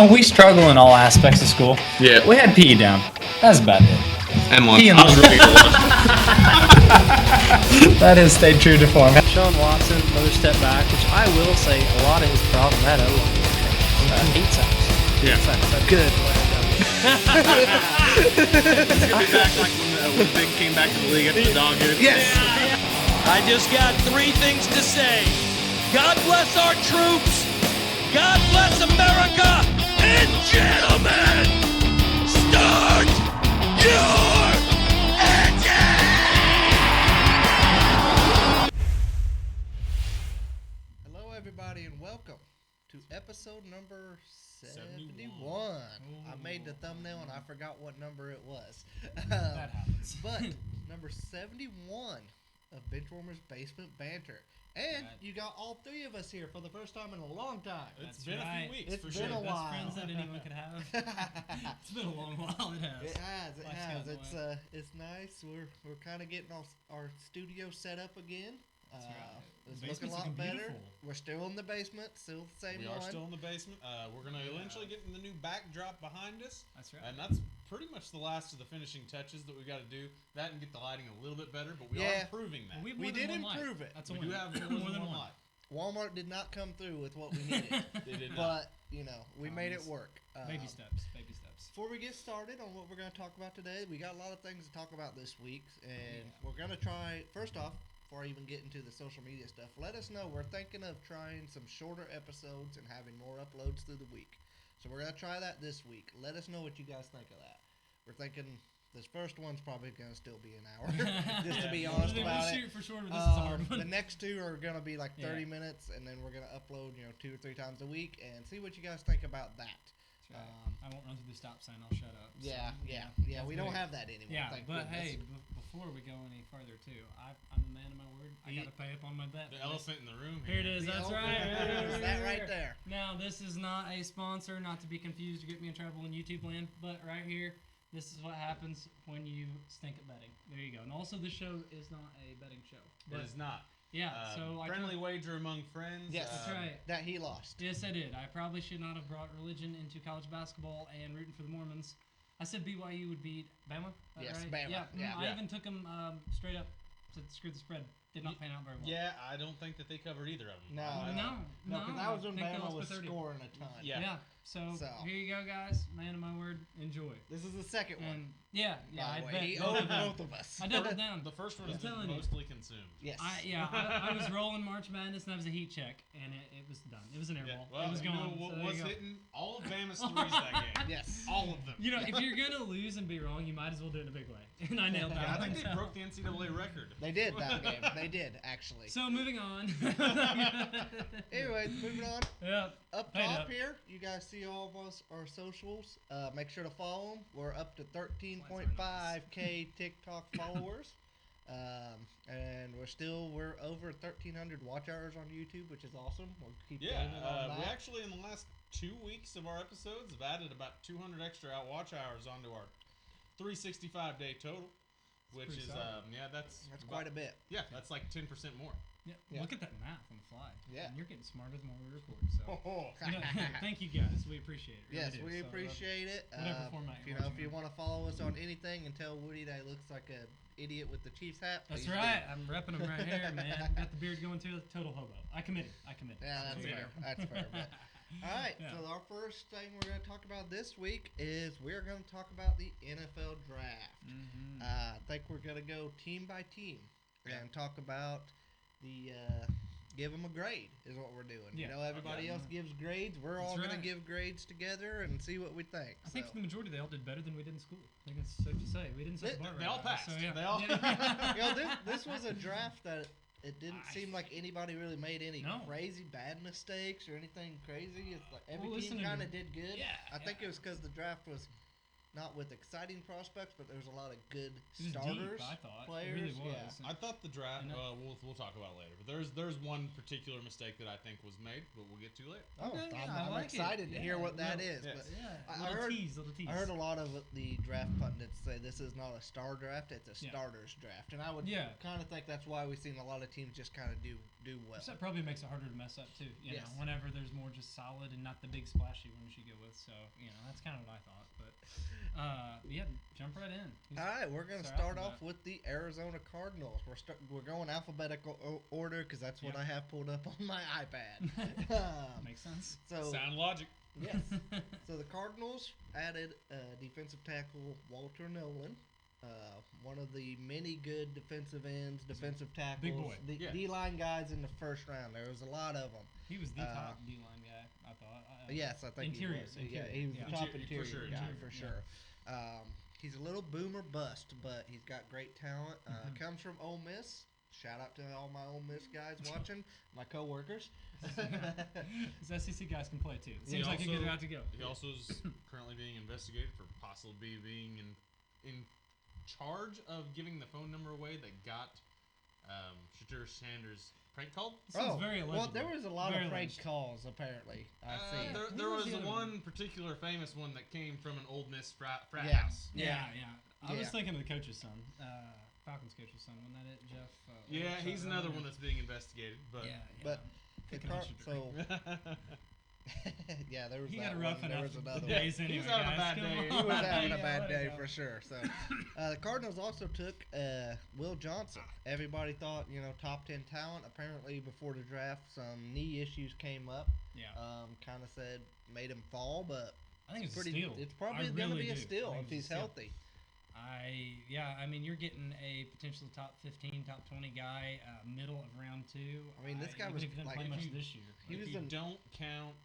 Oh, we struggle in all aspects of school. Yeah. We had PE down. That's about it. And lunch. PE and I was ready to lunch. That has stayed true to form. Sean Watson, another step back, which I will say a lot of his problem that O-line heat sacks. Yeah. Good. It's gonna be back like when Vic came back to the league after the dog hit. Yes. I just got three things to say. God bless our troops. God bless America. And gentlemen, start your engine! Hello, everybody, and welcome to episode number 71. I made the thumbnail and I forgot what number it was. That happens. But number 71 of Benchwarmers Basement Banter. And you got all three of us here for the first time in a long time. It's been a few weeks It's for been sure. a while. Best friends that anyone could have. It's been a long while. It has. It has. It Life's has. gotten away. It's nice. We're kind of getting our studio set up again. That's right. It's The looking a basement's lot looking better. beautiful. We're still in the basement. Still the same We one. are still in the basement. We're going to eventually get in the new backdrop behind us. That's right. And that's pretty much the last of the finishing touches that we got to do. That and get the lighting a little bit better, but we are improving that. We We did improve it. That's a We win. do have more than one light. Walmart did not come through with what we needed. They did not. But, we made it work. Baby steps. Baby steps. Before we get started on what we're going to talk about today, we got a lot of things to talk about this week. And we're going to try, first off, before I even get into the social media stuff, let us know. We're thinking of trying some shorter episodes and having more uploads through the week. So we're going to try that this week. Let us know what you guys think of that. We're thinking this first one's probably going to still be an hour, just to be honest about it. Shoot for shorter. This is a hard one. The next two are going to be like 30 Yeah. minutes, and then we're going to upload, 2 or 3 times a week, and see what you guys think about that. That's right. I won't run through the stop sign. I'll shut up. So, Yeah. We don't have that anymore. Yeah, thank but goodness. hey, before we go any further, too, I'm a man of my word. I got to pay up on my bet. The elephant in the room Here it is. The That's elephant right. in the room is that right there. Now, this is not a sponsor, not to be confused or get me in trouble in YouTube land, but right here, this is what happens when you stink at betting. There you go. And also, this show is not a betting show. It is not. Yeah, so friendly wager among friends. Yes. That's right. That he lost. Yes, I did. I probably should not have brought religion into college basketball and rooting for the Mormons. I said BYU would beat Bama. Yes, right? Bama. Yeah, Yeah. I even took them straight up to screw the spread. Did not pan out very well. Yeah, I don't think that they covered either of them. No, because that was when I think they Bama lost by was 30. scoring a ton. Yeah. So So. here you go, guys. Man of my word, enjoy. This is the second one. And yeah, By I the way. bet. He I owed doubled down. both of us. I doubled down. The first one I'm has been telling you. mostly consumed. Yes. I was rolling March Madness and that was a heat check and it was done. It was an air Yeah. ball. Well, it was you gone. know what So there was you go. hitting? All of Bama's threes that game. Yes. All of them. If you're gonna lose and be wrong, you might as well do it in a big way. And I nailed that. I one, think they so. broke the NCAA record. They did that game. They did, actually. So moving on. Anyway, moving on. Yeah. Up Hey, top up. here, you guys see all of us, our socials. Make sure to follow them. We're up to 13.5K TikTok followers. And we're over 1,300 watch hours on YouTube, which is awesome. We'll keep Yeah, blaming on we that. actually in the last 2 weeks of our episodes have added about 200 extra watch hours onto our 365 day total, which pretty is solid. that's That's about- quite a bit. Yeah, that's like 10% more. Yeah. Look at that math on the fly. Yeah. And you're getting smarter the more we record. So. Oh. Thank you guys. We appreciate it. Yes, Really do. we So, appreciate it. whatever format If you're if watching you it. want to follow us on anything and tell Woody that he looks like an idiot with the Chiefs hat, That's please do. right. I'm repping him right here, man. Got the beard going too. Total hobo. I committed. Yeah, that's fair. That's fair. But, all right. Yeah. So our first thing we're going to talk about this week is we're going to talk about the NFL draft. Mm-hmm. I think we're going to go team by team and talk about the give them a grade is what we're doing. Yeah. Everybody else gives grades. We're all going right. to give grades together and see what we think. I think So. for the majority, they all did better than we did in school. I think it's safe to say. We didn't set the bar They very all high, passed. So, yeah. They all. This was a draft that it didn't seem like anybody really made any No. crazy bad mistakes or anything crazy. It's like every team listening kind to- of did good. Yeah, I think it was because the draft was not with exciting prospects, but there's a lot of good It was starters. deep, I thought. Players. It really was. Yeah. I thought the draft. And We'll talk about it later. But there's one particular mistake that I think was made, but we'll get to later. Oh, Okay, yeah, I'm I like excited to it. hear Yeah, what that little- is. yes. But Yeah, I little heard- tease. I heard a lot of the draft pundits say this is not a star draft; it's a Yeah. starters draft, and I would Yeah. kind of think that's why we've seen a lot of teams just kind of do well. So that probably makes it harder to mess up too. You Yes. know, whenever there's more just solid and not the big splashy ones you go with. So that's kind of what I thought. But yeah, jump right in. All right, we're going to Start start off off with with the Arizona Cardinals. We're going alphabetical order because that's what Yeah. I have pulled up on my iPad. Makes sense. So Sound logic. yes, so the Cardinals added defensive tackle Walter Nolan, one of the many good defensive ends, defensive tackles, big boy. Yeah. D-line guys in the first round. There was a lot of them. He was the Uh, top D line guy, I thought. Yes, I think Interior, he was. interior, Yeah, he was yeah. the top For interior sure, guy interior, for yeah. sure. He's a little boomer bust, but he's got great talent. Mm-hmm. Comes from Ole Miss. Shout out to all my Ole Miss guys watching, my coworkers. These SEC guys can play too. It He seems like a good also- route to go. He also is currently being investigated for possibly being in charge of giving the phone number away that got Shadur Sanders prank called. Seems very well, allegedly. there was a lot Very of prank alleged. calls apparently. I see. There Who was was the other one particular famous one that came from an Old Miss frat Yeah. house. Yeah. I was Yeah. thinking of the coach's son, Falcons coach's son. Wasn't that it, Jeff? Yeah, he's another one that's being investigated. But Yeah, But the Picking on so Shadur. yeah, there was He that had a one. rough There enough was another one. days anyway, He's having a guys. bad Come day. on. He was having a Yeah, bad let it day go. for sure. So the Cardinals also took Will Johnson. Everybody thought, top 10 talent. Apparently, before the draft, some knee issues came up. Yeah. Kind of said made him fall, but I think it's a pretty. steal. It's probably I going to really be a do. steal I think if it's a he's steal. healthy. I mean, you're getting a potential top 15, top 20 guy, middle of round 2. I mean, this guy even was, if he didn't like, play if much you- this year. He if was you in- don't count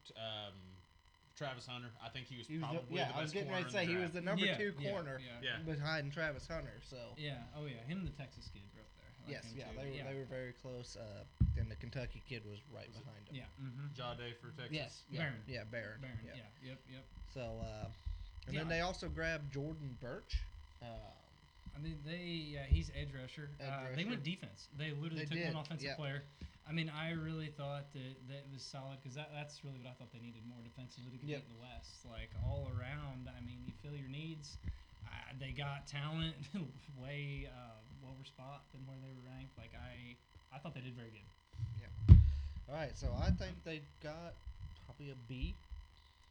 Travis Hunter, I think he was He was probably the, yeah, the I was best getting corner ready to say in he the was the draft. number Yeah, 2 yeah, corner Yeah. behind Travis Hunter. So Yeah. Oh yeah, him and the Texas kid were up there. I like yes, him yeah, too. they were very close. And the Kentucky kid was right behind him. Yeah. Mm-hmm. Jade for Texas. Yes. Yeah. Barron. Yeah. Barron. Barron. Yeah. Yeah. Yep. So and Yeah. then they also grabbed Jordan Birch. I mean, he's edge rusher. Edge They rusher. went defense. They literally They took did, one offensive yeah. player. I mean, I really thought that it was solid because that's really what I thought they needed more defensively to compete Yep. in the West. Like all around, I mean, you fill your needs. They got talent way lower spot than where they were ranked. Like I thought they did very good. All right, so I think they got probably a B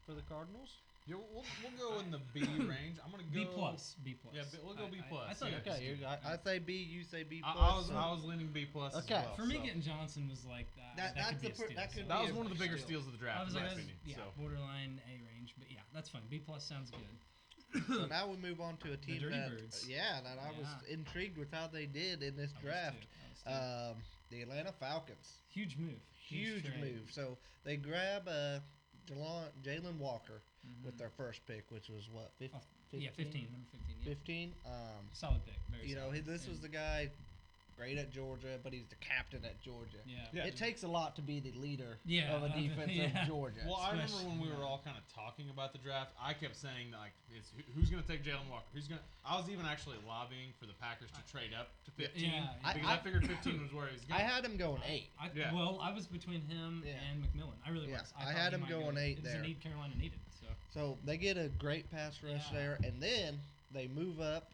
for the Cardinals. Yeah, we'll go in the B range. I'm gonna go B plus. Yeah, we'll go B plus. I thought yeah. it was Okay, good. I say B, you say B I plus. was leaning B plus. Okay. As well, For me, so. getting Johnson was like that. That's could be the a fir- steal. that could so. That be was a one of the bigger steal. steals of the draft, I was in my like, opinion. yeah, So. borderline A range, but yeah, that's fine. B plus sounds good. So now we move on to a team Dirty that, Birds. that I was Yeah. intrigued with how they did in this I was draft. too. I was too. The Atlanta Falcons. Huge move. Huge trade. move. So they grab Jalen Walker Mhm. with their first pick, which was what, 15? Yeah, 15. Number 15. Yeah. 15. Solid pick. Very You know, solid. this was And- the guy great at Georgia, but he's the captain at Georgia. Yeah. Yeah. It takes a lot to be the leader Yeah, of a defense yeah. of Georgia. Well, I remember Especially- when we were yeah. all kind of talking about the draft, I kept saying that, like, who's going to take Jalen Walker? I was even actually lobbying for the Packers to trade up to 15 Yeah, because I- I figured 15 was where he was going. I had him going 8. Yeah. Well, I was between him Yeah. and McMillan. I really Yeah, was. I thought had he him might going go. 8 It was there. a need Carolina needed. So So they get a great pass rush Yeah. there, and then they move up.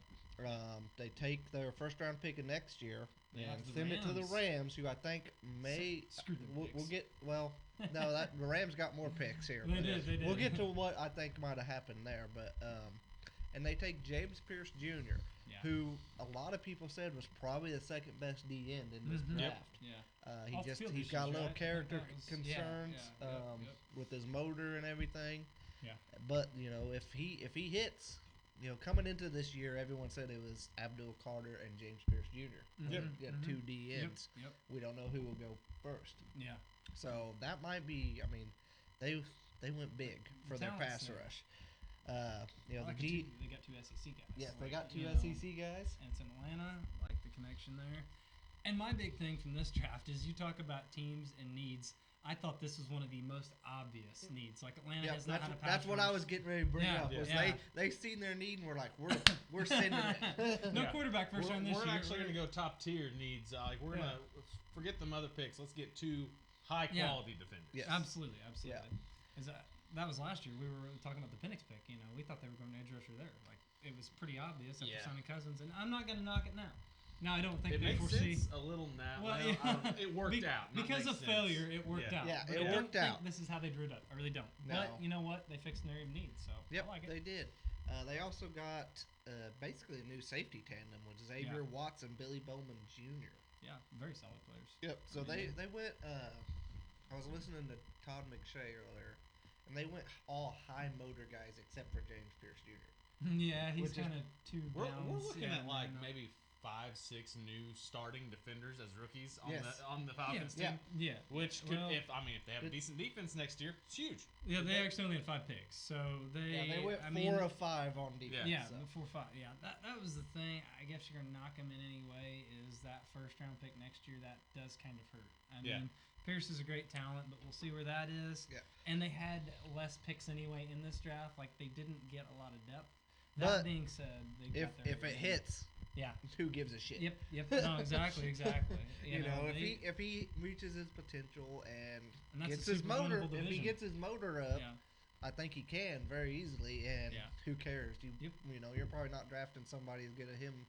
They take their first round pick of next year Yeah, and to the send it to the Rams. Rams, who I think may. Screw the We'll picks. get no. The Rams got more picks here. They but did, they We'll did. get to what I think might have happened there, but and they take James Pierce Jr., yeah. who a lot of people said was probably the second best D end in this Mhm. Yep. draft. Yeah. He Off the just field he's issues, got a little right? character That was- concerns yeah, yep. with his motor and everything. Yeah. But if he hits, coming into this year, everyone said it was Abdul Carter and James Pierce Jr. Yep. Yeah, Mhm. 2 D Yep. ends. Yep. We don't know who will go first. Yeah. So that might be. I mean, they went big for their Talent's pass there. rush. I The like D. they got two SEC guys. Yes, they Like, got two you know, SEC guys. and it's in Atlanta. Like the connection there. And my big thing from this draft is you talk about teams and needs. I thought this was one of the most obvious needs. Like Atlanta Yeah, has not had a pass that's what I rush. was getting ready to bring Yeah, up. Was yeah. they seen their need and we're like, we're sending it. No Yeah. quarterback first We're, round this we're year. actually going to go top tier needs. Like we're gonna forget them other picks. Let's get 2 high quality defenders. Yes. Absolutely. Yeah. Is that was last year. We were talking about the Penix pick. You know, we thought they were going edge rusher there. Like it was pretty obvious after Yeah. signing Cousins, and I'm not going to knock it now. Now I don't think It they makes foresee. sense a little now. Well, Well, yeah. it worked out. Not Because makes of sense. failure. It worked Yeah. out. Yeah, But it I don't worked out. think this is how they drew it up. I really don't. No. But you know what? They fixed an area of need. So Yep, I like it. they did. They also got basically a new safety tandem with Xavier Watts and Billy Bowman Jr. Yeah, very solid players. Yep. So I mean, they went. I was listening to Todd McShay earlier, and they went all high motor guys except for James Pierce Jr. Yeah, he's Which is- kind of two We're downs. looking yeah, at like no. maybe 5-6 new starting defenders as rookies on Yes. the Falcons Yeah. team. Yeah. Which could, Well, if they have a decent defense next year, it's huge. Yeah, they actually only had 5 picks, so they. Yeah, they went I 4 mean, of 5 on defense. Yeah, so. 4-5. Yeah, that was the thing. I guess you're gonna knock them in anyway. Is that first round pick next year that does kind of hurt? I Yeah. mean, Pierce is a great talent, but we'll see where that is. Yeah. And they had less picks anyway in this draft. Like they didn't get a lot of depth. But That being said, they got their If it hits, yeah. who gives a shit? Yep. No, exactly. You know, they- if he reaches his potential and And that's gets a his super motor, winnable if he division. gets his motor up, yeah. I think he can very easily. And Yeah. who cares? Yep. You know, you're probably not drafting somebody as good as him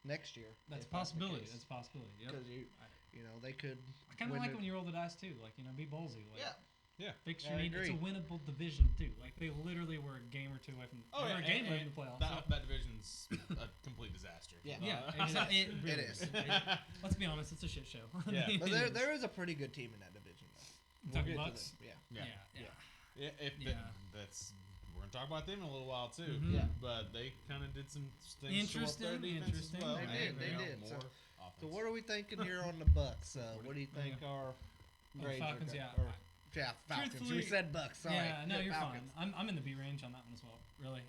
next year. That's a if possibility. the That's a possibility. Yep. because you know, they could. I kind of win like it. when you roll the dice too. Like be ballsy. Like, Yeah. Fix I your need. It's a agree. winnable division too. Like they literally were a game or two away from. Oh they yeah, were a game away and from the playoffs. that division's a complete disaster. Yeah. Yeah, exactly. It really is. Let's be honest, it's a shit show. I Yeah. mean, But it is. there is a pretty good team in that division, though. Talking get to Bucks? them. Yeah. Yeah, Yeah. that's we're gonna talk about them in a little while too. Mhm. Yeah. But they kind of did some things to shore up their Interesting, defense as interesting. well. They and did, they got did. more So offense. what are we thinking here on the Bucks? What do you think our grades Falcons, are? yeah. Yeah, Falcons. Truthfully- We said Bucks. Sorry. Yeah, no, you're Falcons. fine. I'm in the B range on that one as well. Really.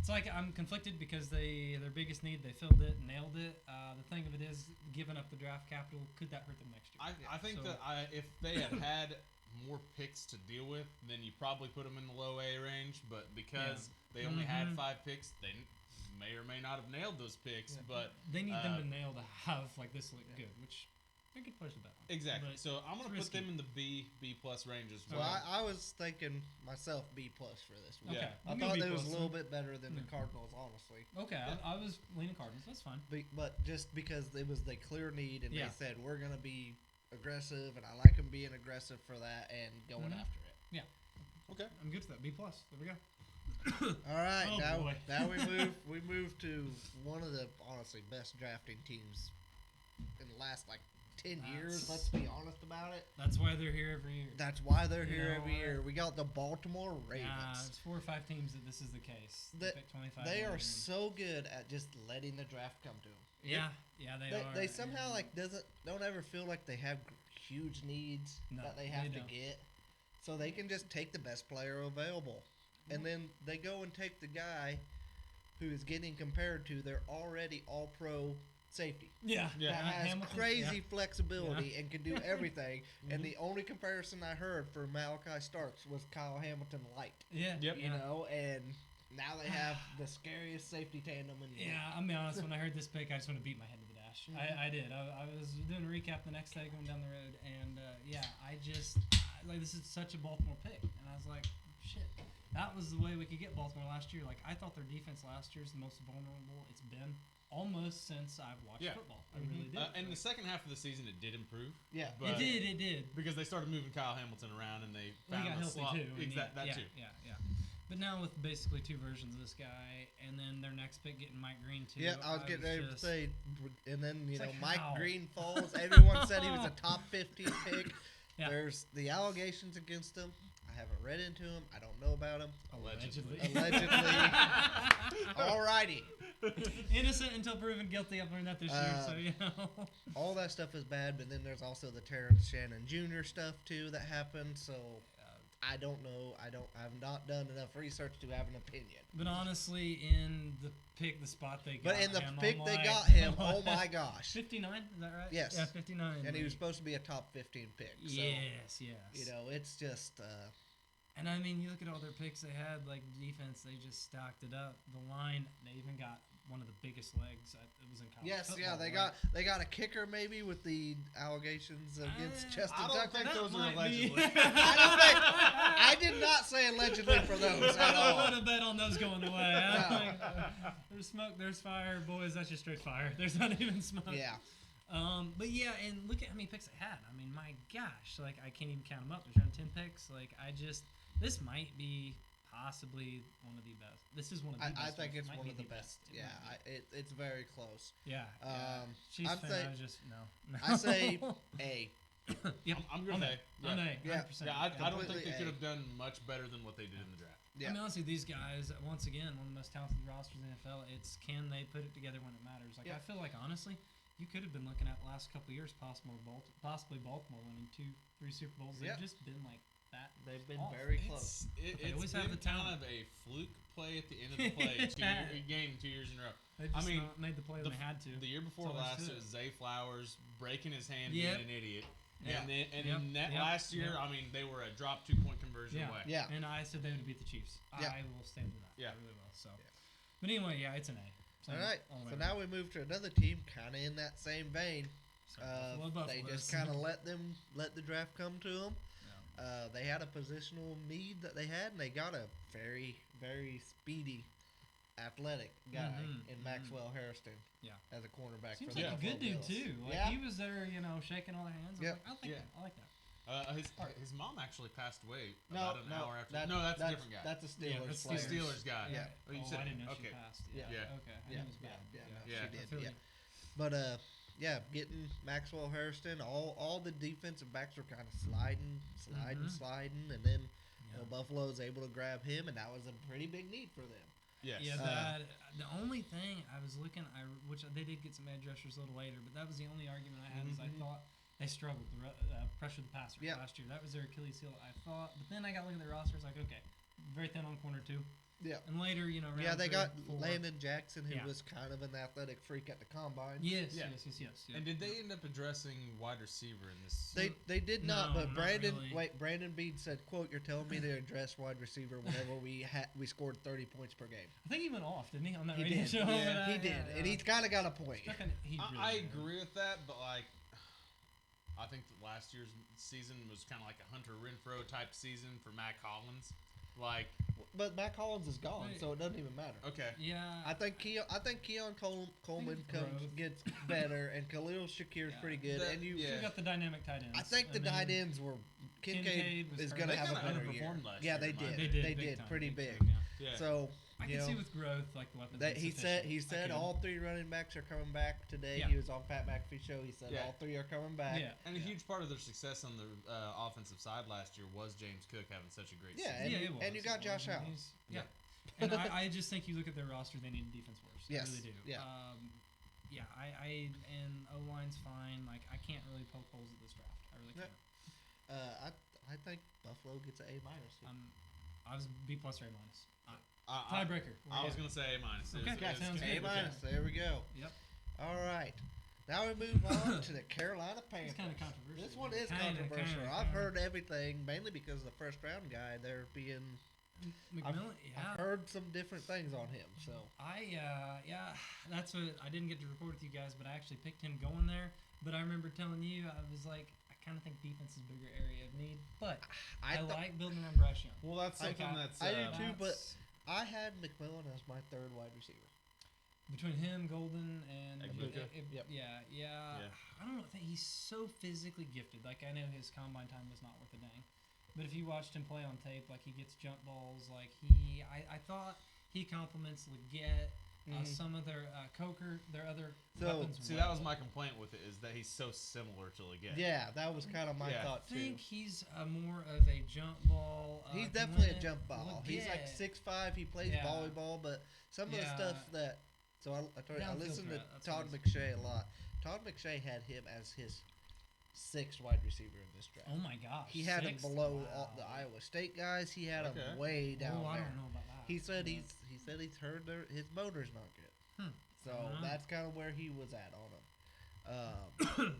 It's like I'm conflicted because their biggest need they filled it, nailed it. The thing of it is, giving up the draft capital, could that hurt them next year? I think So- that if they had more picks to deal with, then you probably put them in the low A range. But because they only had Mhm. 5 picks, they may or may not have nailed those picks. Yeah. But They need them to nail to have like this look good, which they're good players with that one. exactly. But So I'm gonna it's put them risky. in the B plus range as Well, well. I was thinking myself B plus for this one. Okay. Yeah. I I'll go thought B they was a plus little then. bit better than the Yeah. Cardinals, honestly. Okay, I was leaning Cardinals. That's fine. But just because it was the clear need, and Yeah. they said we're gonna be aggressive, and I like them being aggressive for that and going Mhm. after it. Okay. I'm good for that. B plus. There we go. All right, Oh, now boy. we move to one of the honestly best drafting teams in the last like 10 years. That's- Let's be honest about it. That's why they're here every year. That's why they're You here know every what? year. We got the Baltimore Nah, Ravens. it's 4 or 5 teams that this is the case. They- pick 25. They are and- so good at just letting the draft come to them. Yeah, they are. They somehow and- like don't ever feel like they have huge needs No, that they they have to don't. get, so they can just take the best player available, and then they go and take the guy who is getting compared to their already all-pro safety Yeah, Yeah. that has Hamilton, crazy yeah. flexibility and can do everything. And the only comparison I heard for Malachi Starks was Kyle Hamilton light, Yeah, Yep. you know, and now they have the scariest safety tandem in the league. Yeah, I'm be honest. When I heard this pick, I just want to beat my head to the dash. I did. I was doing a recap the next day going down the road, and like this is such a Baltimore pick, and I was like, shit, that was the way we could get Baltimore last year. Like I thought their defense last year is the most vulnerable it's been almost since I've watched Yeah. football. I really did. And the second half of the season, it did improve. Yeah. But it did. because they started moving Kyle Hamilton around and they Well, he found got a healthy slot. too. and Exactly, that too. Yeah. But now with basically 2 versions of this guy, and then their next pick getting Mike Green too. Yeah, I was getting ready to just- say, and then It's know like, Mike how? Green falls. Everyone said he was a top 15 pick. Yeah. There's the allegations against him. I haven't read into him. I don't know about him. Allegedly. Alrighty. Innocent until proven guilty. I've learned that this year, so you know. All that stuff is bad, but then there's also the Terrence Shannon Jr. stuff too that happened. So I don't know. I've not done enough research to have an opinion. But honestly, in the spot they got But in the him, pick I'm they like, got him, oh my gosh. 59, is that right? Yes. Yeah, 59. And he was like, supposed to be a top 15 pick. So, yes. you know, it's just. And I mean, you look at all their picks they had, like defense, they just stacked it up. The line, they even got one of the biggest legs. It was in college Yes, football, yeah, right? they got a kicker maybe with the allegations against Justin I don't Tucker. think That those are might be- allegedly. I did not say allegedly for those at I all. would have bet on those going the way. I'm like, there's smoke, there's fire, boys. That's just straight fire. There's not even smoke. Yeah. But yeah, and look at how many picks they had. I mean, my gosh, like I can't even count them up. There's around 10 picks. Like this might be possibly one of the best. This is one of the best. I think ones. it's Might one be of the the best. It Yeah, might be. it's very close. Yeah. Chiefs I'm fan, say- I was just no. I say A. Yep. I'm gonna say. On A. Yeah. 100%. Yeah, I don't think Completely they A. could have done much better than what they did in the draft. Yeah. I mean, honestly, these guys, once again, one of the most talented rosters in the NFL. It's can they put it together when it matters? Like, Yeah. I feel like, honestly, you could have been looking at the last couple of years, possibly Baltimore winning 2-3 Super Bowls. They've Yeah. just been like that. They've been off. very close. They always It's have been the kind talent. of a fluke play at the end of the play. Game 2 years in a row. They just I mean, not made the play when they had to. The year before That's all last, there it is was Zay Flowers breaking his hand, Yep. being an idiot. Yeah. And then Yep. in that Yep. last year, Yep. I mean, they were a drop 2-point conversion Yeah. away. Yeah. And I said they would beat the Chiefs. Yeah. I will stand to that. Yeah. I really will. So, but anyway, yeah, it's an A. All right. All the way So around. now we move to another team, kind of in that same vein. So, Buffalo They Buffaloes. just kind of let the draft come to them. They had a positional need that they had, and they got a very, very speedy, athletic guy in Maxwell Harrison. Yeah. As a cornerback Seems for the like a Buffalo good dude Bills. too. Like Yeah. he was there, shaking all the hands. Yep. I like Yeah. that. I like that. His mom actually passed away No, about an hour after. that's a different guy. That's a Yeah, Steelers that's the player. Steelers guy. Yeah. Oh, you Oh, said I didn't know okay. she passed. Yeah. Yeah. Okay. I Yeah. knew it was bad. Yeah. No, Yeah. she did. feel Yeah. you. But getting Maxwell Harrison, all the defensive backs were kind of sliding, and then Buffalo's able to grab him, and that was a pretty big need for them. Yes. Yeah, that the only thing I was looking, which they did get some edge rushers a little later, but that was the only argument I had is I thought they struggled to pressure the passer Yeah. last year. That was their Achilles heel, I thought. But then I got to look at their roster. It's like, okay, very thin on corner too. Yeah. And later, round Yeah, they 3, got 4. Landon Jackson, who Yeah. was kind of an athletic freak at the combine. Yes, Yeah. yes. And did they end up addressing wide receiver in this? They did not, No, but not Brandon really. Brandon Bean said, "quote You're telling me to address wide receiver whenever we scored 30 points per game." I think he went off, didn't he, on that He radio did. show? Yeah, he Yeah, did, and he's kind of got a point. He really I did. agree with that, but I think that last year's season was kind of like a Hunter Renfrow type season for Matt Collins. But Matt Collins is gone, Wait. so it doesn't even matter. Okay. Yeah. I think Keon Coleman it's growth. gets better, and Khalil Shakir's Yeah. pretty good. That- and you, yeah. You got the dynamic tight ends. I think the tight ends were Kincaid was is hurt. going to They have a kinda better year. underperformed last Yeah, year, they in my did. opinion. They big did time, pretty big big. time, Yeah. So I can see with growth, like the weapons. he said I could. all 3 running backs are coming back today. Yeah. He was on Pat McAfee show. He said Yeah. all 3 are coming back. Yeah. And a huge part of their success on the offensive side last year was James Cook having such a great Yeah, season. and, it was. and you got It was, Josh and Allen. he's- Yeah. And I just think you look at their roster, they need a defense worse. Yes. I really do. Yeah. And O-line's fine. Like, I can't really poke holes at this draft. I really Yeah. can't. I think Buffalo gets an A minus. I was B plus or A minus. I Tiebreaker. was going to say A minus. Okay, sounds A good. minus. There we go. Yep. All right. Now we move on to the Carolina Panthers. It's kind of controversial. This one is Kinda, controversial. kinda, I've kinda. heard everything, mainly because the first round guy, they're being. McMillan, I've heard some different things on him. So that's what I didn't get to report with you guys, but I actually picked him going there. But I remember telling you, I was like, I kind of think defense is a bigger area of need, but I like building around Bryce Young. Well, that's something I- that's. I do too, but That's- I had McMillan as my 3rd wide receiver. between him, Golden, and Aguilar. Yep. yeah. I don't think he's so physically gifted. Like I know his combine time was not worth a dang, but if you watched him play on tape, like he gets jump balls. Like I thought he complements Leggett. Some of their Coker, their other weapons. See, that was my complaint with it, is that he's so similar to Leggett. Yeah, that was kind of my Yeah. thought I too. think he's more of a jump ball. He's can definitely win a it. jump ball. He's like Leggett, 6'5". He plays Yeah. volleyball, but some of the Yeah. stuff that. So I Downfield listened to threat, that's Todd what McShay a lot. Todd McShay had him as his 6th wide receiver in this draft. Oh my gosh. He had him 6th? below Wow. all the Iowa State guys. He had Okay. him way down Oh, I there. don't know about that. He said Yeah. he's heard his motor's not good. So I don't know. that's kind of where he was at on him.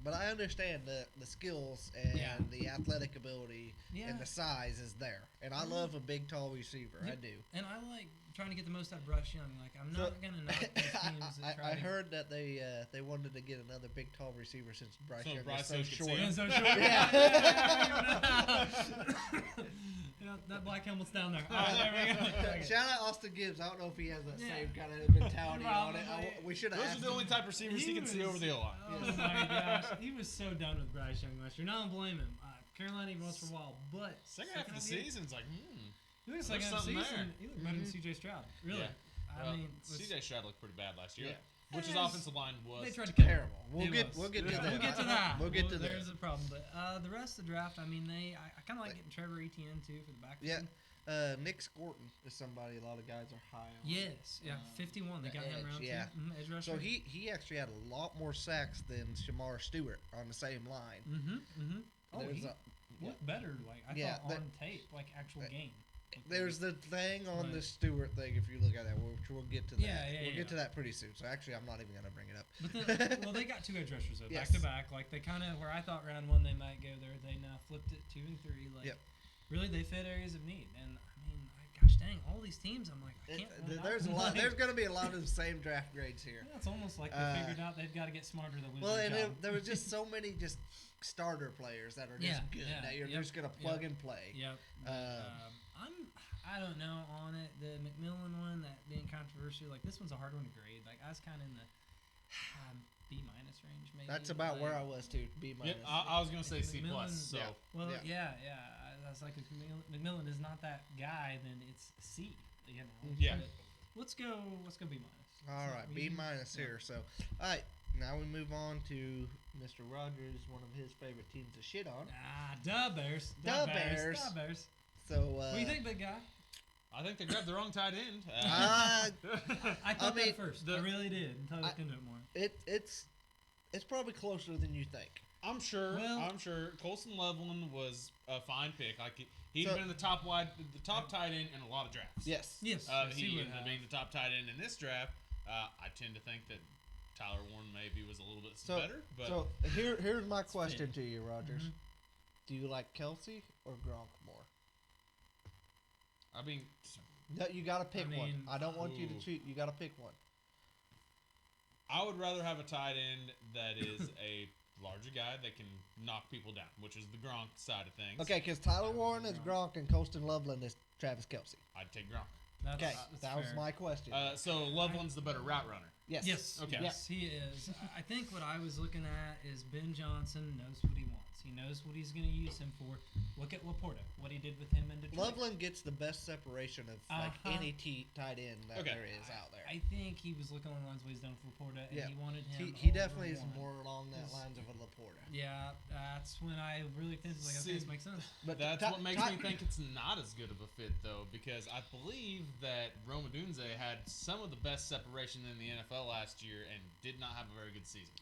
But I understand the skills and Yeah. the athletic ability Yeah. and the size is there. And I love a big, tall receiver. I Yep. do. And I like trying to get the most out of Bryce Young. Like, I'm not going to knock these teams that try I to heard that they wanted to get another big, tall receiver since Bryce So Young Bryce is so Young could short. see him. So short. Yeah, that black helmet's down there. All right, there we go. Okay. Shout out Austin Gibbs. I don't know if he has that Yeah. same kind of mentality on it. Probably. We should have Those asked are the him. only type of receivers he can see over the O-line. Oh my gosh, he was so done with Bryce Young last year. Now I don't blame him. Carolina even was for a while, but Second half of the year, season's like, he looks there's like a something season. there. He looked better than C.J. Stroud. Really, Yeah. I Well, mean, C.J. Stroud looked pretty bad last year. Yeah. Which his Yes. offensive line was they tried to kill him. Terrible. We'll It get was. to that. We'll get to that. We'll get to that. There's a problem, but the rest of the draft, I mean, I kind of like getting Trevor Etienne too for the back. Yeah. Nick Scorton is somebody a lot of guys are high on. Yes. Yeah. 51. They the got him edge, round yeah. two. Edge rusher. So he actually had a lot more sacks than Shamar Stewart on the same line. Oh, There's he a- looked better. Like I Yeah, thought on tape, like actual game. There's the thing on Right. the Stewart thing. If you look at that, we'll get to that. Yeah, yeah, we'll yeah. get to that pretty soon. So actually, I'm not even gonna bring it up. But then, well, they got two edge rushers though, Yes. back to back. Like they kind of where I thought round one they might go there, they now flipped it 2 and 3. Like Yep. really, they fit areas of need. And I mean, gosh dang, all these teams, I'm like, I can't. There's a lot. There's gonna be a lot of the same draft grades here. Yeah, it's almost like they figured out they've got to get smarter to lose Well, their and job. there was just so many just starter players that are just Yeah, good yeah, that you're yep, just gonna plug and play. Yep. I don't know on it. The McMillan one, that being controversial, like this one's a hard one to grade. Like I was kind of in the B minus range, maybe. That's about where I like, was too. B minus. Yeah, I was gonna say C+. McMillan- So Yeah. Well, Yeah. yeah. I was like, if McMillan is not that guy, then it's C. You know. Yeah. But let's go B minus. All So right, we B can- minus yeah. here. So, all right, now we move on to Mr. Rogers, one of his favorite teams to shit on. Duh Bears. Duh Bears. Duh Bears. So, What do you think, big guy? I think they grabbed the wrong tight end. Uh, I thought mean, that first. I really did until I looked into it more. it's probably closer than you think. I'm sure. Well- I'm sure. Colson Leveland was a fine pick. Like he'd So- been the top tight end in a lot of drafts. Yes. Yes. He ended up being the top tight end in this draft. I tend to think that Tyler Warren maybe was a little bit So, better, but so here's my question to you, Rogers. Do you like Kelsey or Gronk more? I mean, No, you gotta pick one. mean, I don't want you to ooh. cheat. You gotta pick one. I would rather have a tight end that is a larger guy that can knock people down, which is the Gronk side of things. Okay, because Tyler Warren is Gronk and Colston Loveland is Travis Kelsey. I'd take Gronk. Okay, That's that was fair. my question. So Loveland's the better route runner. yes. Yes. Okay. Yes, he is. I think what I was looking at is Ben Johnson knows what he wants. He knows what he's going to use him for. Look at Laporta, what he did with him in Detroit. Loveland gets the best separation of like Uh-huh. any tight end that Okay. there is out there. I think he was looking along the lines of what he's done with Laporta, and Yeah. he wanted him. He over definitely is Warren. more along that Yes. lines of a Laporta. Yeah, that's when I really think like, okay, See, this makes sense. But That's Ty- what makes Ty- me think it's not as good of a fit, though, because I believe that Roma Dunze had some of the best separation in the NFL last year and did not have a very good season.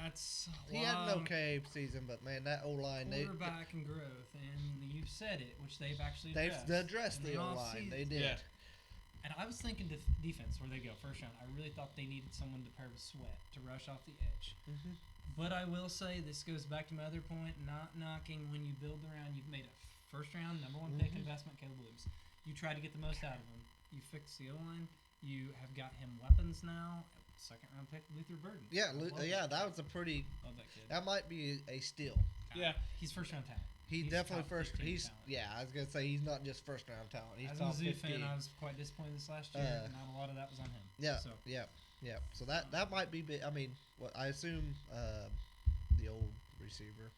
That's He had an okay season, but man, that O line quarterback and growth, and you said it, which they've actually they've addressed. addressed in the O line. offseason. They did. Yeah. And I was thinking defense where they go first round. I really thought they needed someone to pair with Sweat to rush off the edge. Mhm. But I will say this goes back to my other point: not knocking when you build around. You've made a first round number one pick investment, Caleb Williams. You try to get the most out of him. You fix the O line. You have got him weapons now. Second round pick Luther Burden. Yeah, Love that was a pretty. Love that kid. That might be a steal. Yeah. He's first round talent. He's definitely top first. 15 He's talent. yeah. I was gonna say he's not just first round talent. He's As top a Zoo 15. fan, I was quite disappointed this last year. Not a lot of that was on him. Yeah, So yeah. So that might be big. I mean, what I assume the old receiver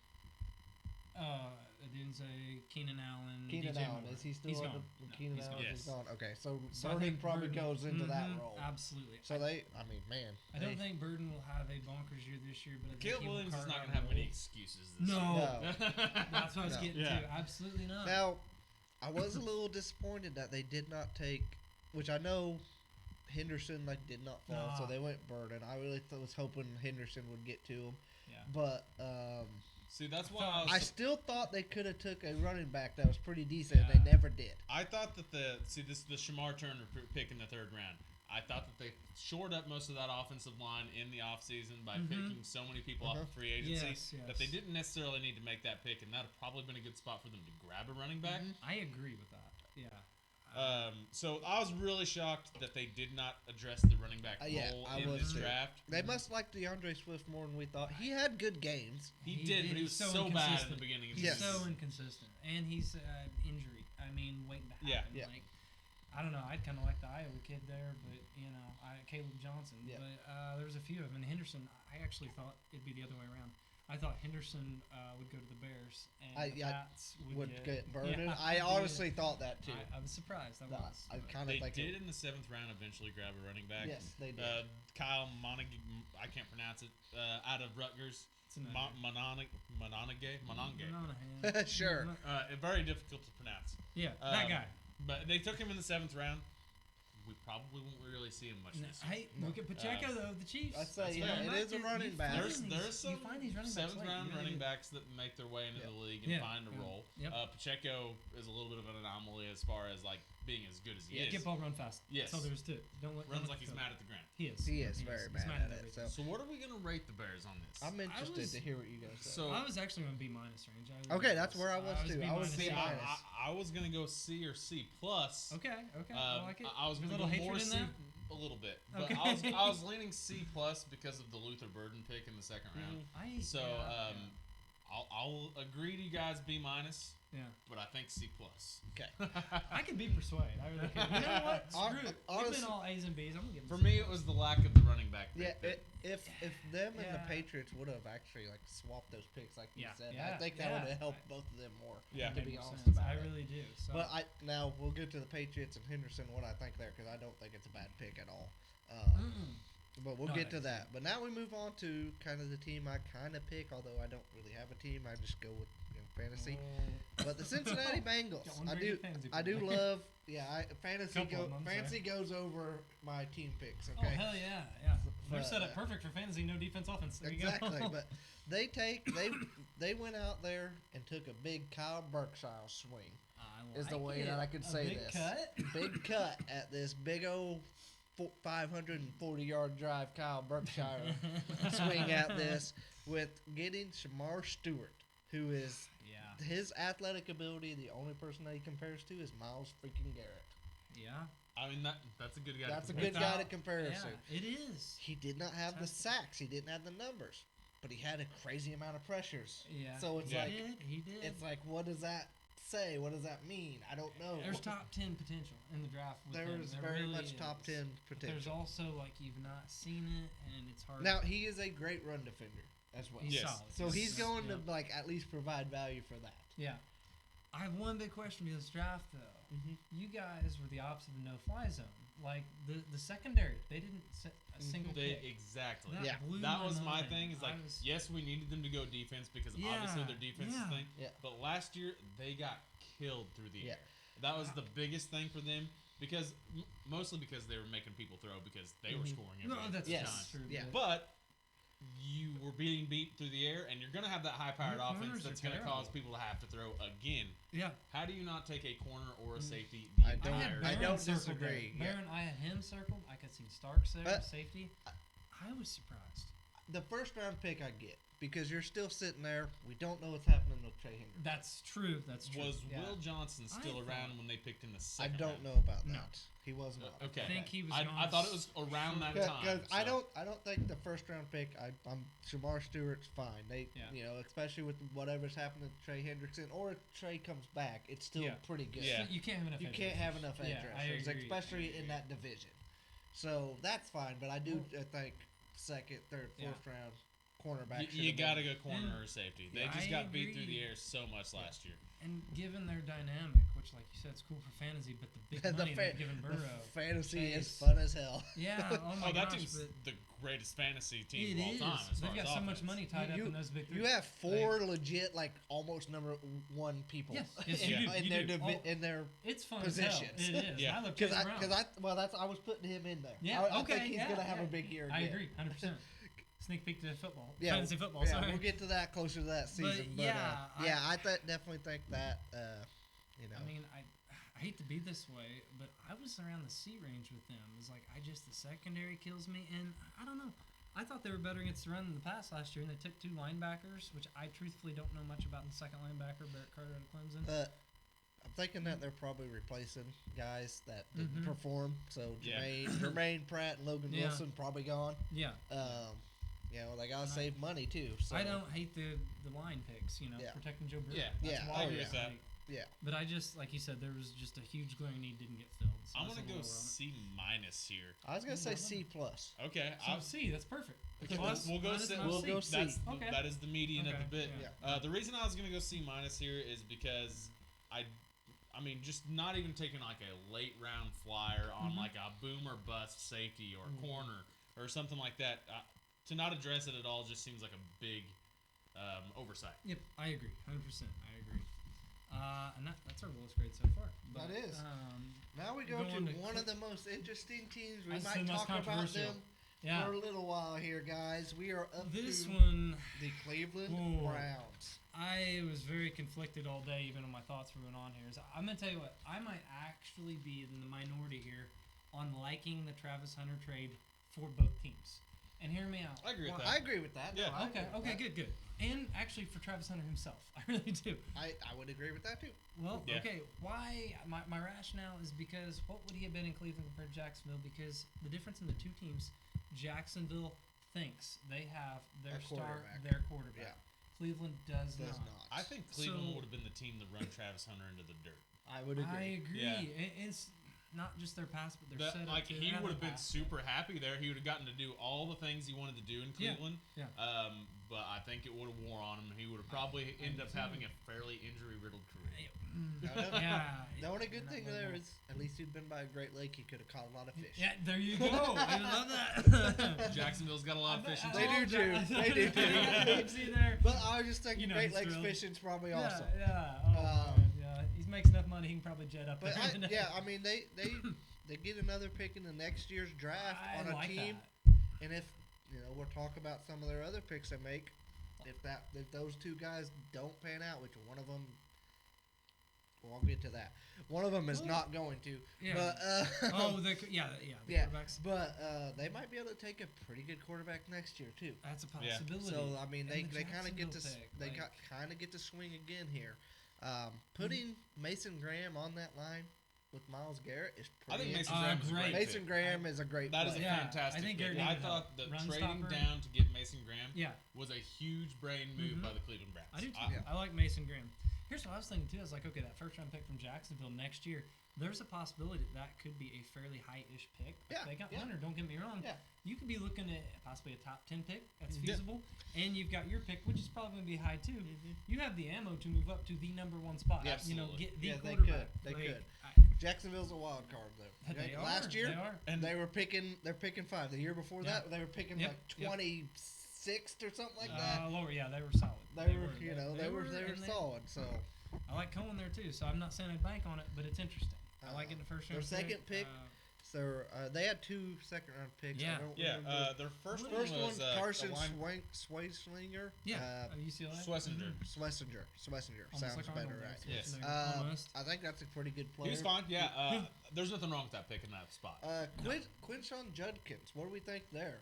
I didn't say Keenan Allen. Keenan DJ Allen Moore. is he still He's on gone. the No, Keenan he's Allen gone. is Yes. gone. Okay, so So I Burden think probably Burden- goes into that Mhm, role. Absolutely. So I mean, man. I don't think Burden will have a bonkers year this year, but I think Caleb he will Williams is carve not out going to have a many role. excuses this No. year. That's what I was No. getting Yeah. to. Absolutely not. Now, I was a little disappointed that they did not take, which I know Henderson did not fall, so Nah. they went Burden. I really was hoping Henderson would get to him, Yeah. but See, that's why I I still thought they could have took a running back that was pretty decent. Yeah. And they never did. I thought that the Shamar Turner pick in the 3rd round. I thought that they shored up most of that offensive line in the offseason by picking so many people off of free agency Yes, that they yes. didn't necessarily need to make that pick, and that would probably been a good spot for them to grab a running back. I agree with that. Yeah. So I was really shocked that they did not address the running back role Yeah, I in was this too. draft. They must like DeAndre Swift more than we thought. He had good games. He did, but he was He's so bad in the inconsistent. beginning. Of the He's Yes. season. so inconsistent, and he's injury. I mean, waiting to Yeah. happen. Yeah. Like, I don't know. I'd kind of like the Iowa kid there, but Caleb Johnson. Yeah. But there was a few of them. And Henderson, I actually thought it'd be the other way around. I thought Henderson would go to the Bears, and the Pats Would get Burden. Yeah, I did. honestly thought that too. I was surprised. I No, was. I but- kind of They think did in the 7th round eventually grab a running back. Yes, they did. Kyle Monaghan, I can't pronounce it, out of Rutgers. It's a no. Mononage. Monahan. Sure. Very difficult to pronounce. Yeah, that Um, guy. But they took him in the 7th round. We probably won't really see him much No, this year. hey, look at Pacheco though. The Chiefs. I'd say, That's yeah, fair. it is a You running back. find There's these- some you find these running backs 7th late. round You really running do. backs that make their way into Yeah. the league and Yeah. find a Yeah. role. Yep. Pacheco is a little bit of an anomaly as far as being as good as he is. Get ball, run fast. Yes. That's all there is to it. Don't let Runs don't like let he's it go. mad at the ground. He is. He is He very He's bad mad at it. everything. So So what are we gonna rate the Bears on this? I'm interested was- to hear what you guys say. So I was actually on B- range. Okay, that's where I was too. B- I was see, C minus. I was gonna go C or C plus. Okay. I like it. I was There's gonna a little go more hatred in C that. a little bit, but Okay. I was leaning C plus because of the Luther Burden pick in the 2nd round. So I'll agree to you guys B minus, yeah. but I think C plus. Okay. I can be persuaded. I really can. You know what? Screw it. We've honestly- been all A's and B's. I'm gonna give For them me, C+. it was the lack of the running back pick. Yeah, that- if them and the Yeah. Patriots would have actually swapped those picks like you Yeah. said, I Yeah. think that Yeah. would have helped both of them more. Yeah. To Made be more honest sense. about I it. really do. So. But now we'll get to the Patriots and Henderson. What I think there, because I don't think it's a bad pick at all. But we'll No, get I to don't. that. But now we move on to kind of the team I kind of pick, although I don't really have a team. I just go with fantasy. But the Cincinnati Bengals, Got one I very do, good fantasy I do player. love. Yeah, fantasy Couple of them, fantasy goes over my team picks. Oh Okay. hell yeah, yeah. They're But, set up perfect for fantasy. No defense, offense. There Exactly, you go. but they went out there and took a big Kyle Berkshire swing. I Is the like way it. that I could A say big this. Cut? Big cut at this big old 540-yard drive Kyle Berkshire swing at this with getting Shamar Stewart, who is Yeah. his athletic ability. The only person that he compares to is Miles freaking Garrett. Yeah. I mean that's a good guy. That's a compare good to. guy to compare us Yeah, to. it is. He did not have the sacks. He didn't have the numbers, but he had a crazy amount of pressures. Yeah. So it's Yeah. like He did. it's like, what does that say? What does that mean? I don't know. There's top 10 potential in the draft. With him. There's There very really much is. top 10 But there's potential. also like you've not seen it, and it's hard. Now he is a great run defender as well. he's Yes. solid. So he's Yeah. going Yeah. to at least provide value for that. Yeah. I have one big question for this draft though. Mhm. You guys were the opposite of no-fly zone. Like the secondary, they didn't set a single pick. Exactly. That Yeah. blew That my was my mind. thing. Is I like, was- yes, we needed them to go defense because obviously Yeah, their defense yeah. is thing. Yeah. But last year they got killed through the Yeah. air. That was the biggest thing for them because mostly because they were making people throw because they were scoring every No, that's Yes. time. true. Yeah. But you were being beat through the air, and you're going to have that high-powered Your offense corners that's are going to terrible. cause people to have to throw again. Yeah. How do you not take a corner or a safety? I The don't- entire I time? don't circled there. disagree, yeah. Barron, I had him circled. I could see Starks there, safety. I was surprised. The first round pick I get because you're still sitting there. We don't know what's happening with Trey Hendrickson. That's true. That's true. Was yeah. Will Johnson still I around thought- when they picked in the I second don't round? know about No. that. He was not. Okay. I think he was. I gone thought it was around that time. Because I so- don't think the first round pick. I'm Shamar Stewart's fine. They Yeah. especially with whatever's happening to Trey Hendrickson, or if Trey comes back, it's still Yeah. pretty good. Yeah. You can't have enough. You edge can't have enough edge Yeah, I rushers, agree. especially I in agree. that division. So that's fine, but I do think second, third, fourth round. cornerback. You should've got to been. go corner or safety. They Yeah, just I got beat through agree. the air so much last year. And given their dynamic, which, like you said, it's cool for fantasy, but the big money they've given the Burrow. fantasy is Chase. fun as hell. Yeah. Oh my Oh, that gosh. team's But the greatest fantasy team it of all is. time. As far They've as got so much offense. money tied up in those big three. You have four legit, like almost number one people. Yes, yes, you in, do, in you their do. divi- Oh, in their It's fun positions. as hell. It is. Yeah. I love because Chase Brown. I was putting him in there. Yeah, I okay, think he's yeah, gonna have yeah. a big year. I Again. agree, 100%. Sneak peek to football. Yeah, Fantasy football. Yeah, sorry. we'll get to that closer to that season. But, yeah, I definitely think that. I mean, I hate to be this way, but I was around the C range with them. It's like the secondary kills me, and I don't know. I thought they were better against the run than the pass last year, and they took 2 linebackers, which I truthfully don't know much about. The second linebacker, Barrett Carter out of Clemson. But I'm thinking that they're probably replacing guys that didn't Mhm. perform. So Yeah. Jermaine Pratt and Logan Yeah. Wilson probably gone. Yeah. They gotta And save money too. So I don't hate the line picks, Yeah. protecting Joe Burrow. Yeah. That's Yeah, why I I agree with that. like- Yeah. But I just, like you said, there was just a huge glaring need didn't get filled. So I'm that's gonna a go little wrong. C- here. I was gonna say Well, C plus. Okay, So C, that's perfect. Okay, Plus, we'll go minus, C. and We'll C. go C. That's Okay. that is the median of Okay, the bit. yeah. The reason I was gonna go C- here is because I mean, just not even taking like a late round flyer on like a boom or bust safety or corner or something like that. To not address it at all just seems like a big oversight. Yep, I agree. 100%. I agree. And that's our lowest grade so far. But, That is. Now we go Going to to one of the most interesting teams. We That's might the most talk about controversial. them Yeah. for a little while here, guys. We are up This to one, the Cleveland Ooh. Browns. I was very conflicted all day, even on my thoughts were going on here. So I'm going to tell you what, I might actually be in the minority here on liking the Travis Hunter trade for both teams. And hear me out. I agree with Well, that. I agree with that. Yeah. No, I Okay, agree with okay, that. good. And actually for Travis Hunter himself. I really do. I would agree with that too. Well, Yeah. okay. Why? My rationale is because what would he have been in Cleveland compared to Jacksonville? Because the difference in the two teams, Jacksonville thinks they have their A star, quarterback. their quarterback. Yeah. Cleveland does Does not. not. I think Cleveland So- would have been the team to run Travis Hunter into the dirt. I would agree. I agree. Yeah. It's not just their pass, but their That, setup. like too. he They have would a have been pass. super happy there. He would have gotten to do all the things he wanted to do in Yeah, Cleveland. yeah. But I think it would have wore on him. He would have probably ended up having a fairly injury-riddled career. Yeah. The only good Not thing very there well. is at least he'd been by a Great Lake. He could have caught a lot of fish. Yeah, there you go. I love that. Jacksonville's got a lot of fishing. They do Oh, too. They do too. You see there. But I was just thinking You know Great he's Lakes thrilled. fishing's probably Yeah, awesome. yeah. Oh, man, yeah. He makes enough money. He can probably jet up But there. I mean they get another pick in the next year's draft I on a like team, that. and if we'll talk about some of their other picks they make. If those two guys don't pan out, which one of them, well, I'll get to that. One of them is not going to. Yeah. But Oh, the yeah, quarterbacks. but they might be able to take a pretty good quarterback next year too. That's a Yeah. possibility. So I mean, they And the kind of get to Jacksonville pick, kind of get to swing again here. Putting Mason Graham on that line with Miles Garrett is I pretty. think Mason Uh, Graham's a great. great Mason pick. Graham is a great. That is a player. Yeah, fantastic I think pick. Garrett I needed thought help. that Run trading stopper. down to get Mason Graham Yeah. was a huge brain move Mhm. by the Cleveland Browns. I do too. Yeah. I like Mason Graham. Here's what I was thinking too. I was like, okay, that first round pick from Jacksonville next year. There's a possibility that could be a fairly high-ish pick. Yeah, If they got yeah. Hunter. Don't get me wrong. Yeah. You could be looking at possibly a top 10 pick. That's Yeah. feasible. And you've got your pick, which is probably going to be high too. Mm-hmm. You have the ammo to move up to the number one spot. Yeah, You know, absolutely. get the Yeah, they quarterback. could. They Like, could. Jacksonville's a wild card though. They are. Last year They are. And they were picking. They're picking 5. The year before Yeah. that they were picking Yep, like yep. 26th or something like that. Lower, yeah, they were solid. They were, they were and solid. So I like Cohen there too, so I'm not saying I'd bank on it, but it's interesting. I like it in the first their round. second pick, so they had 2 second-round picks. Yeah. I don't Yeah, remember. their first First one one, was Carson a line, Swayzlinger. yeah, UCLA. Schlesinger. Schlesinger. Almost Sounds like better, Arnold right? there, Yes. Schwarzenegger, almost. I think that's a pretty good player. He was fine. Yeah, there's nothing wrong with that pick in that spot. Quinshon Judkins. What do we think there?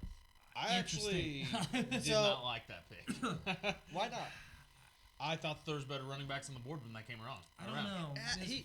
I actually did So- not like that pick. Why not? I thought there was better running backs on the board when they came around. I don't know.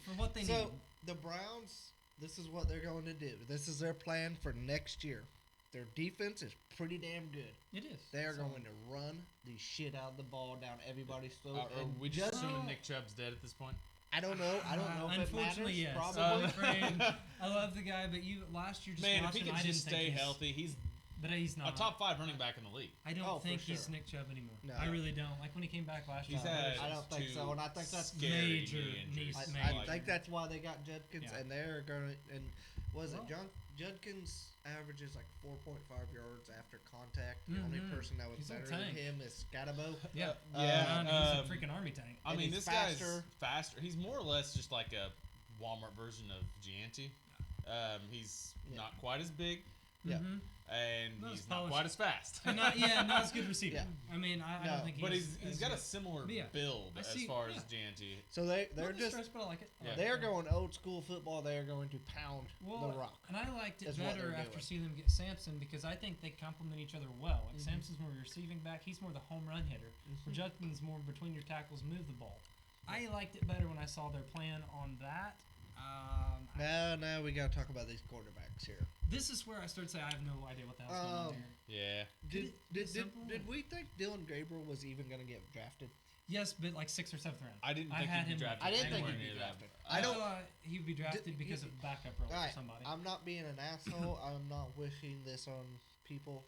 For what they so need. the Browns, this is what they're going to do. This is their plan for next year. Their defense is pretty damn good. It is. They are So- going to run the shit out of the ball down everybody's throat. Are and we just just- assuming Nick Chubb's dead at this point? I don't know. I don't know if it matters. Unfortunately, yes. Probably. Friend, I love the guy, but last year just Man, if watching, he can I just didn't think stay he's- healthy, he's but he's not a top 5 running back in the league. I don't Oh, for think he's sure. Nick Chubb anymore. No. I really don't. Like when he came back last year. He's had I don't think so, and I think that's scary major knee injuries. knee- I major. think that's why they got Judkins, Yeah. and they're going to. And was Well- it Judkins averages like 4.5 yards after contact? The only Mhm. person that was He's a better than tank. him is Scatabo. Yeah. Yeah, He's a freaking army tank. I And mean, he's this guy's faster. faster. He's more or less just like a Walmart version of Gianti. He's Yeah. not quite as big, Yeah. Mhm. and Not as he's not polished. quite as fast. And not as good receiver. Yeah. I mean, I No, don't think but he's he's got a similar Yeah. build I as see- far yeah. as Gianti. So they're just but I like it. I Yeah. like they're it. going old school football. They're going to pound Well, the rock. and I liked it That's what better they're after doing. seeing them get Sampson because I think they complement each other well. Like Mhm. Sampson's more receiving back, he's more the home run hitter. Where Judkins more between your tackles, move the ball. I liked it better when I saw their plan on that. Now we got to talk about these quarterbacks here. This is where I start to say I have no idea what the hell's going on here. Yeah. Did Did we think Dylan Gabriel was even going to get drafted? Yes, but like 6th or 7th round. I didn't I think had he'd be him drafted. I didn't think anywhere he'd be near that. drafted. I I don't. thought he would be drafted because of backup role All right, for somebody. I'm not being an asshole. I'm not wishing this on people.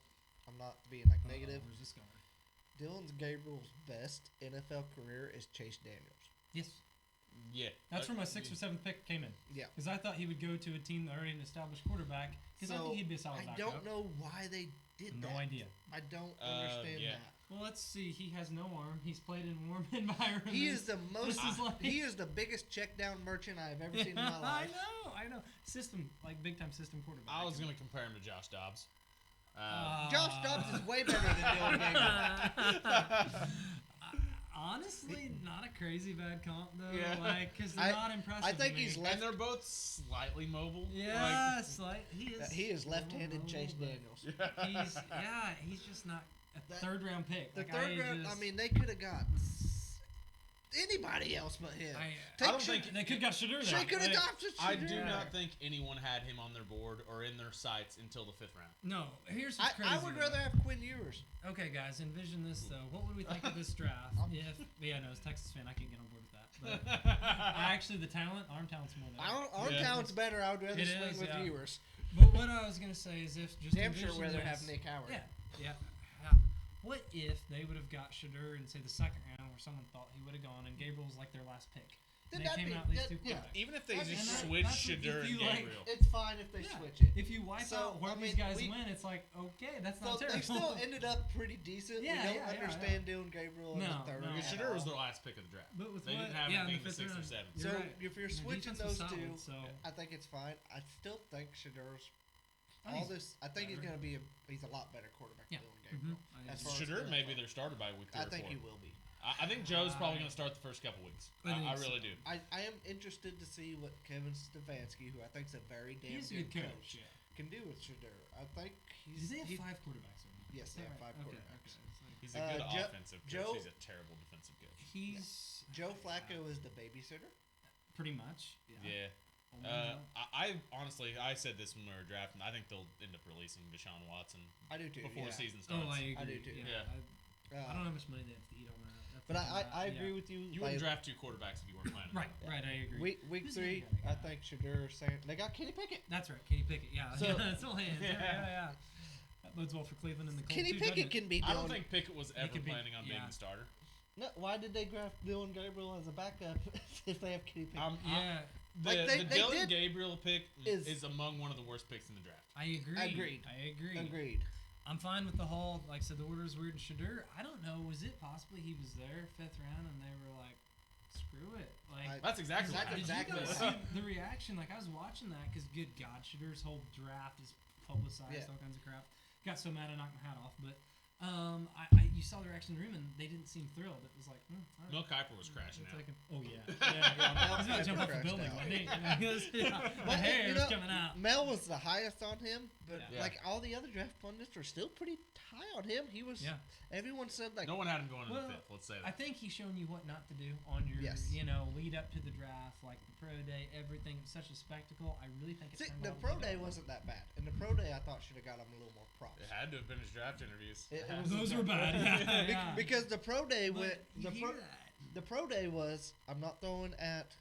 I'm not being like negative. Where's this going? Dylan Gabriel's best NFL career is Chase Daniels. Yes, Yeah. that's where my 6th or 7th pick came in. Yeah. Because I thought he would go to a team that already had an established quarterback. Because I think he'd be a solid I backup. don't know why they did No that. idea. I don't understand yeah. that. Well, let's see. He has no arm. He's played in warm environments. He is the most. This is like- He is the biggest check down merchant I have ever seen in my life. I know. System, like big time system quarterback. I was gonna compare him to Josh Dobbs. Josh Dobbs is way better than Dylan Gabriel. Honestly, not a crazy bad comp though. Yeah. Like, because they're I- not impressive. I think to me. he's And they're both slightly mobile. Yeah, he is. He is left-handed Oh, Chase but Daniels. He's just not a That- third round pick. The Like, third round. Just, I mean, they could have got anybody else but him. I Take don't think they could have got Shadur there. They could have Like, adopted. I Shadur. do not think anyone had him on their board or in their sights until the 5th round. No, here's what's crazy. I would though. rather have Quinn Ewers. Okay, guys, envision this though. What would we think of this draft if? Yeah, no, as a Texas fan, I can't get on board with that. But actually, the arm talent's more than. Our Yeah. talent's better. I would rather It swing is, with yeah. Ewers. But what I was gonna say is if just Damn sure envision rather this, have Nick Howard. Yeah. What if they would have got Shadur in say the 2nd round, where someone thought he would have gone, and Gabriel was like their last pick? Then And they that'd came be- out with these that- two yeah. quarterbacks. Even if they That's- just and switched that's what- Shadur if and you like- Gabriel. It's fine if they Yeah. switch it. If you wipe So, out where I these mean, guys we- win, it's like okay, that's So not terrible. they still ended up pretty decent. Yeah, we don't yeah, understand Dylan Gabriel in No, the third. no. at Because Shadur was all. their last pick of the draft. But with They what, didn't have yeah, anything in in the the 5th 6th or round. 7th. You're So right. if you're The switching defense was those solid, two, so I think it's fine. I still think Shadur's I think I think he's better. gonna be he's a lot better quarterback Yeah. than Dylan Gabriel. Mhm. I As agree. far as Shadur NFL. may be their starter by week 3 I or think 4. he will be. I think Joe's probably going to start the first couple weeks. I think I so. really do. I am interested to see what Kevin Stefanski, who I think is a very damn He's a good good coach, coach. Yeah. can do with Shadur. I think Did he's they have he- 5 quarterbacks? Yes, they have 5 Okay, quarterbacks. okay. It's like- He's a good Jo- offensive coach. Joe- He's a terrible defensive coach. He's Joe Flacco is the babysitter. pretty much. Yeah. Oh, no. I honestly, I said this when we were drafting. I think they'll end up releasing Deshaun Watson I do too. before yeah. season starts. Oh, I agree. I do too. Yeah. I don't know how much money they have to eat on that. That's But the thing I about- agree yeah. with you. You like, wouldn't draft 2 quarterbacks if you weren't planning. Right, right. I agree. week Who's the 3, other guy I they got? think Shadur. They got Kenny Pickett. That's right, Kenny Pickett. Yeah, So- yeah, it's all hands. Yeah. That bodes well for Cleveland and the Colts. Kenny too, Pickett doesn't it? can be. I don't Dylan- think Pickett was ever could be- planning on being yeah. the starter. No, why did they draft Dylan Gabriel as a backup if they have Kenny Pickett? Yeah, The, Like, they the Dylan did- Gabriel pick is- is among one of the worst picks in the draft. I agree. Agreed. I agree. Agreed. I'm fine with the whole, like I said, the order's weird in Shadur. I don't know. Was it possibly he was there 5th round and they were like, screw it? Like, That's exactly That's what did exactly you guys what see the reaction? Like, I was watching that because, good God, Shadur's whole draft is publicized, Yeah. all kinds of crap. Got so mad I knocked my hat off. But you saw the reaction in the room and they didn't seem thrilled. It was like, all right. Mel Kiper was crashing We'll out. take him. Oh, yeah. He's going to jump off the Kiper building. crashed Wasn't he? Yeah. The But, hair you was know, coming out. Mel was the highest on him, but Yeah. like all the other draft pundits were still pretty high on him. He was. Yeah. Everyone said like. No one had him going in Well, the 5th. Let's say I that. think he's shown you what not to do on your, Yes. lead up to the draft, like the pro day, everything. It was such a spectacle. I really think it's See, turned the out pro really day well. wasn't that bad. And the pro day, I thought should have got him a little more props. It had to have been his draft interviews. It was Those were bad. Yeah, yeah. Because the pro day But went. you The hear pro, that. the pro day was I'm not throwing at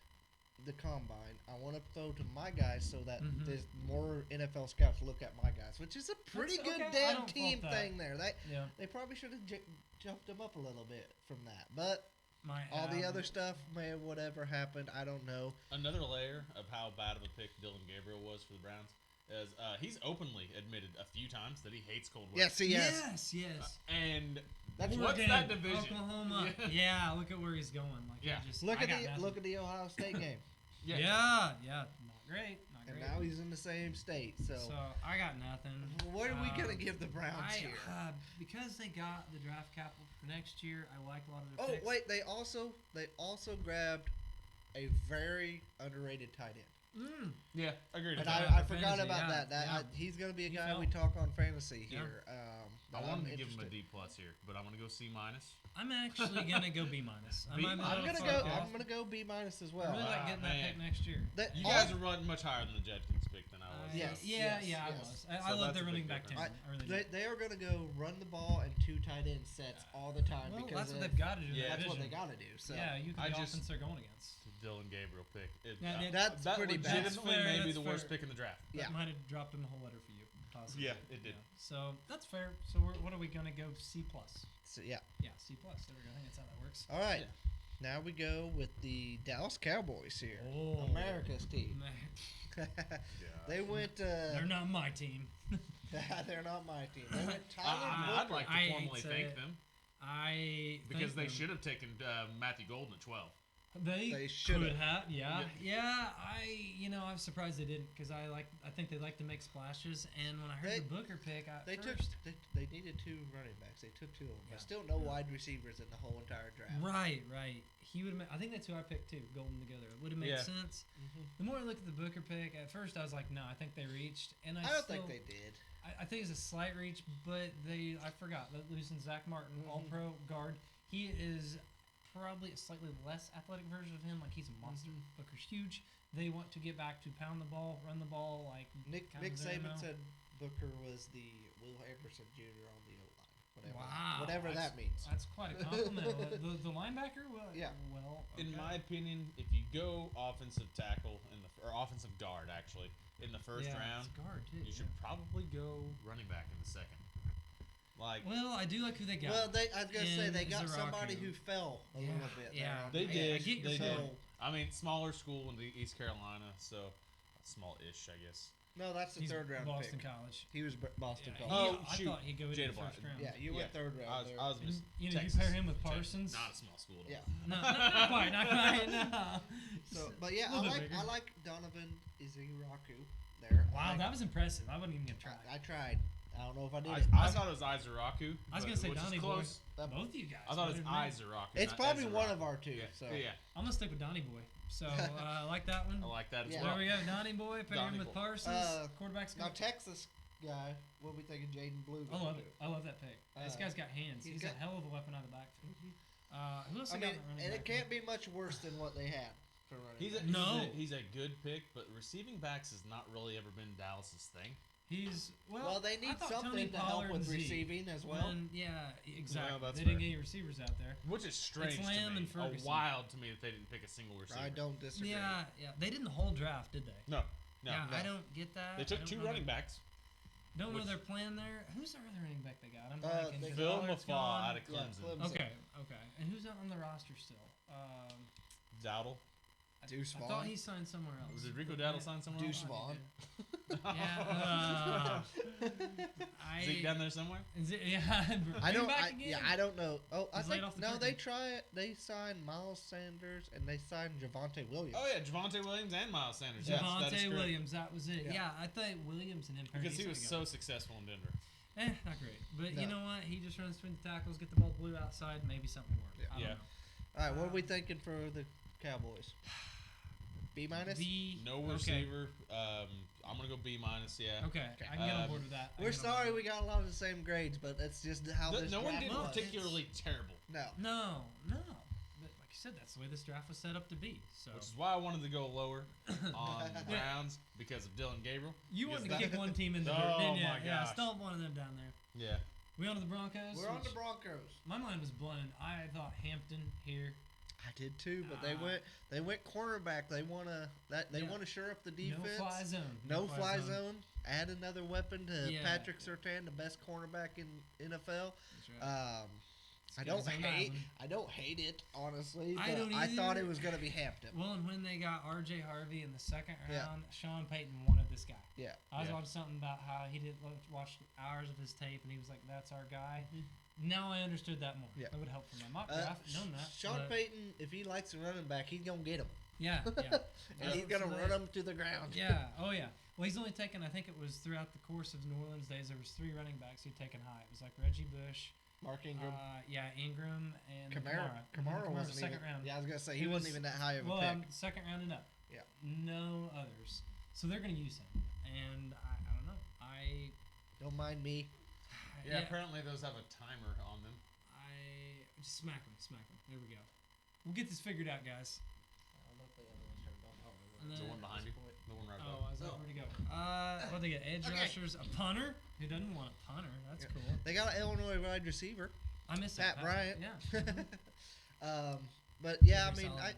the combine, I want to throw to my guys so that Mhm. there's more NFL scouts look at my guys, which is a pretty That's good okay. I damn don't team fault that. thing there. Yeah. They probably should have jumped them up a little bit from that, but Might all the have. other stuff may have whatever happened. I don't know. Another layer of how bad of a pick Dylan Gabriel was for the Browns is he's openly admitted a few times that he hates cold weather. Yes, he has. Yes. And That's what's Oregon, that division? Oklahoma. Yeah. Look at where he's going. Like, Yeah. he just, Look I at got the nothing. look at the Ohio State game, Yeah. Not great. Not and great. now he's in the same state. So, So I got nothing. what are we gonna give the Browns here? Because they got the draft capital for next year, I like a lot of their Oh picks. wait, they also grabbed a very underrated tight end. Yeah, agreed. And with that. I for forgot fantasy, about yeah, that. yeah. He's going to be a He guy fell. we talk on fantasy Yeah. here. I I'm wanted to give him a interested. D plus here, but I'm gonna go C minus. I'm actually gonna go B minus. B- I'm gonna go B minus as I well. really like Ah, getting that man. pick next year. That- You all- guys are running much higher than the Judkins pick than I was. Yes, Yeah, yes, I yes. was. I So love that's their a running big back difference. tandem. I really do. they are going to go run the ball and 2 tight end sets all the time Well, because that's what of- they've got to do. in Yeah, that that's what they division. got to do. So Yeah, you I can the just- offense they're going against. Dylan Gabriel pick. That's that pretty bad. legitimately That's fair, may be that's the worst fair. pick in the draft. Yeah. That might have dropped in the whole letter for you, possibly. Yeah, it did. So that's fair. So what are we gonna go C plus? yeah. Yeah, C plus. There we go. I think that's how that works. All right. Yeah. Now we go with the Dallas Cowboys here, Oh. America's team. Man, They went. they're not my team. They're not my team. They went Tyler I'd Booker. like to I hate formally to thank say them I because think they them. should have taken Matthew Golden at 12. They Could shoulda. have, yeah. I'm surprised they didn't because I think they like to make splashes. And when I heard They- the Booker pick, They took. first, They needed 2 running backs. They took 2 of them. Yeah. But still, no wide receivers in the whole entire draft. right. He would have. I think that's who I picked too. Golden together. It would have made Yeah. sense. Mhm. The more I look at the Booker pick, at first I was like, no, I think they reached, and I don't think they did. I think it's a slight reach, but I forgot that losing Zach Martin, Mhm. All-Pro guard. He is probably a slightly less athletic version of him. Like he's a monster. Mm-hmm. Booker's huge. They want to get back to pound the ball, run the ball. Like Nick kind of Saban Zemo. said Booker was the Will Anderson Jr. on the O line. Wow, Whatever that's- that means. That's quite a compliment. the linebacker, well, Yeah. Well, In okay. my opinion, if you go offensive tackle or offensive guard actually in the first yeah, round, it's guard too. you should probably go running back in the second. Like Well, I do like who they got. Well, I was gonna say they in got Zaraku. somebody who fell a Yeah, little bit. yeah. There on they the did, I get your they point. did. I mean, smaller school in the East Carolina, so small-ish, I guess. No, that's the He's 3rd round Boston pick. College. He was Boston Yeah, College. Oh, I shoot. thought he'd go in Jada the first Blunt. round. Yeah, you went 3rd round. I was, there. I was mis- You Texas. pair him with Texas. Parsons. Not a small school at all. Yeah. No, not quite, not quite. No. So, but yeah, Little bit bigger. I like Donovan Iziraku there. Wow, that was impressive. I wasn't even gonna try. I tried. I don't know if I did. I thought it was Izaraku. I was but- gonna say which is Donnie Boy. close. Both of you guys. I thought it was better than me. Izaraku. It's not probably Ezra. one of our 2. Yeah. So Yeah. I'm gonna stick with Donnie Boy. So I like that one. I like that as Yeah. There well. we go, Donnie Boy. Pair Donnie him with Boy. Parsons. Quarterback's now good. Texas guy, we'll be thinking Jaden Blue. I love it. I love that pick. This Uh, guy's got hands. he's He's got- a hell of a weapon out of the backfield. Who else I they mean, got in the running and back it can't be much worse than what they had for running. He's a, back. No. he's a good pick, but receiving backs has not really ever been Dallas's thing. He's well, they I need thought something Tony to help Pollard with and Zeke receiving as well. Yeah, exactly. that's They didn't fair. get any receivers out there. Which is strange to Lamb me. and Ferguson. Wild to me that they didn't pick a single receiver. I don't disagree. Yeah. They didn't the whole draft, did they? No. yeah, no. I don't get that. They I took don't 2 know running their- backs. Don't know which- their plan there. Who's their other running back they got? I'm They- blanking. 'cause Phil Pollard's Mafah gone. out of Yeah, Clemson. Clemson. Okay. And who's on the roster still? Dowdle. Deuce I Vaughn. thought he signed somewhere else. Was it Rico Dowdle signed somewhere Deuce else? Vaughn. Yeah. Zeke down there somewhere? I don't. Back I, again? yeah, I don't know. Oh, I He's laid think off the no. curtain. They signed Miles Sanders and they signed Javante Williams. Oh yeah, Javante Williams and Miles Sanders. Yes, that is Javante correct. Williams, that was it. Yeah. Yeah, I thought Williams and him. Because he was so successful in Denver. not great. But you No. know what? He just runs between the tackles, get the ball blue outside, maybe something work. Yeah. I don't Yeah. know. All right, what are we thinking for the Cowboys? B minus. No okay. receiver. I'm gonna go B minus. Yeah. Okay, I can get on board with that. I We're can get on sorry board. we got a lot of the same grades, but that's just how this No one draft did was. particularly terrible, No. No. But like you said, that's the way this draft was set up to be. So which is why I wanted to go lower on the Browns because of Dylan Gabriel. you Because wanted to kick one team in the Oh, dirt, didn't you? my Yeah, gosh. stomp one of them down there. Yeah. We on to the Broncos. We're on which the Broncos. My mind was blown. I thought Hampton here. I did too, but they went cornerback. They want to shore up the defense. No fly zone. No fly zone. Add another weapon to Yeah. Patrick Surtain, the best cornerback in NFL. That's right. I don't hate it, honestly. I But don't I thought either. it was gonna be Hampton. Well, and when they got R.J. Harvey in the second Yeah. round, Sean Payton wanted this guy. Yeah. I was Yeah. watching something about how he did watch hours of his tape, and he was like, "That's our guy." Now I understood that more. Yeah. That would help for my mock draft. Known that. Sean but Payton, if he likes a running back, he's gonna get him, Yeah, yeah. and he's gonna run him to the ground. Yeah. Oh yeah. Well, he's only taken. I think it was throughout the course of New Orleans days. There was 3 running backs he'd taken high. It was like Reggie Bush, Mark Ingram, Ingram, and Kamara. Mhm, Kamara wasn't second even. round. Yeah, I was gonna say He he wasn't was- even that high of a Well, pick. second round and up. Yeah. No others. So they're gonna use him, and I don't know. Don't mind me. Yeah, apparently those have a timer on them. I just smack him. There we go. We'll get this figured out, guys. And Is the then- one behind you? The one right Oh, above. I was like, where'd he go? What they get? Edge rushers, a punter. Who doesn't want a punter? That's cool. They got an Illinois wide receiver, I miss Pat that. Bryant. Yeah. But yeah, I Pretty mean, solid.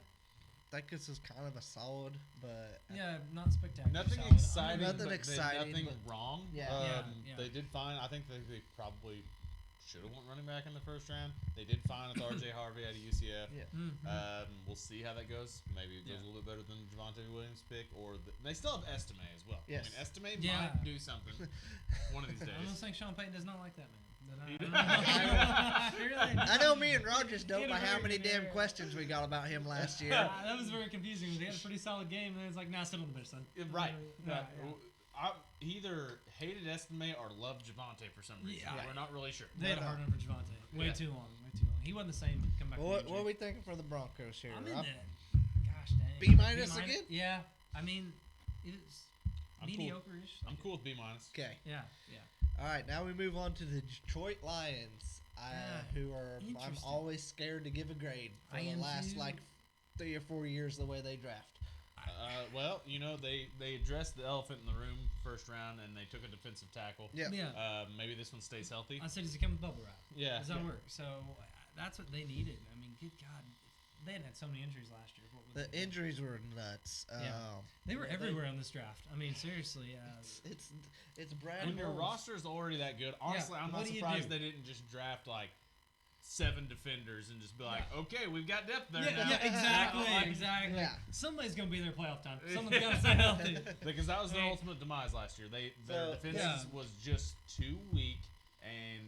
I think this is kind of a solid, but Yeah, not spectacular. Nothing solid. exciting, Nothing but exciting, nothing but- wrong. Yeah. Yeah. They did fine. I think they probably should have went running back in the first round. They did fine with R.J. Harvey out of UCF. Yeah. We'll see how that goes. Maybe it goes a little bit better than Javonte Williams' pick, or they still have Estime as well. Yes. I mean, Estime Yeah. might do something one of these I'm days. almost think Sean Payton does not like that man. He Really? I know me and Rogers don't Get by a how very many good damn area. questions we got about him last year. That was very confusing. He had a pretty solid game, and then it's like, nah, sit on the bench, son. Right. Yeah, I either hated Estime or loved Javonte for some reason. Yeah. We're not really sure. They had a hard one for Javonte. Way too long. He wasn't the same. Come back. What from are injury. we thinking for the Broncos here? I'm in Rob? that. Gosh dang. B minus again? Yeah. I mean, it's I'm cool. mediocre-ish. I'm cool with B minus. Okay. Yeah. All right, now we move on to the Detroit Lions, who are I'm Interesting. always scared to give a grade for I the am last too. like 3 or 4 years the way they draft. Well, they addressed the elephant in the room first round, and they took a defensive tackle. Yeah. Yeah. Maybe this one stays healthy. I said he's become a bubble wrap. Yeah. Does that work? So that's what they needed. I mean, good God, they had so many injuries last year. What would The they do? injuries were nuts. They were everywhere on this draft. I mean, seriously. It's Brad. When your Holmes. roster is already that good, honestly, I'm what not do you surprised do? they didn't just draft like 7 defenders and just be like, okay, we've got depth there Yeah, now. yeah, exactly, Like, exactly. Yeah. Somebody's gonna be there playoff time. Someone's gotta stay healthy. Because that was their Right. ultimate demise last year. Their So, defense was just too weak, and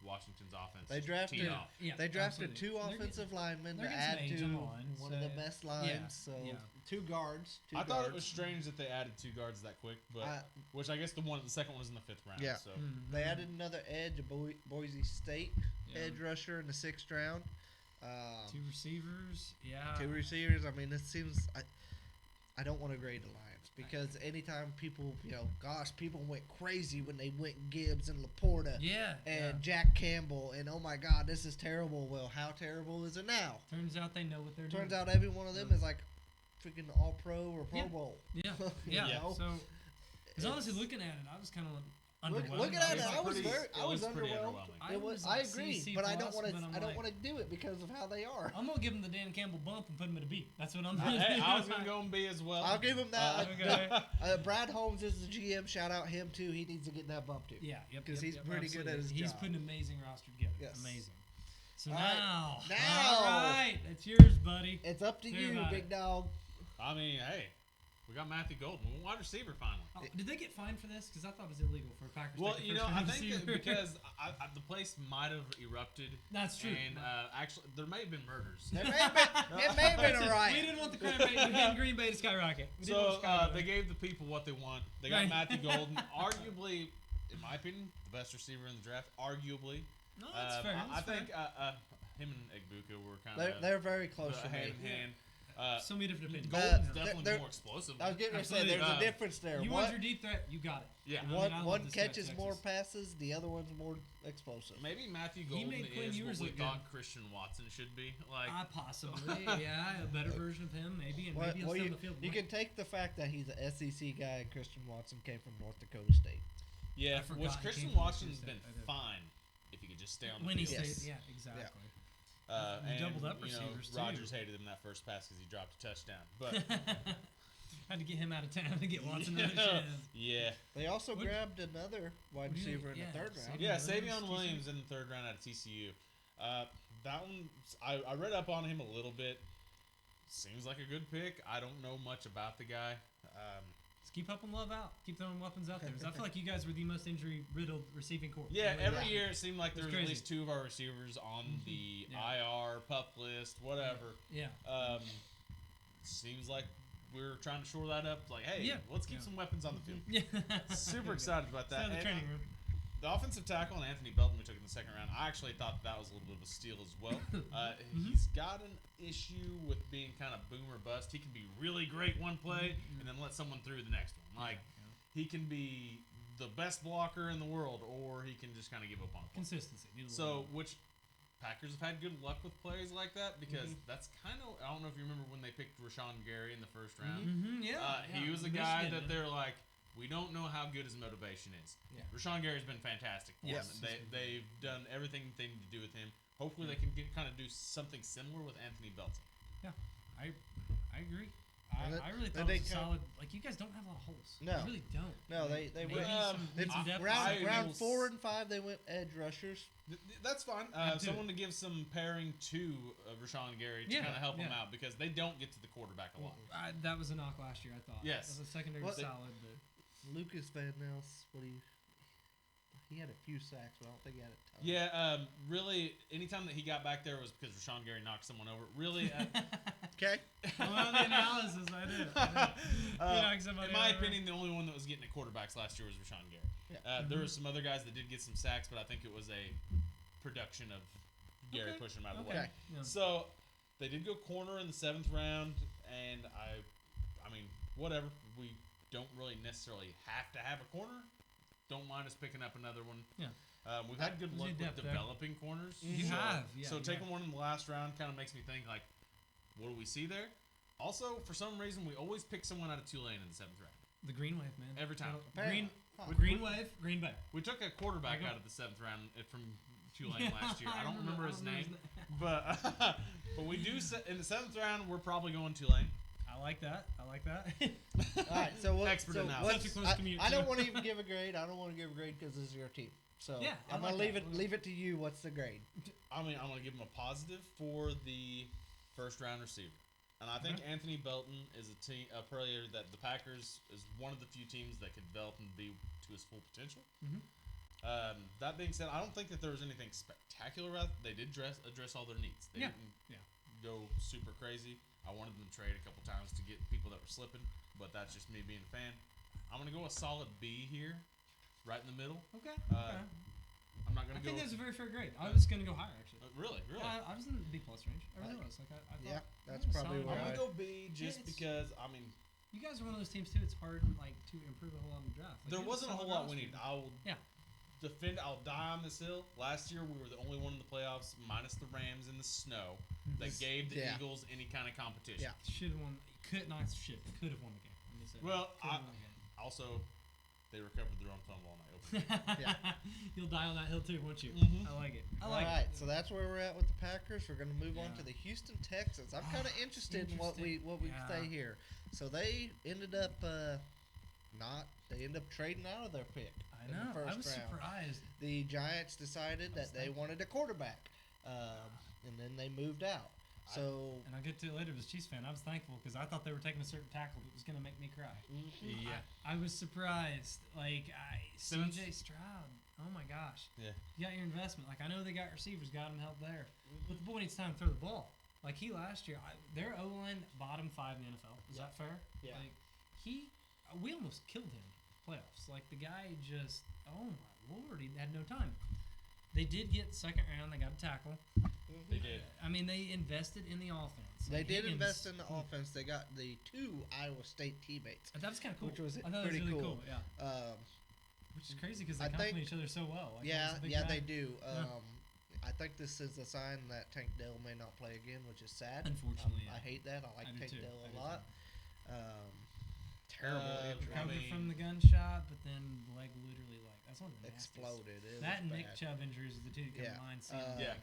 Washington's offense They just drafted- teed off. Yeah, They drafted absolutely. 2 offensive linemen to they're add getting to some age on the line, one of the so- best lines. yeah, So yeah. 2 guards. I thought it was strange that they added 2 guards that quick, but which I guess the second one was in the 5th round. Yeah. So They added another edge, a Boise State Yeah. edge rusher in the 6th round. 2 receivers. Yeah. 2 receivers. I mean, this seems. I don't want to grade the Lions because anytime people, people went crazy when they went Gibbs and Laporta Yeah. and Jack Campbell and oh my God, this is terrible. Well, how terrible is it now? Turns out they know what they're doing. Turns out every one of them is like freaking All Pro or Pro Yeah. Bowl. Yeah. You Yeah. know? So, because honestly, looking at it, I was kind of underwhelmed. Looking at it, I was pretty- very, it I was was pretty underwhelmed. underwhelming. I was I like agree, C++, but I don't want to. but I'm I don't like- want to do it because of how they are. I'm gonna give him the Dan Campbell bump and put him at a B. That's what I'm. Hey, I was gonna go and B as well. I'll give him that. Okay. Brad Holmes is the GM. Shout out him too. He needs to get that bump too. Yeah, yep. 'Cause yep, he's yep, pretty good at his He's job. put an amazing roster together. Yes. Amazing. So All right. now, Now. all right, that's yours, buddy. It's up to Hear you, about big it. dog. I mean, hey, we got Matthew Golden, wide receiver finally. Oh, did they get fined for this? Because I thought it was illegal for Packers. Well, taking I first-round think that receiver. because the place might have erupted. That's true. And actually, there may have been murders. It may have been a We riot. didn't want the crime rate in Green Bay to skyrocket. We didn't want So Chicago. they gave the people what they want. They got Right. Matthew Golden, arguably, in my opinion, the best receiver in the draft. Arguably, No, that's fair. I That's fair. think him and Egbuka were kind of They're very close to hand me. in hand. So many different opinions. Golden's they're- definitely more explosive. I was getting ready to say Absolutely. there's a difference there. You want your deep threat, you got it. Yeah. I mean, I love One this guy at catches Texas. more passes, the other one's more explosive. Maybe Matthew He Golden made Quinn is Ewers what we look thought good. Christian Watson should be. Like, Possibly, yeah, a better version of him, maybe, and maybe he'll stay on the field you more. can take the fact that he's an SEC guy and Christian Watson came from North Dakota State. yeah, I forgot which he Christian came from Watson's Michigan been State. I did. fine if he could just stay on the when he field. Yes. stayed, yeah, exactly. You doubled up you know, receivers, too. Rodgers hated him that first pass because he dropped a touchdown. But had to get him out of town to get Watson yeah, another chance. yeah, They also What- grabbed another wide what do you receiver think? in the Yeah, third round. yeah. Williams, Savion TCU. Williams in the third round out of TCU. That one, I read up on him a little bit. Seems like a good pick. I don't know much about the guy. Just keep helping Love out. Keep throwing weapons out there. 'Cause I feel like you guys were the most injury-riddled receiving corps. Yeah, Really every are. year it seemed like there It's was at crazy. least 2 of our receivers on the Yeah. IR, pup list, whatever. Yeah. Seems like we're trying to shore that up. Like, hey, Yeah. let's keep Yeah. some weapons on the field. Yeah. Super excited about that. Out of the And, training room. the offensive tackle and Anthony Belton we took in the second round. I actually thought that was a little bit of a steal as well. He's got an issue with being kind of boom or bust. He can be really great one play and then let someone through the next one. Like he can be the best blocker in the world, or he can just kind of give up on a play. Consistency. Neither So, one. which Packers have had good luck with plays like that because that's kind of, I don't know if you remember when they picked Rashawn Gary in the first round. Yeah. He was a Michigan, guy that yeah. they're like, we don't know how good his motivation is. Yeah. Rashawn Gary's been fantastic for Yes. him. They've done everything they need to do with him. Hopefully they can kind of do something similar with Anthony Belton. Yeah. I agree. And I really and thought they it was a kind of- solid. Like you guys don't have a lot of holes. No. You really don't. No, they Maybe went. some It's depth. round will 4 and 5. They went edge rushers. That's fine. do Someone to give some pairing to Rashawn Gary to Yeah, kind of help him yeah. out because they don't get to the quarterback a lot. That was a knock last year. I thought. Yes. That was a secondary What- solid, but Lucas Van Nels. What do you? He had a few sacks, but I don't think he had a ton. Yeah, really, anytime that he got back there was because Rashawn Gary knocked someone over. Really, Okay. well, the analysis I did. Knocked somebody in my over. opinion, the only one that was getting at quarterbacks last year was Rashawn Gary. Yeah. There were some other guys that did get some sacks, but I think it was a production of Gary Okay. pushing him out of the Okay. way. Yeah. So they did go corner in the 7th round, and I mean, whatever. We don't really necessarily have to have a corner. Don't mind us picking up another one. Yeah. We've had good There's luck your with depth there. developing corners. You so, have, yeah, So you taking have. one in the last round kind of makes me think like, what do we see there? Also, for some reason, we always pick someone out of Tulane in the 7th round. The Green Wave, man. Every time. Green, Huh. Green Wave, Green Bay. We took a quarterback I got- out of the 7th round from Tulane last year. I don't remember his name, name. but we do in the 7th round. We're probably going Tulane. I like that. I like that. All right. So what? Expert so analysis. what's- Such a close I commute, don't too. want to even give a grade. I don't want to give a grade because this is your team. So Yeah, I I'm gonna like leave that. it to you. What's the grade? I mean, I'm going to give him a positive for the first round receiver. And I think Anthony Belton is a player that the Packers is one of the few teams that could develop and be to his full potential. That being said, I don't think that there was anything spectacular about it. They did address all their needs. They Yeah. didn't Yeah. go super crazy. I wanted them to trade a couple times to get people that were slipping, but that's just me being a fan. I'm going to go a solid B here, right in the middle. Okay. Uh, I'm not I going to think go. that's a very fair grade. I was gonna go higher actually. Really? Yeah, I was in the B plus range. I really was. Like I thought. Yeah, that's it was probably solid. where I'm I- going to go B just it's- because, I mean, You guys are one of those teams too. It's hard like to improve a whole lot in the draft. Like, there you have wasn't a solid whole lot roster. we needed. I will Yeah. I'll die on this hill. Last year, we were the only one in the playoffs, minus the Rams in the snow, that gave the Yeah. Eagles any kind of competition. Yeah. Should have won. Could not. Should could have won the game. Let me say that. Well, Could have won the game. Also, they recovered their own fumble on that opening. Yeah. You'll die on that hill too, won't you? Mhm. I like it. I All like right, it. so that's where we're at with the Packers. We're going to move on Yeah. to the Houston Texans. I'm kind of interested in what we interesting. Yeah. say here. So they ended up they ended up trading out of their pick I in the know. first I was round. surprised. The Giants decided that they wanted a quarterback, and then they moved out. So And I'll get to it later. As a Chiefs fan, I was thankful because I thought they were taking a certain tackle that was going to make me cry. Yeah. I was surprised. Like Simmons? CJ Stroud. Oh my gosh. Yeah. You got your investment. Like I know they got receivers, got him help there, but the boy needs time to throw the ball. Like he last year, their O line bottom 5 in the NFL. Is that fair? Yeah. Like we almost killed him playoffs. Like the guy just, oh my lord, he had no time. They did get second round. They got a tackle. They did. I mean, they invested in the offense. they Like, did Higgins- invest in the offense. They got the 2 Iowa State teammates, That was kind of cool. which was I thought that was pretty really cool. Yeah. Which is crazy because they I complement think- each other so well. Like, Yeah, he's a big yeah, guy. they do. Yeah. I think this is a sign that Tank Dell may not play again, which is sad. Unfortunately, I yeah. hate that. I like I do Tank too. Dell I a do lot. Terrible injury. I Recovered mean- from the gunshot, but then leg literally like That's one of the nastiest. exploded. It That was and Nick bad. Chubb injuries are the two that come Yeah. to mind. Yeah.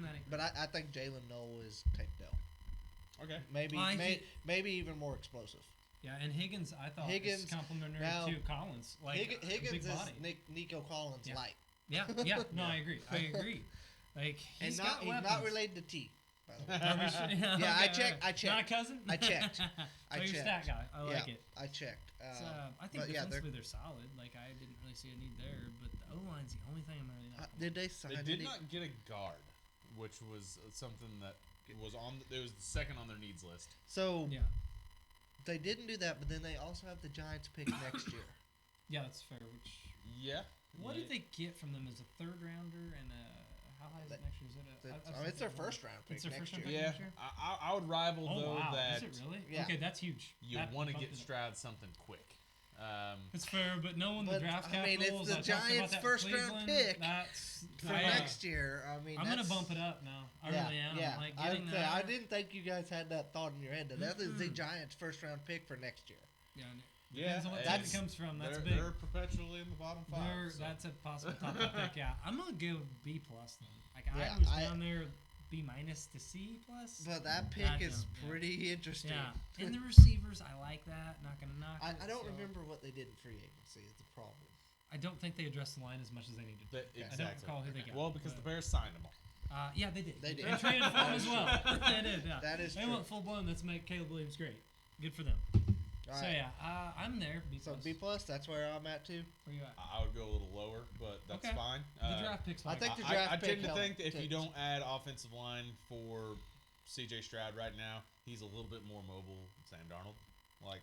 That ain't But I think Jalen Noel is Tank Dell. Okay. Maybe Well, maybe even more explosive. yeah, and Higgins, I thought Higgins- is complimentary now, to Collins. Like Higgins big is body. Nico Collins Yeah. light. Yeah, yeah. No, I agree. Like And he's got he's weapons. not related to T, by the way. Are we sure? Yeah, I checked. Not a cousin. I checked. So I you're a stat checked. guy. I like Yeah, it. I checked. So, I think but yeah, defensively they're solid. Like I didn't really see a need there, but the O line's the only thing I'm really not. did they sign? They did not get a guard, which was something that was on. It was the second on their needs list. So Yeah, they didn't do that, but then they also have the Giants pick next year. yeah, that's fair. Which Yeah. what yeah. did they get from them as a third rounder and how high is it next year? Is it It's their first round pick It's their next first round year. pick Yeah, next year? I would rival Oh though wow, that is it really? Yeah. Okay, that's huge. you That want to bumped get it up. Stroud something quick. It's fair, but knowing the But, draft I mean, capital, it's as the I talked about Giants' that in first round Cleveland, pick That's for next year. I mean, I'm gonna that's- bump it up now. I yeah, really am. Yeah, Like I getting would say, that. I didn't think you guys had that thought in your head. That is the Mm-mm. Giants' first round pick for next year. Yeah, Yeah, depends on what team that's- it comes from. That's they're, big. They're perpetually in the bottom five. so. That's a possible top five pick. Yeah, I'm gonna go B plus then. Like Yeah, I was I- down there B minus to C plus. But that pick Gotcha, is yeah. pretty interesting. Yeah, and the receivers, I like that. Not gonna knock it. I don't so- remember what they did in free agency. Is the problem. I don't think they addressed the line as much as they needed. That- I don't exactly. recall who they got. Well, because the but, Bears signed them all. yeah, they did. They did. They traded for him as well. They did. Yeah. That is They true. went full blown. Let's make Caleb Williams great. Good for them. All So right. yeah, I'm there. B So plus. B plus. That's where I'm at too. Where you at? I would go a little lower, but that's Okay. fine. The draft picks. I like think that. the draft I pick tend to helped think that if you take- don't add offensive line for C.J. Stroud right now, he's a little bit more mobile than Sam Darnold. Like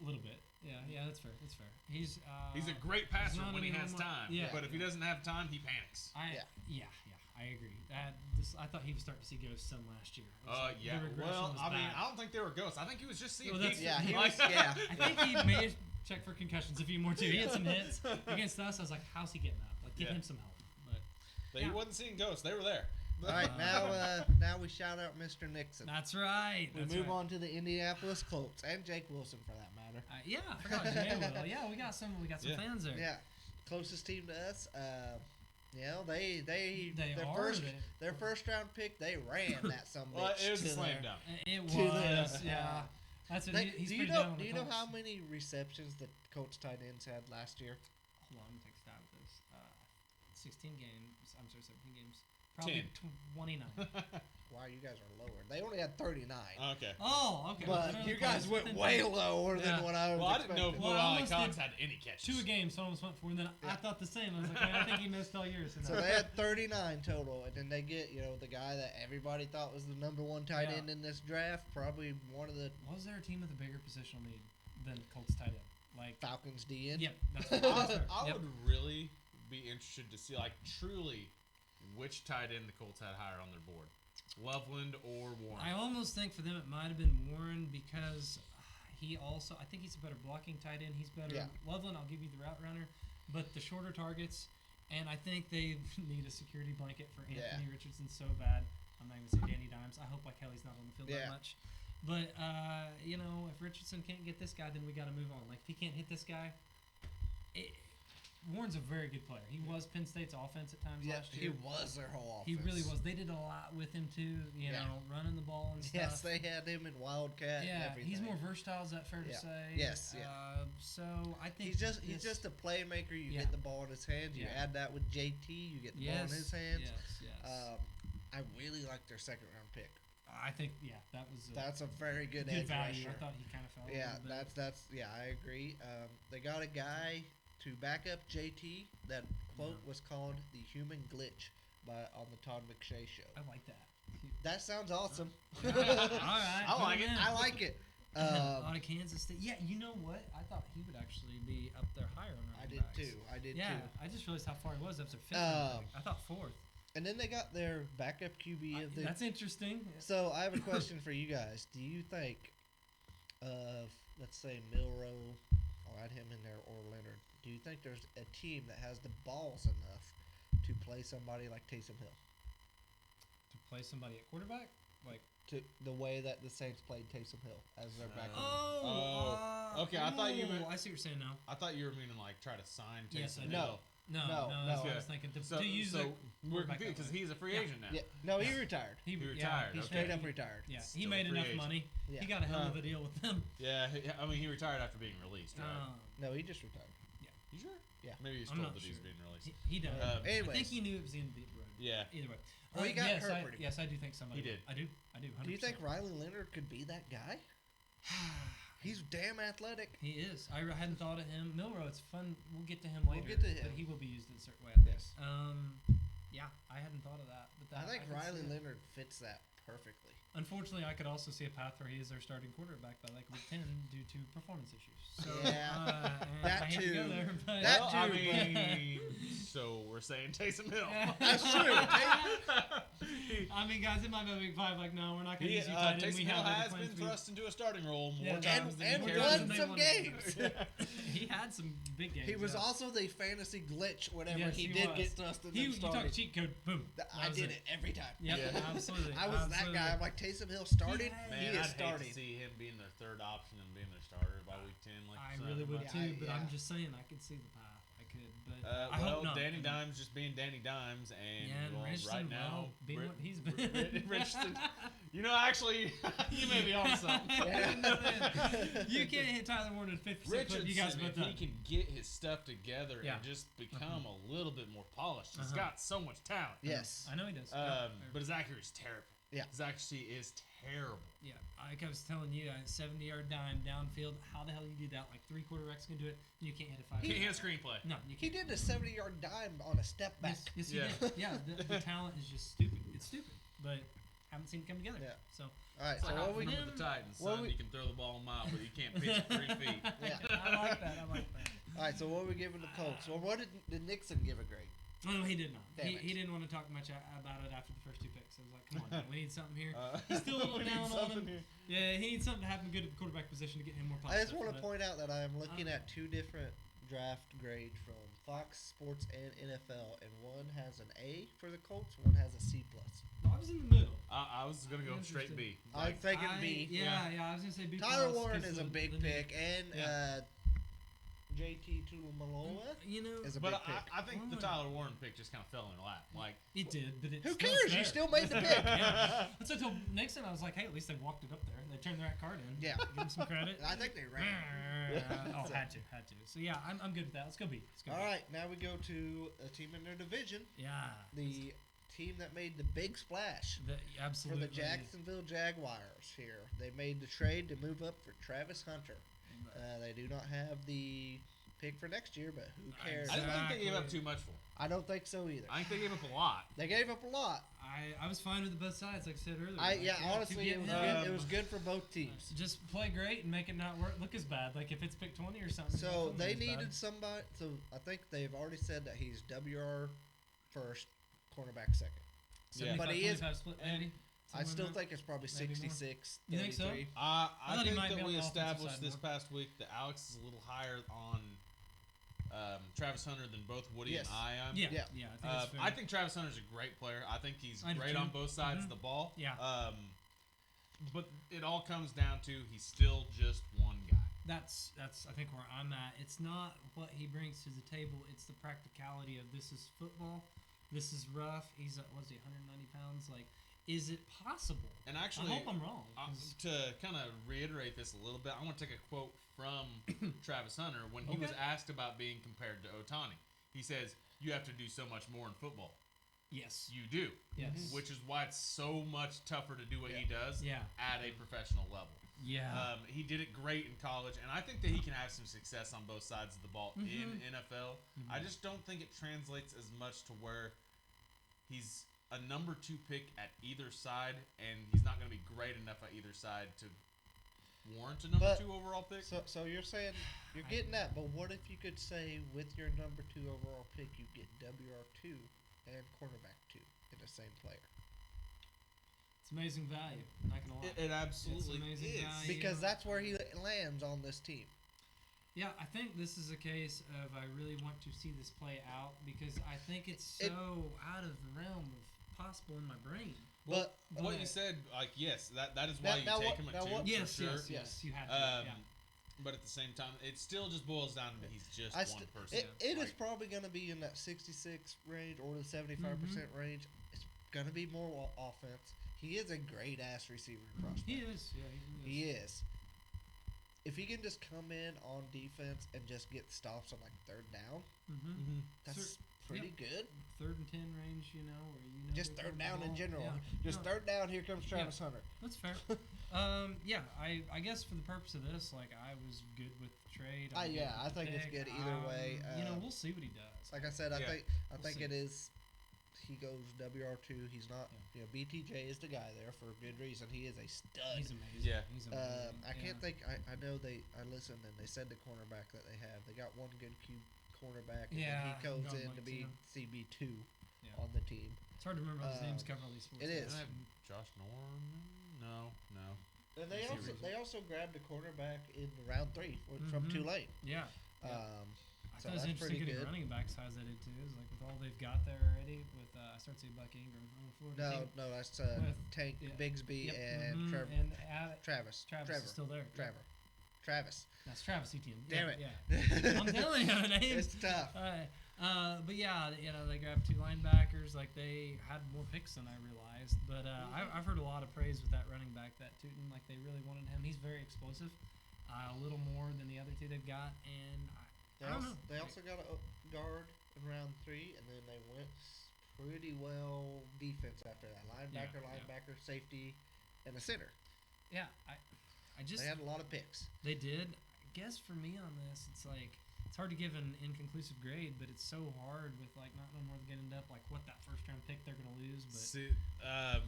a little bit. Yeah, that's fair. That's fair. He's he's a great passer not when he even has on my- time. yeah. But if he doesn't have time, he panics. Yeah, I agree. I thought he was starting to see ghosts some last year. It was like Yeah. the regression Well, was I mean, bad. I don't think they were ghosts. I think he was just seeing Well, that's- people. Yeah, he Like- was. Yeah. I think he may have checked for concussions a few more too. He had some hits against us. I was like, how's he getting up? Like, give Yeah. him some help. But He Yeah. wasn't seeing ghosts. They were there. All right, now we shout out Mr. Nixon. that's right. We That's move right. on to the Indianapolis Colts and Jake Wilson for that matter. Yeah, I forgot Jay Will. Yeah, we got some Yeah. fans there. Yeah, closest team to us. You know, they their first round pick. They ran that some Well, bitch it was to a slam their- dunk. It To the- was. Yeah. That's it. They- He's do you pretty know? down on Do the you know Colts. how many receptions the Colts tight ends had last year? Hold on, let me take a stab at this. 16 games. I'm sorry, 17 games. Probably 29. Wow, you guys are lower. They only had 39. Okay. Oh, okay. But They're you close. guys went Within way 10. lower Yeah. than what I was Well, I didn't know expecting. Well, I Will almost Collins did had any catches. 2 games, so I almost went for, and then I thought the same. I was like, wait, I think he missed all years. So they had 39 total, and then they get, the guy that everybody thought was the number one tight Yeah. end in this draft, probably one of the Was there a team with a bigger positional need than Colts tight end? Like, Falcons DN. yep, that's fair. I Yep. would really be interested to see, like, truly which tight end the Colts had higher on their board, Loveland or Warren. I almost think for them it might have been Warren because I think he's a better blocking tight end. He's better. Yeah. Loveland, I'll give you the route runner, but the shorter targets, and I think they need a security blanket for Anthony Yeah. Richardson so bad. I'm not going to say Danny Dimes. I hope like Kelly's not on the field Yeah. that much. But, if Richardson can't get this guy, then we got to move on. Like, if he can't hit this guy, Warren's a very good player. He was Penn State's offense at times Yeah, last he year. was their whole offense. He really was. They did a lot with him, too, running the ball and Yes, stuff. they had him in Wildcat. and Yeah, everything. he's more versatile. Is that fair to Yeah. say? Yes, yeah. So I think He's just a playmaker. You Yeah. get the ball in his hands. You Yeah. add that with JT. You get the ball in his hands. Yes. I really like their second round pick. I think that was That's a very good, good edge value. rusher. I thought he kind of fell. Yeah, a little bit. that's I agree. They got a guy to back up JT. That quote was called "the human glitch" on the Todd McShay show. I like that. That sounds awesome. All right, I put like him it. in. I like it. Out of Kansas State. Yeah, you know what? I thought he would actually be up there higher on I running did backs. too. I did Yeah, too. I just realized how far he was up to fifth. I thought fourth. And then they got their backup QB of the. That's interesting. So I have a question for you guys. Do you think of, let's say, Milrow, I'll add him in there, or Leonard. Do you think there's a team that has the balls enough to play somebody like Taysom Hill? To play somebody at quarterback, like to the way that the Saints played Taysom Hill as their backup. Okay, I thought you meant. I see what you're saying now. I thought you were meaning like try to sign Yes, Taysom I Hill. No, No, that's no. what I was thinking. To So use we're quarterback confused that because way. he's a free Yeah. agent now. Yeah, no, he retired. He retired, He okay. straight up retired. Yeah, he Still made a free enough agent. money. Yeah. He got a hell of a deal with them. Yeah, I mean he retired after being released, right? No, he just retired. You sure? Yeah. Maybe he's I'm told not that he's sure. being released. He does. I Anyways. think he knew it was the end of the road. Yeah. Either way. Well, he got yes, hurt I, pretty yes, I do think somebody. He did. I do. 100%. Do you think Riley Leonard could be that guy? He's damn athletic. He is. I hadn't thought of him. Milrow, it's fun. We'll get to him We'll later. get to him. But he will be used in a certain way, I think. Yes. Yeah, I hadn't thought of that. But that, I think could see Riley it. Leonard fits that perfectly. Unfortunately, I could also see a path where he is their starting quarterback by like week 10 due to performance issues. So, Yeah. and That I hate to go too. there, but That Well, too, I but- mean, so we're saying Taysom Hill. That's true. I mean, guys, it might be week 5. Like, no, we're not going to He, use you tight end. Taysom We Hill have other has plans been for you. thrust into a starting role more Yeah. times than And he cares. won cares. They some won. games. He had some big games. He was yeah. also the fantasy glitch whenever Yes, he he did was. get thrust in You them talk starting. cheat code, boom. I That was did it every time. Yep, Yeah. absolutely. I was that guy. I'm like, Taysom Hill started. Man, He I'd is hate starting. to see him being their third option and being their starter by week 10. Like I you said. really would Yeah, too, but I'm yeah. just saying I could see the path. I could, but I Well, hope not. Danny Dimes just being Danny Dimes, and, Yeah, and well, Richardson, right now, well, being what he's been. Richardson. You know, actually, you may be on something. You can't hit Tyler Warren at 50%. Richardson, You guys if both he done. can get his stuff together Yeah. and just become a little bit more polished, he's Uh-huh. got so much talent. Yes. I know he does. But his accuracy is terrible. Yeah. His accuracy is terrible. Yeah, like I was telling you, a 70-yard dime downfield. How the hell do you do that? Like 3 quarterbacks can do it. And you can't hit a 5. He can't hit a screenplay. No, you He can't. did a 70-yard dime on a step back. Yes, Yeah. he did. Yeah, the talent is just stupid. It's stupid, but haven't seen it come together. Yeah. So All right. It's So like what I'm we from the Titans, what son. we- You can throw the ball a mile, but you can't pitch it 3 feet. Yeah. I like that. I like that. All right. So what are we giving the Colts? Well, what did Nixon give a grade? Oh, no, he did not. Damn He it. didn't want to talk much about it after the first 2 picks. I was like, come on, man, we need something here. Uh, He's still a little we need down on something him. here. Yeah, he needs something to happen good at the quarterback position to get him more I positive. just want to but point out that I am looking at 2 different draft grades from Fox Sports and NFL, and one has an A for the Colts, one has a C plus. I was in the middle. I was going to go straight B. I'm thinking B. Yeah, I was gonna say B. Tyler plus Warren 'cause is a the- big the- pick, and Yeah. JT Tulamaloa You know, is a But big pick. I think the Tyler Warren pick just kind of fell in your lap. Like, it did, but it Who still cares? fair. You still made the pick. Yeah. That's what I told Nixon. I was like, hey, at least they walked it up there. They turned the right card in. Yeah. Give them some credit. I think they ran. Oh, had to. So yeah, I'm good with that. Let's go B. Let's go All B. right, now we go to a team in their division, Yeah. the team that made the big splash The, for absolutely. the Jacksonville Jaguars. Here, they made the trade to move up for Travis Hunter. They do not have the pick for next year, but who cares? I didn't think they gave up Exactly. too much for him. I don't think so either. I think they gave up a lot. They gave up a lot. I was fine with both sides, like I said earlier. Like, Honestly, it was to good. get It was good for both teams. just play great and make it not look as bad. Like if it's pick 20 or something. So don't they look as bad. needed somebody. So I think they've already said that he's WR first, cornerback second. Yeah. 75, But he is- 25 split, maybe. I still Somewhere in think it's probably Maybe more. 66. You think so? 33. I thought he think might be that on we the offensive established side this more. past week that Alex is a little higher on Travis Hunter than both Woody Yes. and I am. Yeah, Yeah. yeah. I think that's fair. I think Travis Hunter's a great player. I think he's I do great too. on both sides Mhm. of the ball. Yeah. But it all comes down to he's still just one guy. that's I think where I'm at. It's not what he brings to the table. It's the practicality of this is football. This is rough. He's what's he 190 pounds? Like, is it possible? And actually, I hope I'm wrong. 'cause- to kind of reiterate this a little bit, I want to take a quote from Travis Hunter when he was Okay. asked about being compared to Otani. He says, "You have to do so much more in football." yes. You do. Yes. Which is why it's so much tougher to do what he does Yeah. at a professional level. Yeah. He did it great in college, and I think that he can have some success on both sides of the ball in NFL. I just don't think it translates as much to where he's a number 2 pick at either side, and he's not going to be great enough at either side to warrant a number But- 2 overall pick. So you're saying you're getting that, but what if you could say with your number 2 overall pick you get WR2 and cornerback 2 in the same player? It's amazing value. I'm not gonna lie. It absolutely amazing is. value. Because that's where he lands on this team. Yeah, I think this is a case of I really want to see this play out because I think it's It- so out of the realm of possible in my brain. But What you said, like, yes, that is why you take him at 2 Yes, for sure. yes, you had to. Yeah. But at the same time, it still just boils down to he's just one person. It is probably going to be in that 66 range or the 75% range. It's going to be more offense. He is a great ass receiver prospect. He is. Yeah, He is. If he can just come in on defense and just get stops on like third down, that's pretty good. 3rd and 10 range, or Just third down in general. Yeah. Just third down. Here comes Travis Hunter. That's fair. I guess for the purpose of this, like, I was good with the trade. I think it's good either way. We'll see what he does. Like I said, I think see. it is. He goes WR2. He's not. BTJ is the guy there for a good reason. He is a stud. He's amazing. Yeah. He's amazing. I can't think. I know I listened and they said the cornerback that they have. They got one good cornerback, and then he goes in to be CB2 on the team. It's hard to remember all these names cover all these sports. It is. Josh Norman? No. And they also grabbed a cornerback in round 3 from Tulane. Yeah. So it was that's interesting pretty getting good. running backs size added too. Is like with all they've got there already. With I start seeing Buck Ingram from the Florida team. No, that's With- Tank Bigsby and and Travis. Travis is still there. Travis. That's Travis Etienne. Damn it. Yeah. I'm telling you, the names. It's tough. But yeah, they grabbed 2 linebackers. Like they had more picks than I realized. But I've heard a lot of praise with that running back, that Tootin. Like they really wanted him. He's very explosive. A little more than the other 2 they've got, and I don't know. They also got a guard in round 3, and then they went pretty well defense after that. Linebacker, safety, and a center. Yeah, I just they had a lot of picks. They did. I guess for me on this, it's like it's hard to give an inconclusive grade, but it's so hard with like not knowing where they're going to end up, like what that first round pick they're going to lose. But see,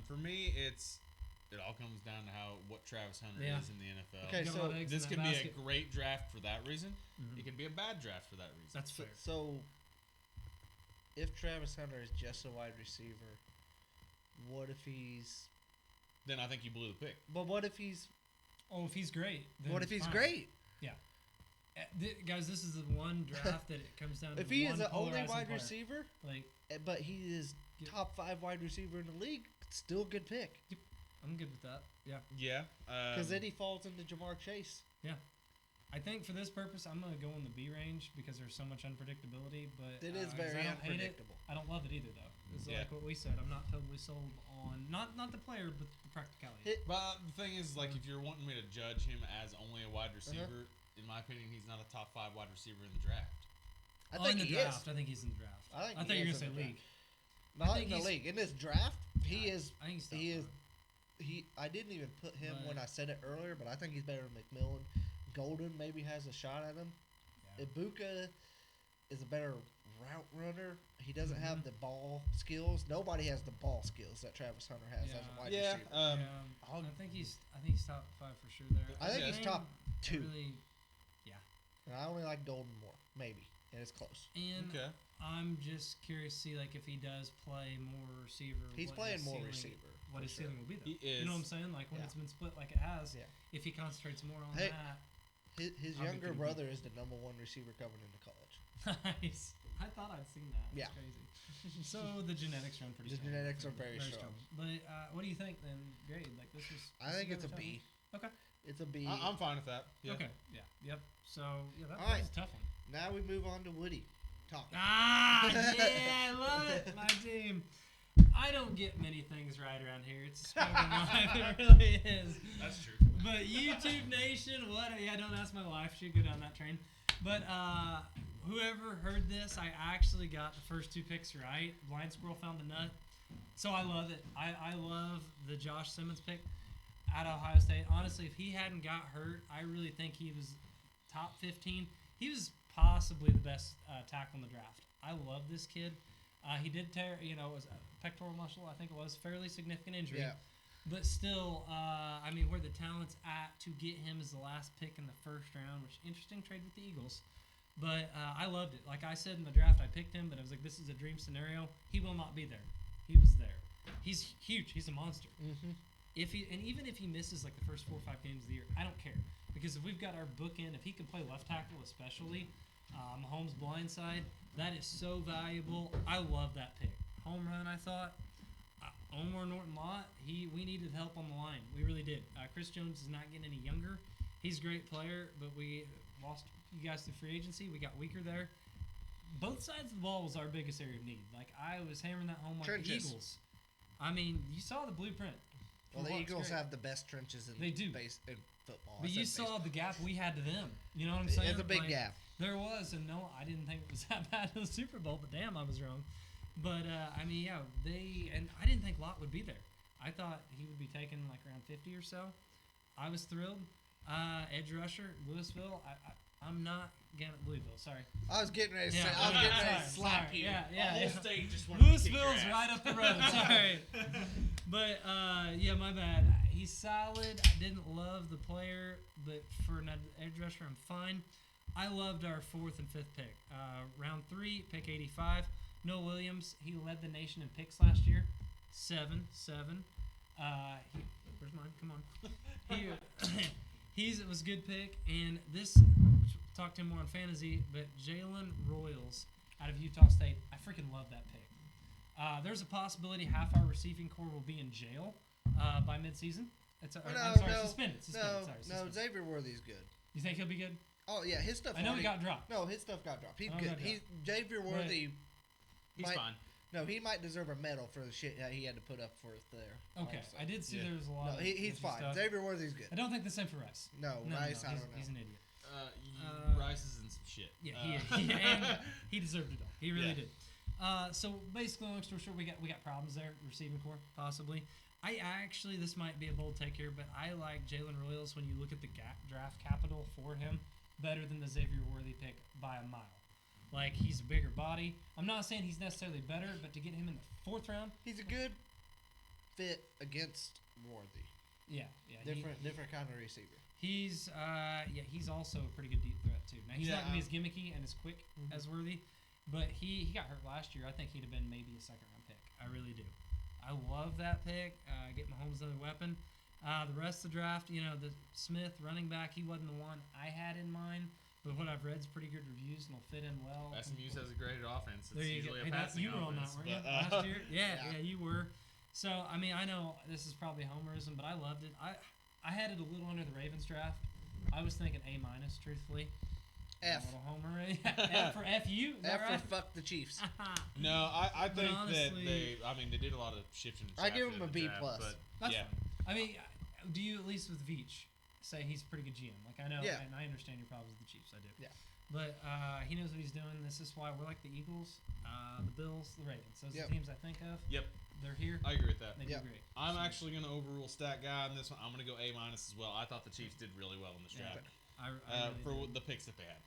for me, it all comes down to what Travis Hunter is in the NFL. Okay, so this can be a great draft for that reason. It can be a bad draft for that reason. That's fair. So if Travis Hunter is just a wide receiver, what if he's? Then I think you blew the pick. But what if he's? Oh, if he's great. Then What if he's fine. great? Yeah. Guys, this is the one draft that it comes down to. If he is one the only polarizing wide player. receiver, like, but he is top 5 wide receiver in the league, still a good pick. I'm good with that. Yeah. Yeah. Because then he falls into Jamar Chase. Yeah. I think for this purpose, I'm going to go in the B range because there's so much unpredictability. But It is very I don't hate it. unpredictable. I don't love it either, though. It's like what we said. I'm not totally sold on not the player, but the practicality. But the thing is, like, if you're wanting me to judge him as only a wide receiver, in my opinion, he's not a top 5 wide receiver in the draft. I think in the he draft. is. I think he's in the draft. I thought you were is going to say in the league. Not think in the he's- league. In this draft, he is. I think he's top He is. 5. I didn't even put him But- when I said it earlier, but I think he's better than McMillan. Golden maybe has a shot at him. Yeah. Ibuka is a better route runner. He doesn't have the ball skills. Nobody has the ball skills that Travis Hunter has as a wide receiver. I think he's top 5 for sure there. I think he's top 2. Really, And I only like Golden more, maybe, and it's close. and I'm just curious to see like if he does play more receiver. He's what playing his more ceiling- receiver. What for his sure. ceiling will be, though. He is. You know what I'm saying? Like when Yeah. it's been split like it has. Yeah. If he concentrates more on Hey, that. His I'll younger give him- brother is the number 1 receiver coming into college. Nice. I thought I'd seen that. Yeah. That's crazy. So the genetics run pretty The strong. genetics are very strong. But what do you think then, grade? Like this is. I think it's a B. Okay. It's a B. I'm fine with that. Yeah. Okay. Yeah. Yep. So that All right. was a tough one. Now we move on to Woody. Talk. Yeah, I love it. My team. I don't get many things right around here. It's a struggle life. It really is. That's true. But YouTube Nation, what? Yeah, don't ask my wife. She'd go down that train. But whoever heard this, I actually got the first 2 picks right. Blind Squirrel found the nut. So I love it. I love the Josh Simmons pick out of Ohio State. Honestly, if he hadn't got hurt, I really think he was top 15. He was possibly the best tackle in the draft. I love this kid. He did tear, it was a pectoral muscle, I think it was, fairly significant injury. Yeah. But still, where the talent's at to get him as the last pick in the first round, which interesting trade with the Eagles. But I loved it. Like I said in the draft, I picked him, but I was like, this is a dream scenario. He will not be there. He was there. He's huge. He's a monster. Mm-hmm. Even if he misses like the first 4 or 5 games of the year, I don't care. Because if we've got our bookend, if he can play left tackle especially, Mahomes' blind side, that is so valuable. I love that pick. Home run, I thought. Omar Norton-Lott, we needed help on the line. We really did. Chris Jones is not getting any younger. He's a great player, but we lost you guys to free agency. We got weaker there. Both sides of the ball was our biggest area of need. Like, I was hammering that home like the Trenches. Eagles. I mean, you saw the blueprint. Well, the Looks Eagles great. have the best trenches in They do. in football. I But you said saw baseball. the gap we had to them. You know what I'm saying? It's a big Like, gap. There was, and no, I didn't think it was that bad in the Super Bowl, but damn, I was wrong. But, I mean, yeah, and I didn't think Lott would be there. I thought he would be taken like around 50 or so. I was thrilled. Edge rusher, Louisville. I'm not getting at Louisville. Sorry. I was getting ready to Yeah, say, I was getting ready to sorry, slap sorry. you. Yeah, The yeah. whole yeah. state just wanted to kick your Louisville's ass. right up the road. Sorry. But, yeah, my bad. He's solid. I didn't love the player, but for an edge rusher, I'm fine. I loved our 4th and 5th pick. Round 3, pick 85. Noah Williams, he led the nation in picks last year. 7. Where's mine? Come on. It was a good pick. And this, talk to him more on fantasy, but Jalen Royals out of Utah State, I freaking love that pick. There's a possibility half our receiving core will be in jail by midseason. Suspended. No, Suspended. Xavier Worthy's good. You think he'll be good? Oh, yeah, his stuff. I know he already- got dropped. No, his stuff got dropped. He's Oh, good. got dropped. Xavier Worthy. He's might- fine. No, he might deserve a medal for the shit that he had to put up for us there. Okay, also. I did see Yeah. there was a lot No, of he's fishy fine. stuff. Xavier Worthy's good. I don't think the same for Rice. No, No, Rice, I he's, don't know. he's an idiot. Rice is in some shit. Yeah, and he deserved it all. He really Yeah. did. So basically, long story short, we got problems there, receiving core possibly. I actually, this might be a bold take here, but I like Jalen Royals when you look at the draft capital for him better than the Xavier Worthy pick by a mile. Like, he's a bigger body. I'm not saying he's necessarily better, but to get him in the 4th round, He's a good fit against Worthy. yeah. Different kind of receiver. He's also a pretty good deep threat too. Now he's not gonna be Yeah. as gimmicky and as quick as Worthy, but he got hurt last year. I think he'd have been maybe a 2nd round pick. I really do. I love that pick. Get Mahomes another weapon. The rest of the draft, the Smith running back, he wasn't the one I had in mind, but what I've read is pretty good reviews and will fit in well. SMU's has a great offense. It's There you go. usually Hey, a passing you were on that, offense. weren't you? but, Last year? Yeah, Yeah. you were. So, I mean, I know this is probably homerism, but I loved it. I had it a little under the Ravens draft. I was thinking A-, truthfully. F. A little homer. F for FU? Is that F right? for fuck the Chiefs. No, I But think that honestly- they did a lot of shifting. and I give shafting him a in the B+. draft, But That's yeah, fine. I mean, do you, at least with Veach, say he's a pretty good GM? Like, I know, Yeah. and I understand your problems with the Chiefs. I do. Yeah. But he knows what he's doing. This is why we're like the Eagles, the Bills, the Ravens. Those are Yep. the teams I think of. Yep. They're here. I agree with that. They Yep. do great. I'm So, actually going to overrule stat guy on this one. I'm going to go A- as well. I thought the Chiefs did really well in this Yeah. draft I really for did. the picks that they had.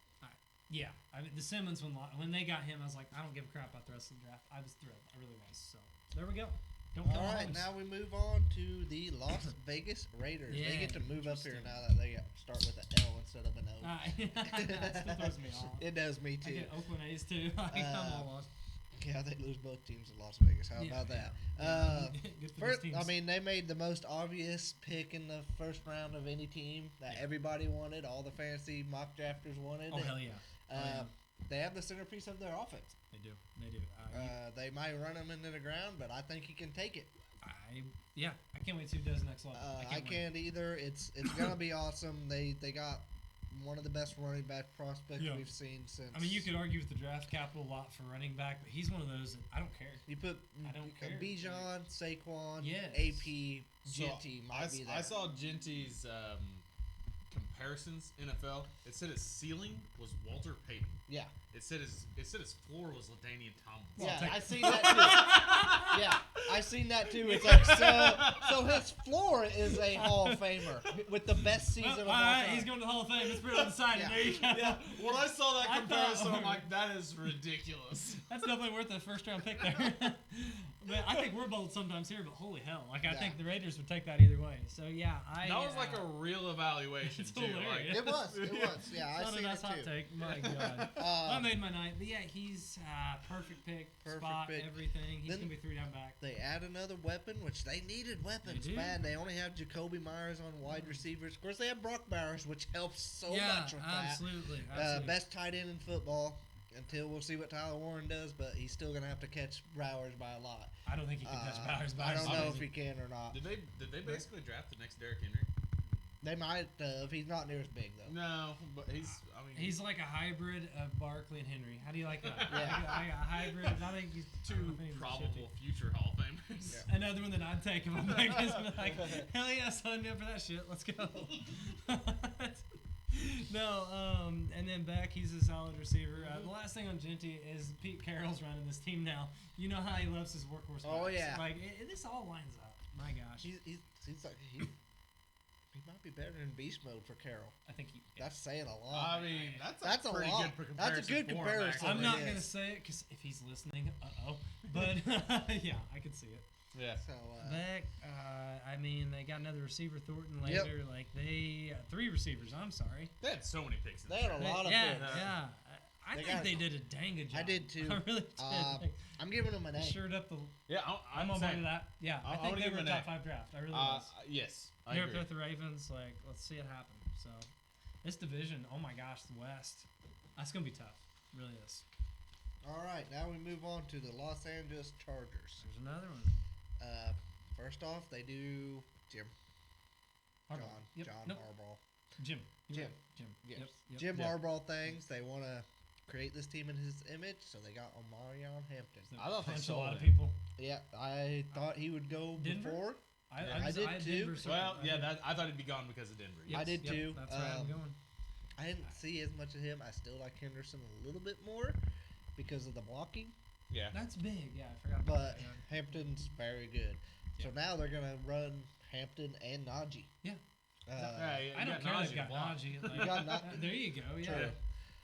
Yeah, I mean, the Simmons when they got him, I was like, I don't give a crap about the rest of the draft. I was thrilled, I really was. So there we go. Don't kill All right, Mahomes. now we move on to the Las Vegas Raiders. Yeah, They get to move up here interesting. now that they start with an L instead of an O. That still throws me off. It does me I too. get Oakland A's too. I'm all lost. Yeah, they lose both teams in Las Vegas. How Yeah, about that? yeah. Good for First, those I teams. mean, they made the most obvious pick in the first round of any team that everybody wanted. All the fantasy mock drafters wanted. Oh hell yeah. They have the centerpiece of their offense. They do. They do. They might run him into the ground, but I think he can take it. I can't wait to see who does next level. I can't either. It's gonna be awesome. They got one of the best running back prospects Yeah. we've seen since. I mean, you could argue with the draft capital a lot for running back, but he's one of those that I don't care. You put I don't care. Bijan, Saquon, Yes. AP, So, Genty might be there. I saw Genty's comparisons NFL. It said his ceiling was Walter Payton. Yeah, It said his floor was LaDainian Tomlinson. yeah, I seen that too. Yeah, I seen that too. It's like so his floor is a Hall of Famer with the best season of all time. He's going to the Hall of Fame. It's pretty undecided. Yeah. There you go. Yeah, when I saw that I comparison, thought- I'm like, that is ridiculous. That's definitely worth a first round pick there. But I think we're bold sometimes here, but holy hell. Like, I Yeah. think the Raiders would take that either way. So, yeah. That was like a real evaluation, It's too. hilarious. It was. Yeah, I Not a seen nice it hot too. take. My God. I made my night. But, yeah, he's perfect pick. Perfect spot, pick. everything. He's Then- going to be 3 down back. They add another weapon, which they needed weapons, They do. man. They only have Jacoby Myers on wide receivers. Of course, they have Brock Bowers, which helps so yeah, much with absolutely. that. Best tight end in football. until we'll see what Tyler Warren does, but he's still gonna have to catch Bowers by a lot. I don't think he can catch Bowers by I don't know himself. if he can or not. Did they basically draft the next Derrick Henry? They might. He's not near as big though. No, but He's like a hybrid of Barkley and Henry. How do you like that? Yeah. I got a hybrid. I think he's two I don't think he's probable future Hall of Famers. Yeah. Another one that I'd take him. I'm like, hell yeah, sign me up for that shit. Let's go. No, and then Beck, he's a solid receiver. The last thing on Genty is Pete Carroll's running this team now. You know how he loves his workhorse. Oh, backs. yeah. Like this all lines up. My gosh. He's like he might be better than beast mode for Carroll. I think he. That's saying a lot. I mean, That's a pretty lot. good comparison. That's a good for him, comparison. actually. I'm not Yes. gonna say it because if he's listening, but yeah, I could see it. Yeah. So Beck, I mean, they got another receiver, Thornton later. Like they 3 receivers. I'm sorry. They had so many picks. they had a lot of yeah, picks. yeah. I They think got- they did a dang good job. I did too. I really did. Like, I'm giving him an A. Shirt up the. Yeah, I'm on board with that. Yeah, I I think wanna they give were a him an top A. 5 draft. I really was. Yes, I They're up agree. there with the Ravens. Like, let's see it happen. So, this division, oh my gosh, the West, that's gonna be tough. It really is. All right, now we move on to the Los Angeles Chargers. There's another one. First off, they do Jim Harbaugh. Yep. John Nope. Harbaugh. Jim. Jim. Jim. Yes. Yep. Jim Yeah. Harbaugh things. They want to create this team in his image, so they got Omarion Hampton. I thought they Punch a sold lot of him. people. Yeah, I thought he would go Denver? before. I did had too. Denver circled. Well, I yeah, did. I thought he'd be gone because of Denver. Yes, I did yep, too. That's where I'm going. I didn't see as much of him. I still like Henderson a little bit more because of the blocking, Yeah. That's big. Yeah, I forgot about but that. Yeah. Hampton's very good. So Yeah. now they're gonna run Hampton and Najee. Yeah. I don't care. They've got Najee. Like, You got Na- there you go. Yeah. True.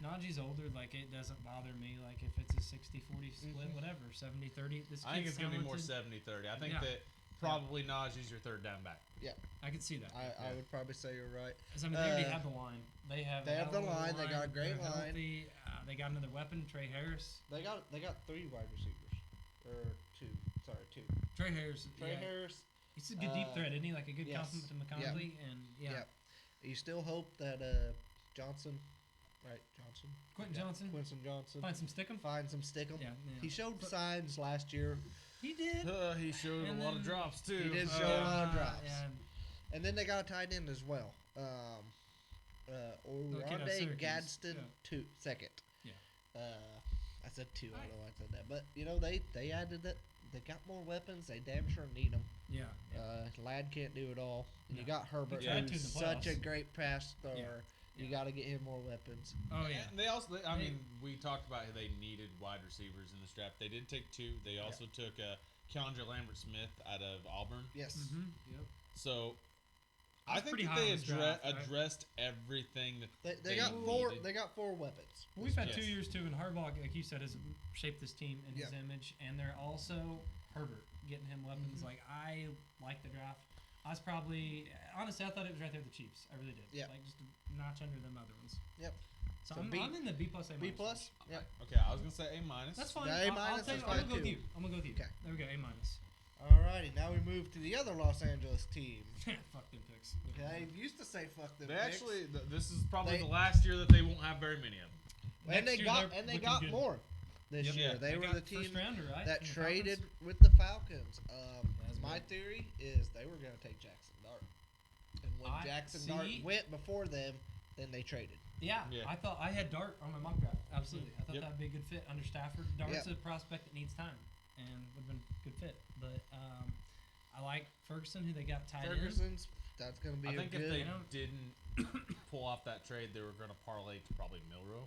Najee's older. Like it doesn't bother me. Like if it's a 60-40 split, whatever, 70-30. This I think kid's it's going to be more talented. 70-30. I think Yeah. that probably Najee's your third down back. I could see that. I would probably say you're right. 'Cause, I mean, they already Uh, have the line. They have they have the a hell of line. They got a great They're line. healthy. They got another weapon, Trey Harris. They got 3 wide receivers, or 2. Sorry, 2. Trey Harris. Trey yeah, Harris. He's a good deep uh, threat, isn't he? Like a good yes. compliment to McConaughey, and yeah, Yep. You still hope that Johnson, right? Johnson. Quentin Yeah, Johnson. Quentin Johnson. Find some stickum. Find some stickum. Yeah, He showed signs last year, He did. He showed And a lot of then- drops, too. He did show a lot of Uh, drops. yeah. and then they got a tight end as well. kid out of Orlando Syracuse. Gadsden, Yeah. second. Yeah. I said 2. I don't know why I said that, but they added that. They got more weapons. They damn sure need them. Yeah. Ladd can't do it all. No. You got Herbert, He tried to in who's the such a playoffs. great pass thrower. Yeah. You Yeah. got to get him more weapons. Oh yeah. And they also, I mean, we talked about how they needed wide receivers in this draft. They did take 2. They also took Keandre Lambert-Smith out of Auburn. Yes. Mm-hmm. Yep. So I That's think pretty that high they on this draft, right? addressed everything that They got 4. needed. They got 4 weapons. Well, we've had Yes. 2 years too, and Harbaugh, like you said, has shaped this team in his Yeah. image, and they're also Herbert getting him weapons. Mhm. Like I like the draft. I was probably honestly, I thought it was right there with the Chiefs. I really did. Yeah. Like just a notch under them other ones. Yep. So, So I'm in the B plus A B minus. plus. range. Yep. Okay, I was gonna say A minus. That's fine. Yeah, A I'll minus tell is you, I'm gonna fine, go with too. you. I'm gonna go with you. Okay. There we go. A minus. Alrighty, now we move to the other Los Angeles team. Fuck them picks. Okay, used to say fuck them. They picks. actually, this is probably They- the last year that they won't have very many of them. and Next they year, got they're and they looking got good. more this Yep. year. Yeah. They were got the first team rounder, right? that from the traded Falcons? with the Falcons. That's My big. theory is they were going to take Jackson Dart, and when Jackson Dart see. went before them, then they traded. Yeah, Yeah. I thought I had Dart on my mock draft. Absolutely, I thought Yep. that'd be a good fit under Stafford. Dart's Yep. a prospect that needs time, and would have been a good fit. But I like Ferguson, who they got tied in. Ferguson's that's going to be I a think good. if they know. didn't pull off that trade, they were going to parlay to probably Milrow,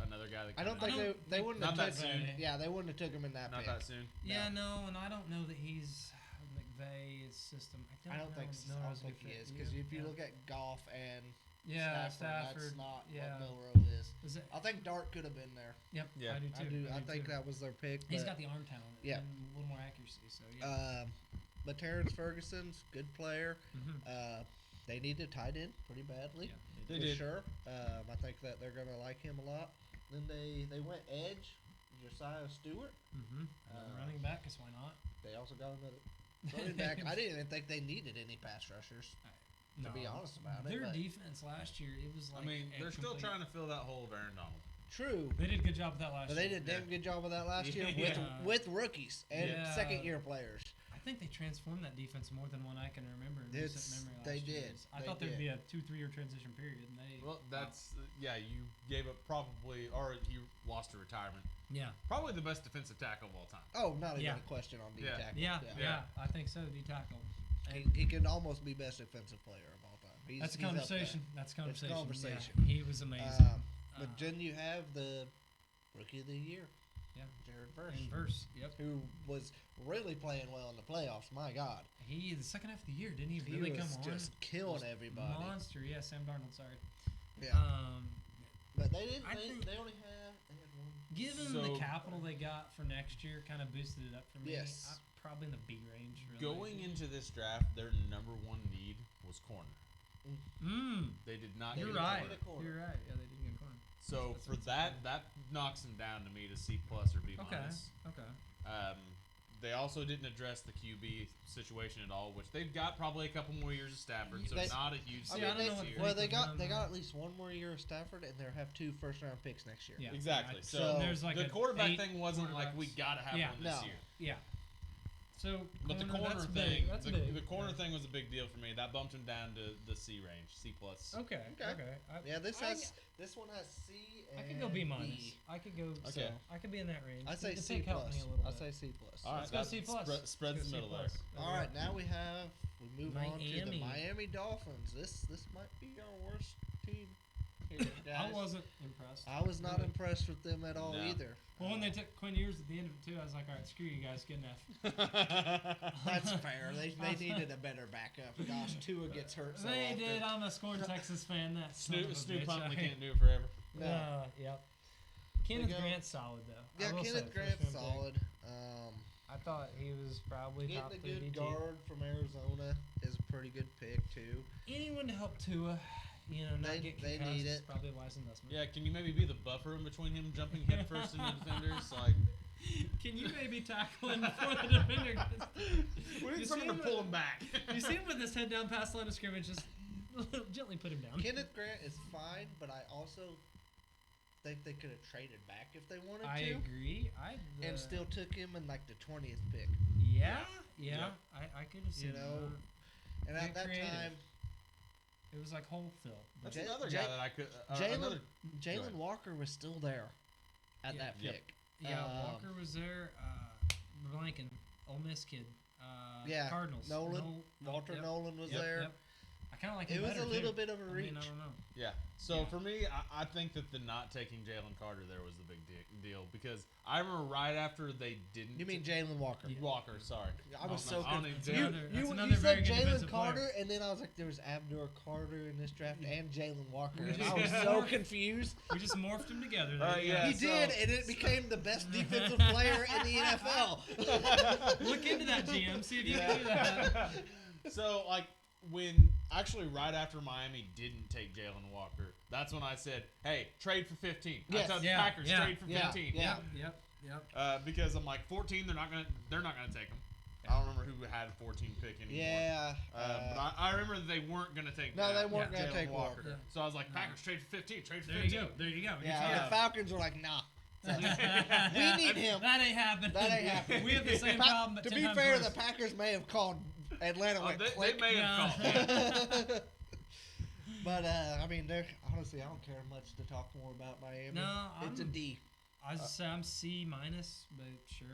another guy that. I don't kinda- think they wouldn't Not have that took soon. Yeah, they wouldn't have took him in that Not pick. that soon. Yeah, no, and I don't know that he's McVay's system. I don't know think if I don't Milrow's a think good he fit. is because if you Yeah. look at Goff and yeah, Stafford, that's Stafford, not yeah. what Milrow is. Is it? I think Dart could have been there. Yep, Yeah. I do too. I do think too. that was their pick. He's but- got the arm talent. Yeah. and a little more accuracy. So yeah. But Terrence Ferguson's good player. Mhm. They need a tight end pretty badly. Yeah, They for did. sure. I think that they're gonna like him a lot. Then they went edge, Josiah Stewart. Mm-hmm. Running back, cause why not? They also got another running back. I didn't even think they needed any pass rushers, to be honest about it. Their but defense last year, it was like I mean, a they're still complete- trying to fill that hole of Aaron Donald. True. They did a good job with that last But year. they did a damn good job with that last year Yeah. with rookies and Yeah. second-year players. I think they transformed that defense more than one I can remember in It's- recent memory. they last year. did. I They thought there'd did. be a 2-3 year transition period, and they. Well, that's you gave up probably, or you lost to retirement. Yeah. Probably the best defensive tackle of all time. Oh, not even Yeah. a question on D Yeah. tackle. Yeah, I think so. D tackle. He can almost be best defensive player of all time. That's a he's up there. conversation. That's a conversation. conversation. Yeah, he was amazing. But then you have the rookie of the year, Yeah. Jared Verse, In verse. Yep. who was really playing well in the playoffs. My God, The second half of the year, didn't he he really was come on? just killing everybody. Monster. Yeah, Sam Darnold. Sorry. Yeah, but they didn't. I They think- only had one. Given So- the capital they got for next year, kind of boosted it up for me. Yes. Probably in the B range. Really. Going into this draft, their number one need was corner. They did not. You're get a right. corner. Get a corner. You're right. Yeah, they didn't get a corner. So That's for what's that, important. that knocks them down to me to C plus or B Okay. minus. Okay. They also didn't address the QB situation at all, which they've got probably a couple more years of Stafford, so They- not a huge. See, I step don't know this what year. the- Well, they got Around they got there. at least one more year of Stafford, and they'll have 2 first-round picks next year. Yeah. Exactly. So So there's like the a quarterback 8 thing wasn't like we quarterbacks. gotta have Yeah. one this No. year. Yeah. So, But the corner that's thing, big. That's the, big. the corner Yeah. thing was a big deal for me. That bumped him down to the C range, C plus. Okay. Okay. Okay. Yeah, this I- one has C. And I could go B minus. B. I could go. Okay. I could be in that range. I say It C did help plus. me a little I bit. say C plus. All right, Let's go that C plus. spreads Let's the go middle C there. plus. All right, now we move on to the Miami. Miami Dolphins. This might be our worst team here, guys. I wasn't impressed. I was not Really. impressed with them at all No. either. Well, when they took Quinn Ewers at the end of it too, I was like, all right, screw you guys, get an F. That's fair. They needed a better backup. Gosh, Tua gets hurt so They often. did. I'm a scorn Texas fan. That Snoop Huntley I- can't do it forever. No. Yep. Kenneth go- Grant's solid though. I Yeah, will say, Kenneth first Grant's round pick. solid. I thought he was probably top Getting a 3 good DT. guard from Arizona is a pretty good pick too. Anyone to help Tua, not They- get they concussed need is it. probably a wise investment. Yeah, can you maybe be the buffer in between him jumping headfirst into defenders? Like, Can you maybe tackle him before the defender gets we You need someone to see pull him- him back. You see him with his head down past the line of scrimmage, just gently put him down. Kenneth Grant is fine, but I also think they could have traded back if they wanted I to, agree. and still took him in like the 20th pick. Yeah. Yeah. I could have seen You know, that. And Get at that creative. time, It was like whole fill. That's Jay- another Jay- guy that I could. Jalen another. Jalen ahead. Walker was still there at Yeah. that Yep. pick. Yeah, Walker was there. Blanking, Ole Miss kid. Yeah, Cardinals. Walter yep, Nolan was yep, there. Yep. I kind of like It him was better, a little too. bit of a I reach. mean, I don't know. Yeah. So Yeah. for me, I think that the not taking Jalen Carter there was the big deal because I remember right after they didn't. You mean Jalen Walker? Yeah. Walker? Sorry. I was so I don't confused. even- You- You, That's you another very said good Jalen defensive Carter, player. and then I was like, there was Abdur Carter in this draft and Jalen Walker. We And just- I was so confused. We just morphed them together. Yeah, He so- did, and it became the best defensive player in the NFL. Look into that, GM. See if you can do that. So like when actually right after Miami didn't take Jalen Walker, that's when I said, "Hey, trade for 15." Yes. I told the Yeah, Packers yeah, trade for yeah, 15. yeah. Yep. Because I'm like 14, they're not gonna take him. I don't remember who had 14 pick anymore. Yeah. But I remember that they weren't gonna take. No, they weren't gonna Jalen take Walker. Yeah. So I was like, Packers trade for 15. Trade for There 15. you go. There you go. Yeah, the Falcons were like, nah. We need him. That ain't happening. That ain't happening. We have the same problem. But To 10 be times fair, worse. the Packers may have called Atlanta. Oh, Went they click. may have No. called. But I mean, honestly, I don't care much to talk more about Miami. No, It's a D. I was say I'm C minus, but sure.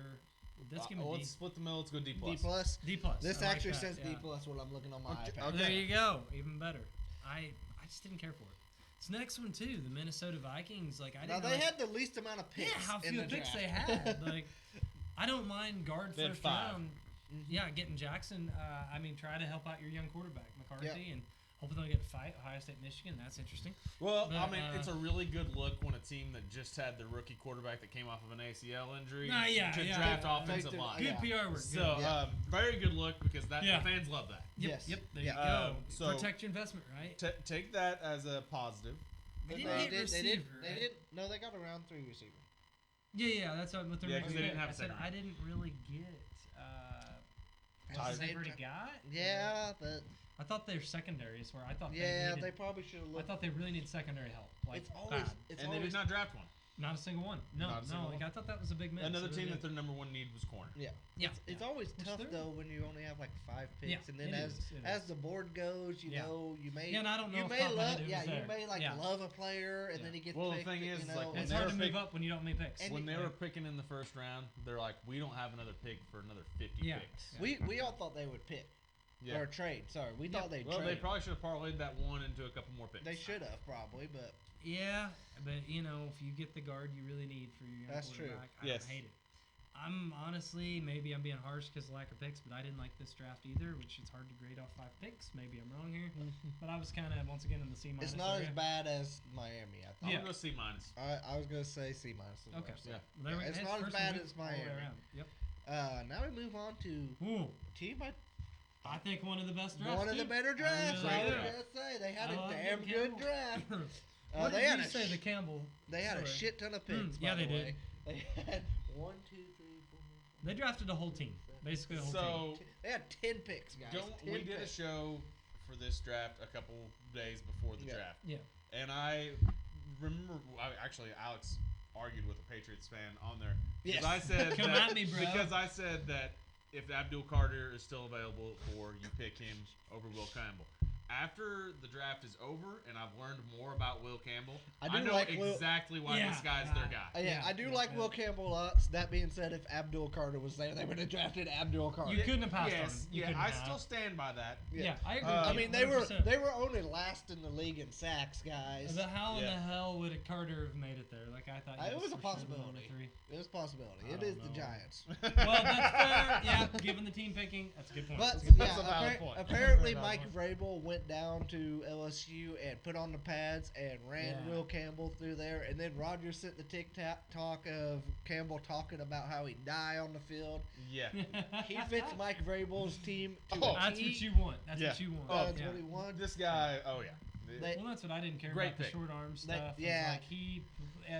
Let's give me Let's D. split the middle. Let's go D D plus. plus. D plus. This I like actually that, says D yeah. plus when I'm looking on my Okay, iPad. okay. There you go. Even better. I just didn't care for it. This next one too, the Minnesota Vikings. Like I Now didn't. they realize- had the least amount of picks. yeah, how in few the picks draft. they had. Like I don't mind guard They had first 5. round. Yeah, getting Jackson. I mean, try to help out your young quarterback McCarthy, Yeah. and hopefully they'll get to fight Ohio State, Michigan. That's interesting. Well, But, I mean, it's a really good look when a team that just had the rookie quarterback that came off of an ACL injury Nah, yeah, to yeah. draft Yeah. offensive Faked it. line. Good Yeah. PR work. So, good. Yeah. very good look because that Yeah. the fans love that. Yep, Yes. yep. There Yeah. you go. So- Protect your investment, right? Take that as a positive. They They didn't get did. receiver. They right? did. No, they got a round 3 receiver. Yeah, that's what with their Yeah, next 'cause they didn't pick. have a I said second. I didn't really get. Ty- What they already got? Yeah, but I thought their secondary is where I thought yeah, they they needed. probably should have I looked. thought they really need secondary help. Like It's always. bad. It's And they always. did not draft one. Not a single one. No, Not a single like one. I thought that was a big miss. Another It team really that their number one need was corner. Yeah. Yeah, It's yeah. always Which tough they're- though when you only have like 5 picks, Yeah, and then it as is, it as is. the board goes, you Yeah. know, you may Yeah, and I don't know you if may top of my love head it yeah was you there. may like Yeah. love a player and Yeah. then he gets Well, the picked. thing is, you know, like, when It's they hard were to move pick- up when you don't make picks. And When they you- were picking in the first round, they're like, we don't have another pick for another 50 Yeah. picks. we all thought they would pick Yeah. or trade. Sorry, we thought they'd Well, trade. they probably should have parlayed that one into a couple more picks. They should have probably, but Yeah, but you know, if you get the guard you really need for your young That's true. quarterback, I Yes. don't hate it. I'm honestly, maybe I'm being harsh because of lack of picks, but I didn't like this draft either, which is hard to grade off 5 picks. Maybe I'm wrong here, but I was kind of once again in the C minus. it's not area. as bad as Miami. I I'm thought. Yeah. gonna go C minus. I was gonna say C minus. as well, Okay. so. Yeah. Well, there we- it's hey, not as first bad week as all the way Miami. around. Yep. Now we move on to Ooh, team I think one of the best drafts. one of the too. better drafts. really I was do. gonna say they had I a love damn Will good Campbell. draft. What They did had you a say? sh- The Campbell. They had a Sorry. shit ton of picks. yeah, by they the did. way. They had 1, 2, 3, 4. They drafted a whole team, basically a whole team. So, They had 10 picks, guys. 10 we did a picks. show for this draft a couple days before the Yeah. draft. Yeah. And I remember, actually, Alex argued with a Patriots fan on there. Yes. Because I said Come that, at me, bro. Because I said that if Abdul Carter is still available for you pick him over Will Campbell. After the draft is over and I've learned more about Will Campbell, I I do know like Will- exactly why Yeah, this guy's yeah. their guy. Yeah, Yeah, I do yeah, like yeah. Will Campbell lots. That being said, if Abdul Carter was there, they would have drafted Abdul Carter. You couldn't have passed on Yes, him. You yeah, couldn't I have. still stand by that. Yeah, I agree. I with I you, mean, they were 100%. they were only last in the league in sacks, guys. But how in Yeah. the hell would a Carter have made it there? Like I thought. It was a for sure been on the possibility. 3. It was a possibility. I It don't is the know. Giants. Well, that's fair. Yeah, given the team picking, that's a good point. But That's a good yeah, That's a valid point. apparently Very valid Mike Vrabel went down to LSU and put on the pads and ran Yeah. Will Campbell through there, and then Rodgers sent the talk of Campbell talking about how he'd die on the field. Yeah. He fits Mike Vrabel's team to Oh, a That's T. what you want. That's Yeah. what you want. Oh, That's yeah. what he wants. This guy, oh yeah. They- Well, that's what I didn't care Great about the pick. short arm stuff. yeah. Yeah, like he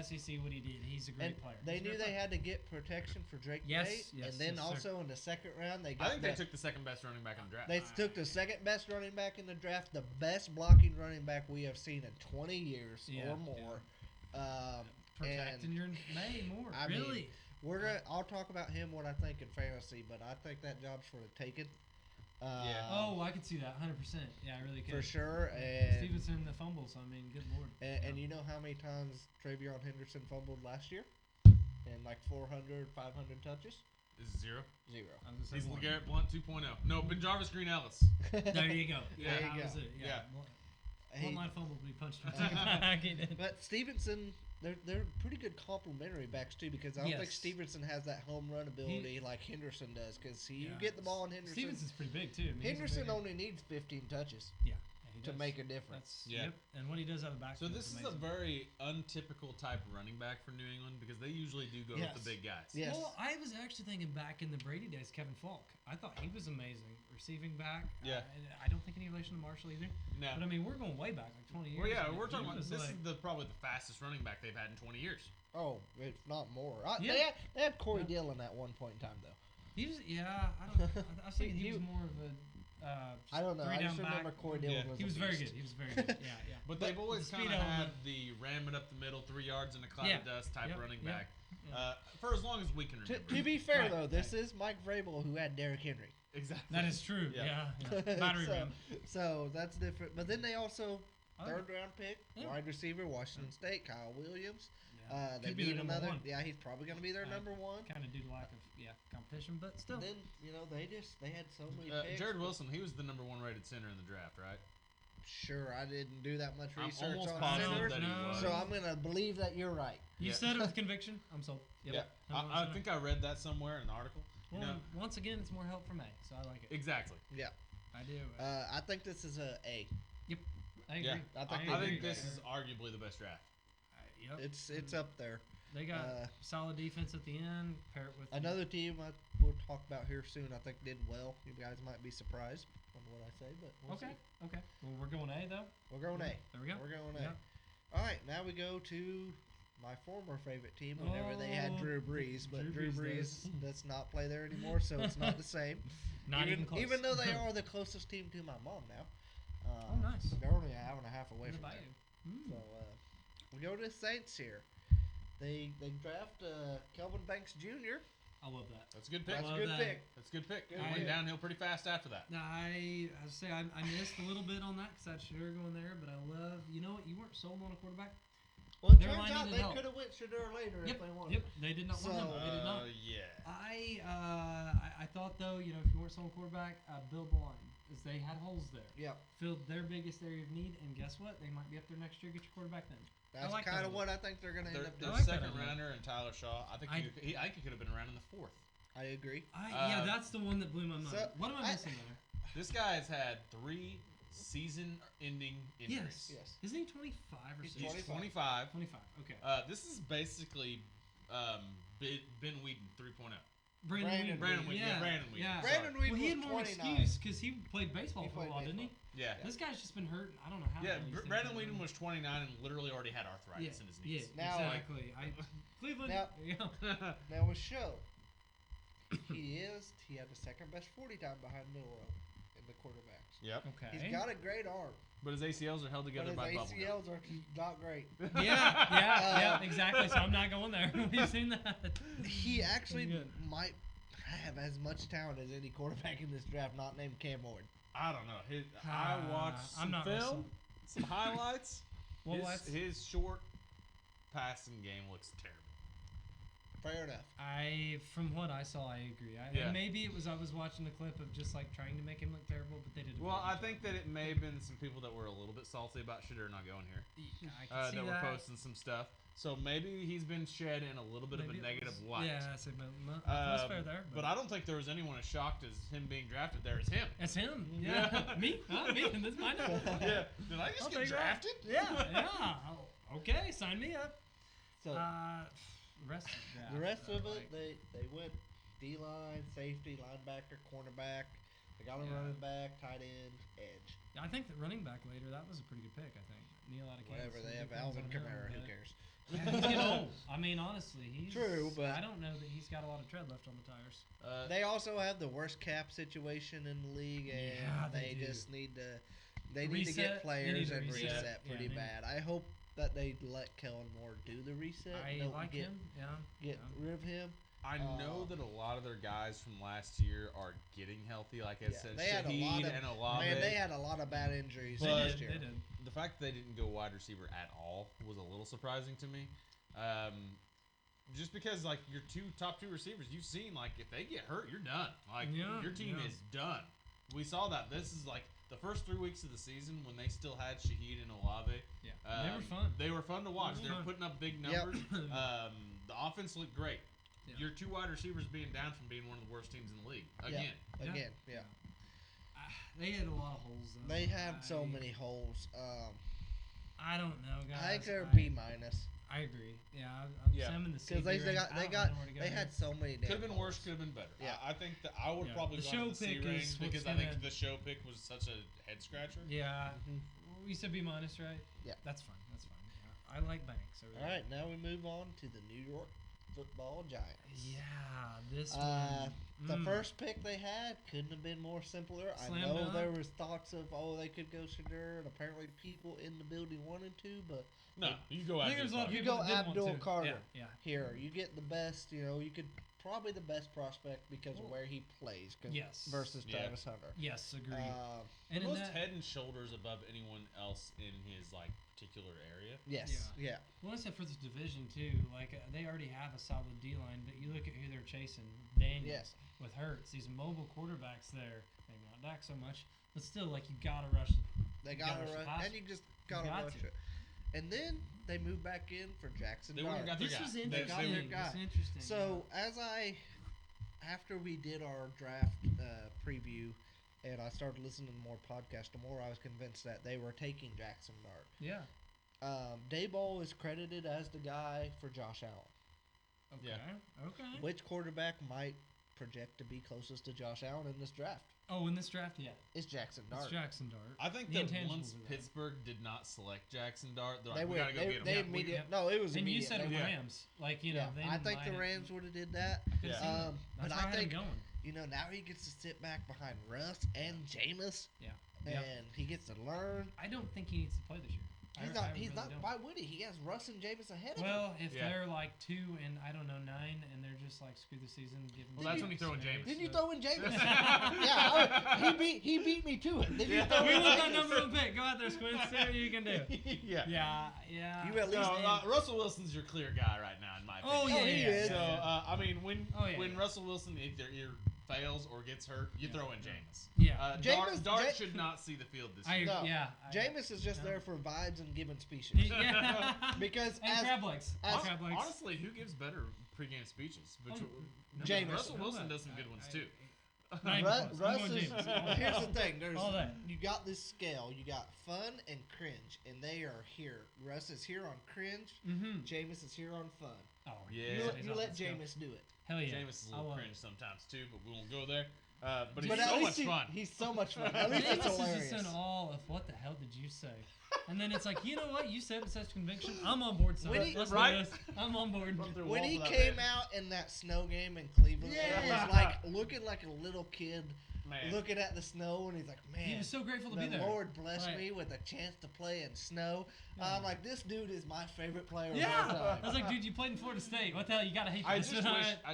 SEC what he did. He's a great and player. they He's a knew great they player. had to get protection for Drake Yes, Tate, yes, and then yes, sir. also in the second round they got I think they the- took the second best running back in the draft. They took the second best running back in the draft, the best blocking running back we have seen in 20 years Yeah, or more. protecting and your May more. I mean, really? I'll talk about him what I think in fantasy, but I think that job's for the taking. Yeah. Oh, I could see that 100%. Yeah, I really could. for sure. And Stevenson the fumbles. I mean, good lord. and you know how many times Travion Henderson fumbled last year? And like 400, 500 touches? This is 0. 0. I was He's gonna say LeGarrette Blunt 2.0. No, Ben Jarvis Green Ellis. one. There you go. Yeah. that There you was go. it. Yeah. He- One line fumble, but he punched him back. He did. But Stevenson, they're pretty good complementary backs too, because I don't think Yes. Stevenson has that home run ability like Henderson does. Because you Yeah. get the ball in Henderson. Stevenson's pretty big too. I mean, he's a Henderson big- only needs 15 touches Yeah, he to does. make a difference. That's Yeah. Yep. And what he does out of the So backfield. this is a amazing. very untypical type of running back for New England because they usually do go Yes. with the big guys. Yes. Well, I was actually thinking back in the Brady days, Kevin Falk. I thought he was amazing receiving back. Yeah. And I don't think any relation to Marshall either. No. But I mean, we're going way back, like 20 years. Well, yeah, I mean, we're he talking about was this like- is probably the fastest running back they've had in 20 years. Oh, if not more. Yeah. They had Corey Yeah. Dillon at one point in time, though. He was, yeah. I don't. I was thinking he He- was more of a. I don't know. I three just down remember back. Corey Dillon Yeah. was He a was very beast. good. He was very good. Yeah, yeah. But But they've always the kind speed of had element- the ram it up the middle, 3 yards in a cloud Yeah. of dust type Yep, running yep, back. yeah. For as long as we can To, remember. to be fair, Right, though, this right. is Mike Vrabel who had Derrick Henry. Exactly. That is true. Yeah. Yeah. Battery so, ram. so that's different. But then they also I like third round pick, Yeah. wide receiver, Washington State, Kyle Williams. Yeah. They Could be need their number another. one. Yeah, he's probably going to be their Right. number one. Kind of due to lack of competition, but still. Then they had so many picks. Jared Wilson, he was the number 1 rated center in the draft, right? Sure, I didn't do that much I'm research almost on positive centers, that he No. was. so I'm going to believe that you're right. You Yeah. said it with conviction. I'm sold. Yep. Yeah, Number one I center. think I read that somewhere in an article. Well, You know, once again, it's more help from A, so I like it. exactly. Yeah, I do. I think this is a A. Yep. I agree. Yeah, I think I they think do this that. is arguably the best draft. Yep. It's up there. They got uh, solid defense at the end. Pair it with Another team we'll talk about here soon. I think did well. You guys might be surprised on what I say, but we'll Okay. see. Okay. Well, we're going A though. We're going A. There we go. We're going A. Yeah. All right, now we go to my former favorite team. Whenever they had Oh, Drew Brees, but Drew Drew Brees Brees does not play there anymore, so it's not the same. Not even close. Even though they are the closest team to my mom now. Oh, nice. They're only an hour and a half away What from about there. you? So we go to the Saints here. They draft Kelvin Banks Jr. I love that. That's a good pick. That's a love good that. pick. That's a good pick. Good It went pick. downhill pretty fast after that. I say I missed a little bit on that because I had Shadur going there, but I love. You know what? You weren't sold on a quarterback. Well, it Their turns line out needed they help. could have went Shadur later if Yep. they wanted. Yep. They did not want him. So, They did not. Yeah. I thought though, you know, if you weren't sold on quarterback, build the line, as they had holes there. Yep. Filled their biggest area of need, and guess what? They might be up there next year. Get your quarterback then. That's like kind that of what I think they're going to end up Their doing. like that second idea. rounder and Tyler Shaw. I think he could have been around in the fourth. I agree. Yeah, that's the one that blew my mind. so What am I missing there? This guy has had 3 season-ending injuries. Yes. Isn't he 25 or He's 6? He's 25. 25. 25. Okay. This is basically Ben Whedon 3.0. Brandon Brandon Whedon. Yeah, Brandon Whedon. Yeah. Brandon Sorry. Whedon Well, he had was more of an 29. excuse because he played baseball He for a played while, didn't he? baseball. Yeah. This guy's just been hurt. I don't know how. Yeah, long he's been Brandon hurt. Whedon was 29 and literally already had arthritis in his knees. Now, exactly. Cleveland. Now- yeah. Now with Show, he had the second best 40 time behind Milroe in the quarterbacks. Yep. Okay. He's got a great arm, But his ACLs are held but together his by bubble gum. ACLs are not great. yeah, exactly. So I'm not going there. We've seen that. He actually Good. might have as much talent as any quarterback in this draft, not named Cam Ward. I don't know. I watched I'm some not film, listening. some highlights. Well, let's- his short passing game looks terrible. Fair enough. From what I saw, I agree. Yeah. And maybe it was I was watching the clip of just like trying to make him look terrible, but they did. Well, I think that it may have been some people that were a little bit salty about Shadur not going here. I can see That were that. posting some stuff. So maybe he's been shed in a little bit Maybe of a it negative was- light. Yeah, so, that's fair there. But I don't think there was anyone as shocked as him being drafted there as him. It's him. Yeah. Me? Huh? Me? This is my number. Yeah. Did I just I'll get take that. drafted? Yeah. Okay, sign me up. So Rest of the rest of like, it, they went D-line, safety, linebacker, cornerback. They got a Yeah. running back, tight end, edge. I think that running back later, that was a pretty good pick. I think Neil out of Whatever. Kansas, They have big things Alvin on him, Kamara. Who but- cares? Yeah, he's getting old. I mean, honestly, he's True, but- I don't know that he's got a lot of tread left on the tires. They also have the worst cap situation in the league, and Yeah, they do. just need to. They need to Reset. get They players need to and reset. reset Yeah, pretty they- bad. I hope that they let Kellen Moore do the reset. I Don't like get, him. Yeah. Get yeah. rid of him. I know that a lot of their guys from last year are getting healthy. Like I Yeah, said, they had a Shaheed lot of and Olave. Man, they had a lot of bad injuries But- last They year. did. The fact that they didn't go wide receiver at all was a little surprising to me. Just because like your top two receivers, you've seen like if they get hurt, you're done. Like Yeah, your team yeah. is done. We saw that. This is like the first 3 weeks of the season when they still had Shaheed and Olave. Yeah. They were fun. They were fun to watch. They They were were fun. putting up big Yep. numbers. The offense looked great. Yeah. Your 2 wide receivers being down from being one of the worst teams in the league again. Again, yeah. They had a lot of holes. Though. They had so many holes. I don't know, guys. I think they're B minus I agree. Yeah, I'm Yeah. Sam in the because C they range. got I don't know where to go they here. had so many. Could have damn been worse. holes. Could have been better. Yeah. I think that I would Yeah. probably The go show to the C pick is range what's because I gonna- think the show pick was such a head scratcher. Yeah. Mhm. We said B minus, right? Yeah. That's fine. That's fine. Yeah. I like Banks. All right, now we move on to the New York Football Giants. Yeah, this The one. first pick they had couldn't have been more simpler. Slam I know dunk. there was thoughts of they could go Shadur, and apparently people in the building wanted to, but No, you go I out think there's a lot of You people go that didn't want Abdul to. Carter. Yeah. here you get the best. You could probably the best prospect because of where he plays. Yes. Versus Yeah. Travis Hunter. Yes, agreed. Uh, and in most that, head and shoulders above anyone else in his like particular area. yes. Yeah. well, I said for this division too, like they already have a solid D line, but you look at who they're chasing. Daniels Yes. with Hurts, these mobile quarterbacks there. Maybe not Dak so much, but still, like you gotta rush them. They You got gotta to rush the rush, passer. and you just got to got rush to. it. And then they moved back in for Jackson They went Dart. and got their This guy. was They- interesting. got their guy. It's interesting. So after we did our draft preview, and I started listening to more podcasts, the more I was convinced that they were taking Jackson Dart. yeah. Dayball is credited as the guy for Josh Allen. Okay. Yeah. Okay. Which quarterback might project to be closest to Josh Allen in this draft? Oh, in this draft, yeah, It's Jackson Dart. it's Jackson Dart. I think The that intangibles once are there. Pittsburgh did not select Jackson Dart, they're They like, we went. gotta go They, get him. they Yeah, immediate. yep. No, it was And you immediate. said They went- Rams, like you know, they I didn't think line the it. Rams would have did that. Could've seen that. But That's I why I had him think going. now he gets to sit back behind Russ and Jameis, Yeah. and Yep. he gets to learn. I don't think he needs to play this year. He's I not. He's really not. don't. Why would he? He has Russ and Jameis ahead of him. Well, if Yeah. they're like 2 and I don't know 9, and they're just like screw the season, give them. Well, that's when you throw in Jameis. Didn't you throw in Jameis? Yeah, he beat me to it. Didn't you throw We in want that Jameis? number 1 pick. Go out there, Squint. See what you can do. Yeah. Yeah. You at least. Russell Wilson's your clear guy right now, in my opinion. Oh yeah, he yeah, is. So I mean, when yeah. Russell Wilson either fails or gets hurt, you throw in Jameis. Yeah. Dart should not see the field this year. No. I- Jameis is just there for vibes and giving speeches. Yeah. Because and as crab legs. as- Crab legs. Honestly, who gives better pregame speeches? Jameis. Russell Wilson does some good ones too. Not even close. I'm Russ going is. Jameis. Here's the thing. There's All that. you got this scale. You got fun and cringe, and they are here. Russ is here on cringe. Mm-hmm. Jameis is here on fun. Oh Yeah. You let Jameis do it. Hell yeah. Jameis is a I little love cringe it. sometimes too, but we won't go there. But he's But at so least much fun. He's so much fun. At least it's Jameis is hilarious. just in awe of what the hell did you say? And then it's like, you know what? You said it with such conviction. I'm on board, son. When he- Let's right? do this. I'm on board. When he came out in that snow game in Cleveland, it Yeah. was like looking like a little kid Man. looking at the snow, and he's like, "Man, He was so grateful to the be there. Lord blessed Right. me with a chance to play in snow." Yeah. I'm like, "This dude is my favorite player of all Yeah. time." I was like, dude, you played in Florida State. What the hell? You gotta hate I this.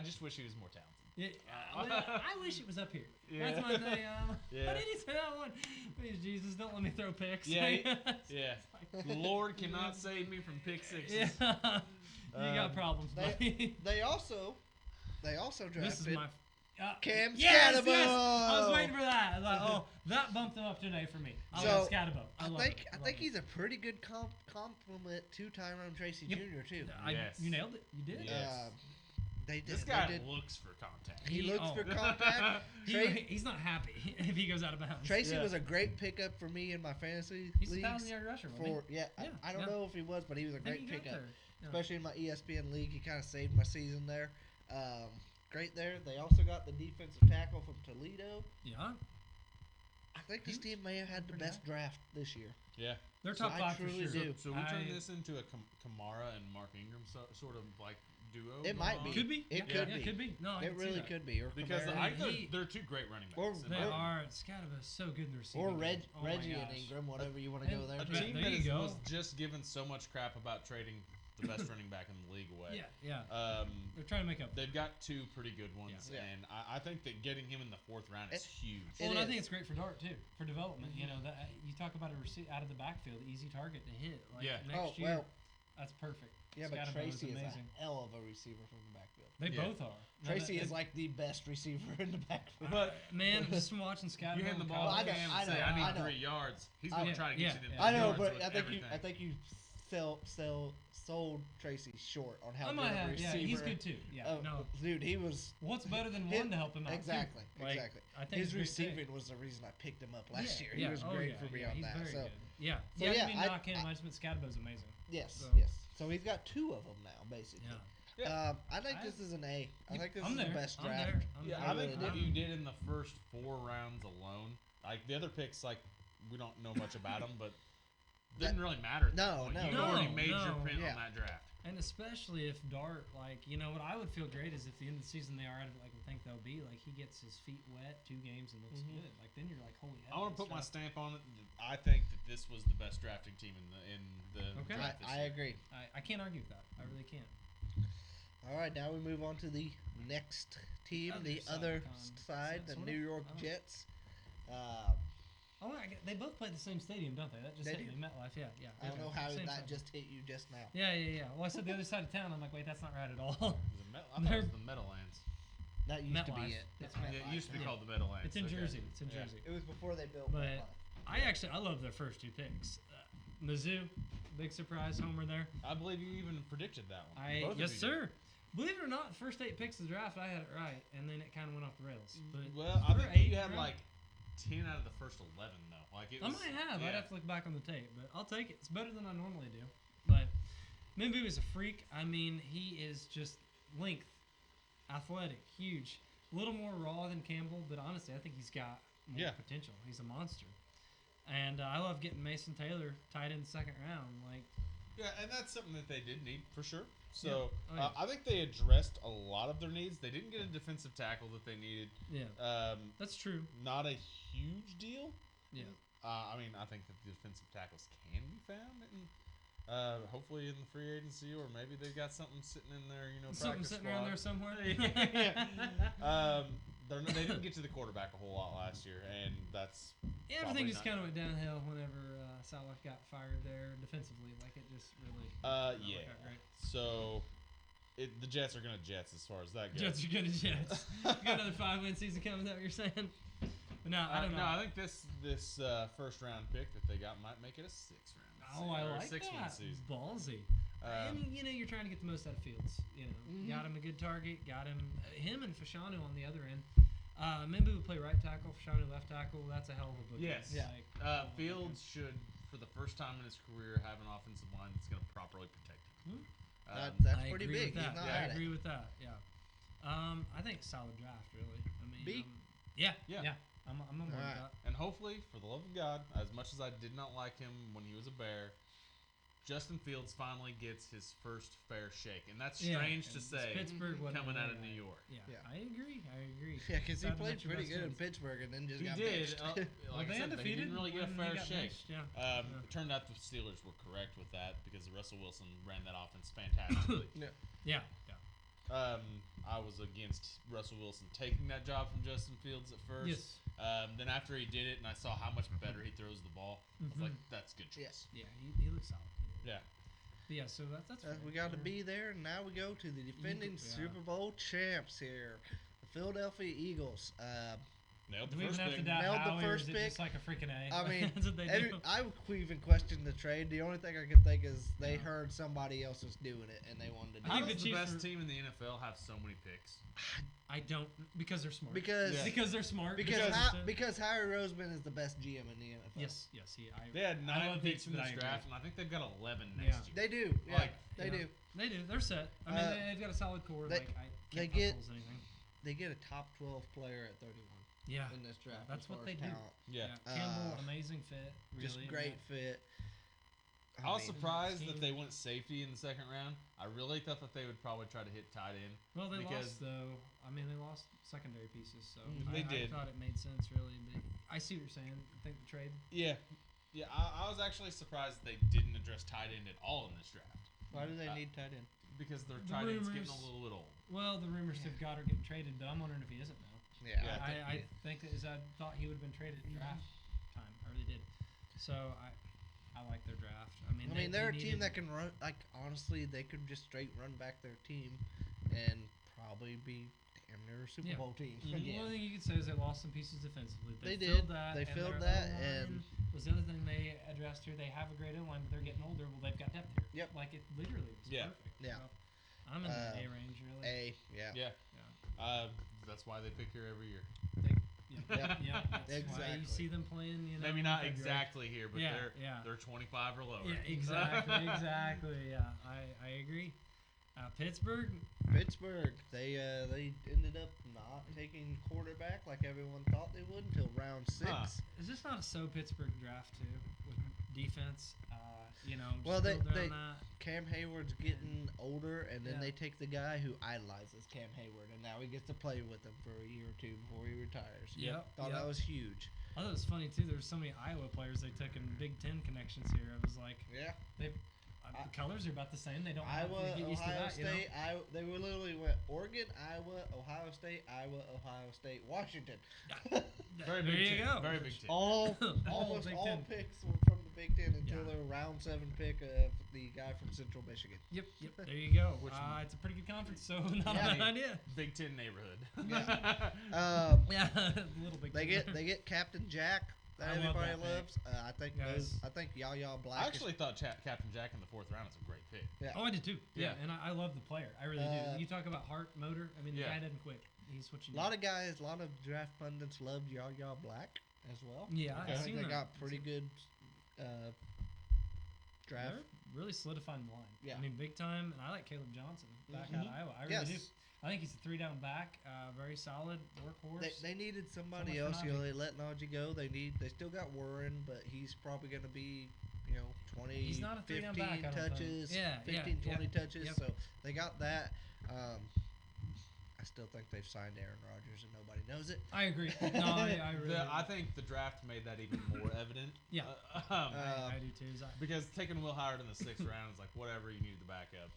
just wish he was more talented. Yeah, well, I wish it was up here. Yeah. That's my thing. Yeah. What did he say that one? Please, Jesus, don't let me throw picks. Yeah, Yeah. The Lord cannot save me from pick sixes. Yeah. You got problems, buddy. They also drafted This is my. Cam Yes, Scatterbo. yes. I was waiting for that. I was like, oh, that bumped him up today for me. I So, love Scatterbo. I think he's a pretty good compliment to Tyrone Tracy Yep. Jr. too. Yes. You nailed it. You did. Yeah. They did. This they guy did. looks for contact. He He- looks oh. for contact. He's not happy if he goes out of bounds. Tracy Yeah. was a great pickup for me in my fantasy He's a leagues. 1,000-yard rusher. wasn't he? For yeah, Yeah, I don't yeah. know if he was, but he was a I think great he got pickup, there. Yeah. especially in my ESPN league. He kind of saved my season there. Great there. They also got the defensive tackle from Toledo. Yeah, I think this team may have had the Pretty best draft this year. Yeah. they're So top I 5 for truly sure. do. So we turn I- this into a Kamara and Mark Ingram sort of like duo. It going might on? be. Could be. It yeah, could yeah, be. could be. No, I It can see really that. could be. Or Because Kamara. they're two great running backs. Or- in They my are. Scatterbo is so good in the receiving. or game. Oh my Reggie and gosh. Ingram, whatever you want to go And there. A Yeah, team there that you is, go. was just given so much crap about trading the best running back in the league away. Yeah. They're trying to make up. They've got two pretty good ones, Yeah. and I think that getting him in the fourth round is huge. Well, It and I is. think it's great for Dart too, for development. You know, that you talk about a out of the backfield, easy target to hit. Like Yeah. Next year, that's perfect. Yeah, but Scatterbo Tracy is amazing. a hell of a receiver from the backfield. They Yeah. both are. No, Tracy that- is like the best receiver in the backfield. But man, just from watching Scatterbo. you hand the in ball I to know, Cam I and say, know, I need I know. 3 yards. He's I- going to try to get yeah, you them yeah. 3 I know, yards but with I everything. think you sold Tracy short on how I good might of a have. receiver. Yeah, he's good too. Yeah. Oh, no. dude, he was What's better than his- one to help him out? too? exactly, Like, exactly. I think His it's a great pick. receiving was the reason I picked him up last year. He Yeah, was oh, great yeah, for me yeah, on he's that. Very So good. Yeah. So, yeah, I yeah, didn't mean I- knock him. I- I just meant Scatterbo's amazing. yes, So- yes. So he's got 2 of them now, basically. Yeah. I think this is an A. I think this I'm is there. the best I'm draft. there. I'm Yeah, there. I think really what do. you did in the first 4 rounds alone, like the other picks, like we don't know much about them, but didn't really matter. At that No, point. no, You no. already made your No. print Yeah. on that draft. And especially if Dart, like, you know, what I would feel great is if the end of the season they are at, like, I think they'll be, like, he gets his feet wet 2 games and looks good. Like, then you're like, holy hell. I want to this put my draft- stamp on it. I think that this was the best drafting team in the Okay. draft this I year. agree. I can't argue with that. I really can't. All right, now we move on to the next team, the other side, the Sort New of. York Oh. Jets. Oh, they both play the same stadium, don't they? That just They hit do. me. MetLife, yeah. I don't know how Same that side. just hit you just now. Yeah. Well, I said the other side of town. I'm like, wait, that's not right at all. I thought it was the Meadowlands. That used to MetLife. be it. That's It's right. Yeah, MetLife it used to be now. called the Meadowlands. It's in Okay. Jersey. It's in Yeah. Jersey. It was before they built But MetLife. I love their first 2 picks. Mizzou, big surprise homer there. I believe you even predicted that one. Both of Yes, you did. sir. Believe it or not, first 8 picks of the draft, I had it right, and then it kind of went off the rails. But Well, I for think 8, you had right? like 10 out of the first 11, though. Like it I was, might have. Yeah. I'd have to look back on the tape, but I'll take it. It's better than I normally do. But Mimbu is a freak. I mean, he is just length, athletic, huge. A little more raw than Campbell, but honestly, I think he's got more Yeah. potential. He's a monster. And I love getting Mason Taylor tied in the 2nd round. Like, Yeah, and that's something that they did need for sure. So Yeah. Oh, yeah. I think they addressed a lot of their needs. They didn't get a defensive tackle that they needed. yeah, that's true. Not a huge deal. Yeah. I mean, I think that the defensive tackles can be found, and hopefully in the free agency, or maybe they got something sitting in there, Something practice sitting around there squad. somewhere. They didn't get to the quarterback a whole lot last year, and that's Yeah, everything probably just not- kind of went downhill whenever Saleh got fired there defensively. Like it just really. Yeah. worked out great. So, the Jets are gonna Jets as far as that goes. Jets are good as Jets. You got another 5-win season coming. Is that what you're saying? But no, I don't know. No, I think this first round pick that they got might make it a 6th round. Oh, I or like 6-win that. season. Ballsy. Um, And you're trying to get the most out of Fields. Got him a good target. Got him and Fashanu on the other end. Maybe we'll play right tackle, Fashanu left tackle. That's a hell of a book. Yes. Yeah. Fields should, for the first time in his career, have an offensive line that's going to properly protect him. That's I pretty agree big. with that. He's not I had agree it. with that. Yeah. I think solid draft, really. I mean, B? Yeah. Yeah. I'm on board with Alright. that. And hopefully, for the love of God, as much as I did not like him when he was a Bear, Justin Fields finally gets his first fair shake, and that's Yeah, strange to it's say Pittsburgh wasn't coming out of really New right. York. Yeah. Yeah. I agree. Yeah, because he Sad played that's your pretty best good in chance. Pittsburgh and then just He got did. benched. Like I said, they didn't really get a fair shake. Yeah. It turned out the Steelers were correct with that because Russell Wilson ran that offense fantastically. Yeah. I was against Russell Wilson taking that job from Justin Fields at first. Yes. Then after he did it and I saw how much better he throws the ball, I was like, that's a good choice. Yeah. Yeah. He looks solid. Yeah. But yeah. So that's. fair. We got to Yeah. be there, and now we go to the defending Yeah. Super Bowl champs here, the Philadelphia Eagles. Nailed Do the we even first have to pick. doubt Nailed the Howie, or first is it pick. just like a freaking A? I mean, that's what they do. I would even question the trade. The only thing I could think is they Yeah. heard somebody else was doing it, and they wanted to do How think it. does the the Chiefs best are- team in the NFL have so many picks? I don't because they're smart. Because Yeah. Because they're smart. because Harry Roseman is the best GM in the NFL. Yes. They had I 9 love picks these, in but this I agree. draft, and I think they've got 11 Yeah. next year. They do. Yeah, Like, they do. They do. They're set. I mean, they've got a solid core. they- Like I they can't get- holes anything. They get a top 12 player at 31 Yeah. in this draft. That's as what far they as do. talent. Yeah. Campbell, amazing fit. Really. Just great fit. I was mean, surprised scheme. that they went safety in the second round. I really thought that they would probably try to hit tight end. Well, they because lost though. I mean, they lost secondary pieces, so They I did. thought it made sense really. But I see what you're saying. I think the trade. Yeah. I was actually surprised they didn't address tight end at all in this draft Why do they need tight end? because their The tight end's getting rumors- a little bit old. Well, the rumors have got her getting traded, but I'm wondering if he isn't now. Yeah. I think that I thought he would have been traded at draft time. I really did. So I like their draft. I mean, they're a they team needed- that can run. Like honestly, they could just straight run back their team, and probably be damn near a Super Yeah. Bowl team. The only thing you could say is they lost some pieces defensively. They filled did. that. They and filled their that, O-line and- was the other thing they addressed here. They have a great O-line, but they're getting older. Well, they've got depth here. Yep. Like it literally was Yeah. perfect. Yeah. So, I'm in the A range really. Yeah. Yeah. That's why they pick here every year. Yeah. That's why you Exactly. see them playing. Maybe in not February. exactly here, but Yeah, yeah. they're 25 or lower. Yeah, exactly. Yeah, I agree. Pittsburgh. They ended up not taking quarterback like everyone thought they would until round 6. Huh. Is this not a so Pittsburgh draft too with defense? Well, just build they- around that. Cam Hayward's getting older, and then Yeah. they take the guy who idolizes Cam Hayward, and now he gets to play with him for a year or two before he retires. Yep, Thought yep. that was huge. I thought it was funny too. There were so many Iowa players they took in Big Ten connections here. I was like, Yeah. the colors are about the same. They don't have Iowa, to get used to Ohio that. State, they were literally went Oregon, Iowa, Ohio State, Washington. Very there big you team. go. Very big team. Almost Big all Ten. picks were from the Big Ten until Yeah. the round 7 pick of the guy from Central Michigan. Yep. There you go. Which- It's a pretty good conference, so not a Yeah. bad idea. Big Ten neighborhood. Yeah, a little big. They get Captain Jack that I love everybody that pick. loves. Guys. I think Yaya Black. I actually thought Captain Jack in the 4th round is a great pick. Oh, I did too. Yeah, Yeah. and I love the player. I really do. You talk about heart, motor. I mean, the Yeah. guy doesn't quit. He's switching. a lot of draft pundits loved Yaya Black as well. Yeah, I I've think seen they that. got pretty good draft. They're really solidifying the line. Yeah. I mean, big time. And I like Caleb Johnson back out of Iowa. I really do. Yes. I think he's a 3-down back. Very solid workhorse. They needed somebody So much else. for They let Najee go. They still got Warren, but he's probably going to be 20, He's not a 3-down 15 back, I don't think. touches. Yeah, 15, 20 yep, touches. yep. So they got that. I still think they've signed Aaron Rodgers and nobody knows it. I agree. No, I really. I think the draft made that even more evident. Yeah. I do too. Because taking Will Howard in the 6th round is like whatever, you needed the backup.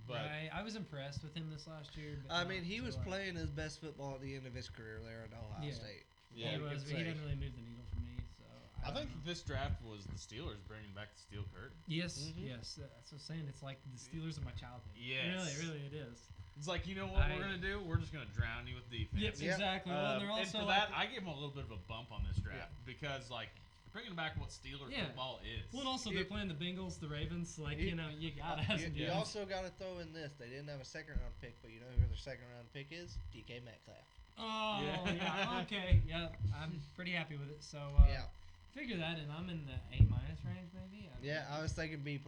But right. I was impressed with him this last year. But I mean, he was playing his best football at the end of his career there at Ohio State. Yeah, he was. But he didn't really move the needle for me. So I think this draft was the Steelers bringing back the steel curtain. Yes, yes. That's what I'm saying. It's like the Steelers of my childhood. Yes. Really, it is. It's like, you know what we're going to do? We're just going to drown you with defense. Yep, exactly. Well, they're and also for that, I give them a little bit of a bump on this draft because, like, bringing back what Steelers football is. Well, and also they're playing the Bengals, the Ravens. Like, you got to have some You also got to throw in this. They didn't have a second-round pick, but you know who their second-round pick is? DK Metcalf. Oh, yeah. Okay. Yeah, I'm pretty happy with it. So, figure that, and I'm in the A- range, maybe. I was thinking B+.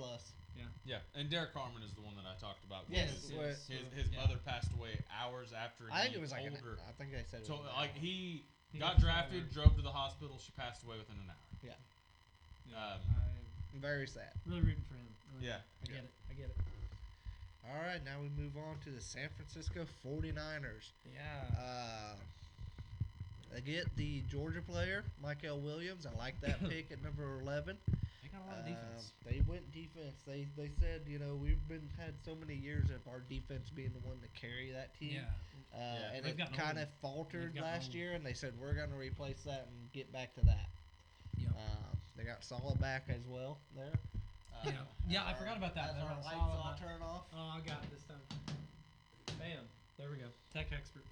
Yeah, and Derek Carmen is the one that I talked about. Yes, his mother passed away hours after I think it was like told her. I think they said it was like he got drafted, drove to the hospital, she passed away within an hour. I'm very sad. Really rooting for him. Really. Yeah. I get it. All right, now we move on to the San Francisco 49ers. Yeah. They get the Georgia player, Michael Williams. I like that pick at number 11. They got a lot of defense. They went defense. They said, we've had so many years of our defense being the one to carry that team. And it kind of faltered last year, and they said, we're going to replace that and get back to that. Yep. They got Saleh back as well there. I forgot about that. As our lights all turn off. Oh, I got it this time. Bam. There we go. Tech expert.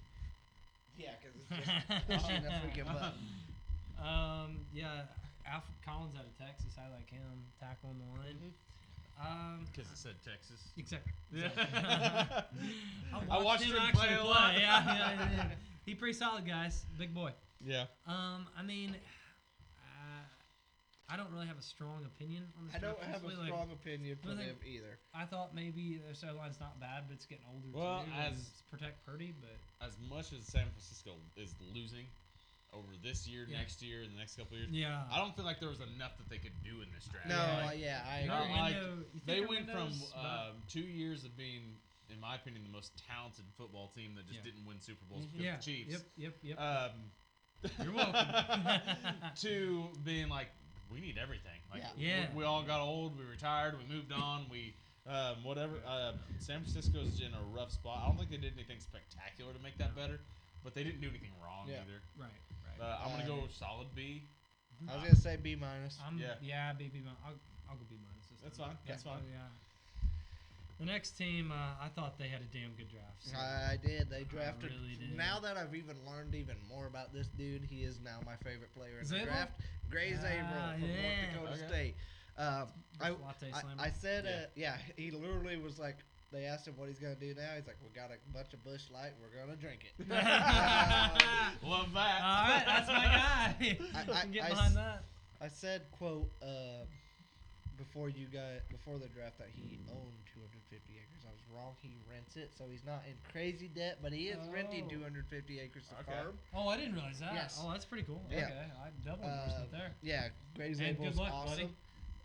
Yeah, because it's just pushing a freaking button. Alfred Collins out of Texas. I like him. Tackle on the line. Because it said Texas. Exactly. Yeah. I watched him play a lot. Yeah. He pretty solid, guys. Big boy. Yeah. I mean, I don't really have a strong opinion on this. I don't have a strong opinion for them either. I thought maybe their sideline line's not bad, but it's getting older too. It's protect Purdy, but as much as San Francisco is losing over this year, next year, and the next couple of years, I don't feel like there was enough that they could do in this draft. No, I agree. They went from 2 years of being, in my opinion, the most talented football team that just didn't win Super Bowls because of the Chiefs. Yep. You're welcome. To being like, we need everything. We all got old. We retired. We moved on. Whatever. San Francisco's in a rough spot. I don't think they did anything spectacular to make that better, but they didn't do anything wrong either. Right. I'm gonna go solid B. I was gonna say B-. B. I'll go B-. That's fine. That's fine. Yeah. The next team, I thought they had a damn good draft. So I did. They drafted. Really did. Now that I've even learned even more about this dude, he is now my favorite player in the draft. Gray Zabel from North Dakota State. I said, he literally was like, they asked him what he's going to do now. He's like, we got a bunch of Busch Light. We're going to drink it. Love that. All right, that's my guy. I get behind that. I said, quote, before the draft that he owned 250 acres. I was wrong. He rents it, so he's not in crazy debt, but he is renting 250 acres to farm. Oh, I didn't realize that. Yes. Oh, that's pretty cool. Yeah. Okay, I double endorsement there. Yeah, Gray Zabel's good luck, awesome.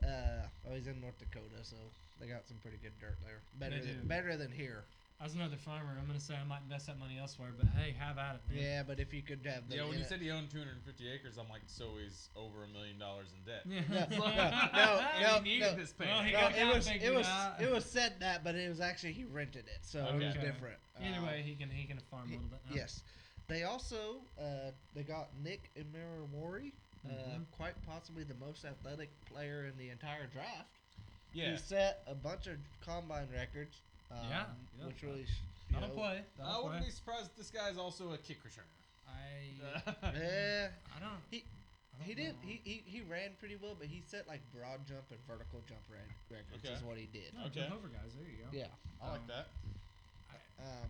buddy. He's in North Dakota, so they got some pretty good dirt there. They do. Better than here. As another farmer, I'm gonna say I might invest that money elsewhere, but hey, have at it, man. Yeah, but if you could have the when you said he owned 250 acres, I'm like, so he's over $1 million in debt. No, he needed this payment. It was said that, but it was actually he rented it, so it was different. Either way, he can farm a little bit. Now. Yes, they also they got Nick Emeramori, quite possibly the most athletic player in the entire draft. Yeah, he set a bunch of combine records. Which really that'll play. I wouldn't be surprised if this guy's also a kick returner. I don't. He ran pretty well, but he set like broad jump and vertical jump records is what he did. Jump over guys. There you go. Yeah, I like that.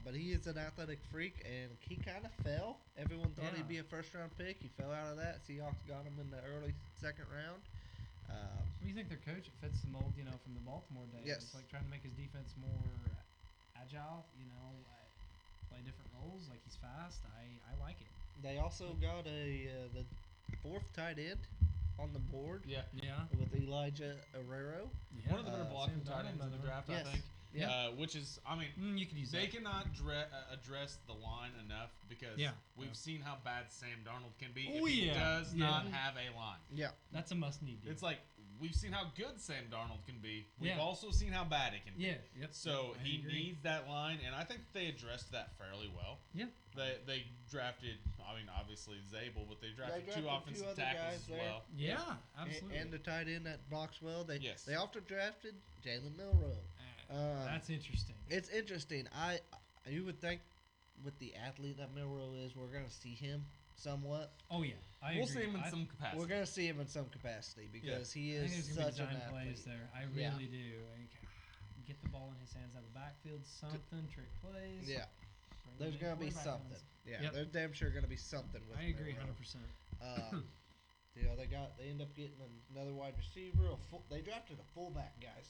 But he is an athletic freak, and he kind of fell. Everyone thought he'd be a first-round pick. He fell out of that. Seahawks got him in the early second round. What do you think their coach fits the mold, from the Baltimore days? Yes. It's like trying to make his defense more agile, play different roles. Like he's fast. I like it. They also got the fourth tight end on the board. Yeah. With Elijah Arrero. Yeah. One of the better blocking tight ends in the draft, I think. Which is, I mean, You could use they that. cannot address the line enough because we've seen how bad Sam Darnold can be if he does not have a line. Yeah. That's a must-need. It's like we've seen how good Sam Darnold can be. We've also seen how bad it can be. So he needs that line, and I think they addressed that fairly well. Yeah. They drafted, I mean, obviously Zabel, but they drafted two drafted offensive two other tackles guys as there. well. Yeah, absolutely. And the tight end that blocks well. They Yes. they also drafted Jalen Milroe. That's interesting. It's interesting. You would think with the athlete that Milroe is, we're gonna see him somewhat. Oh yeah, We'll see him in some capacity. We're gonna see him in some capacity because he I is think there's gonna be such an design athlete. plays there. I really do. Like, get the ball in his hands out of the backfield, something, trick plays. Yeah, bring there's him in gonna be quarterback something. runs. Yeah, Yep. there's damn sure gonna be something with I agree, Milroe. 100%. They end up getting another wide receiver. They drafted a fullback, guys.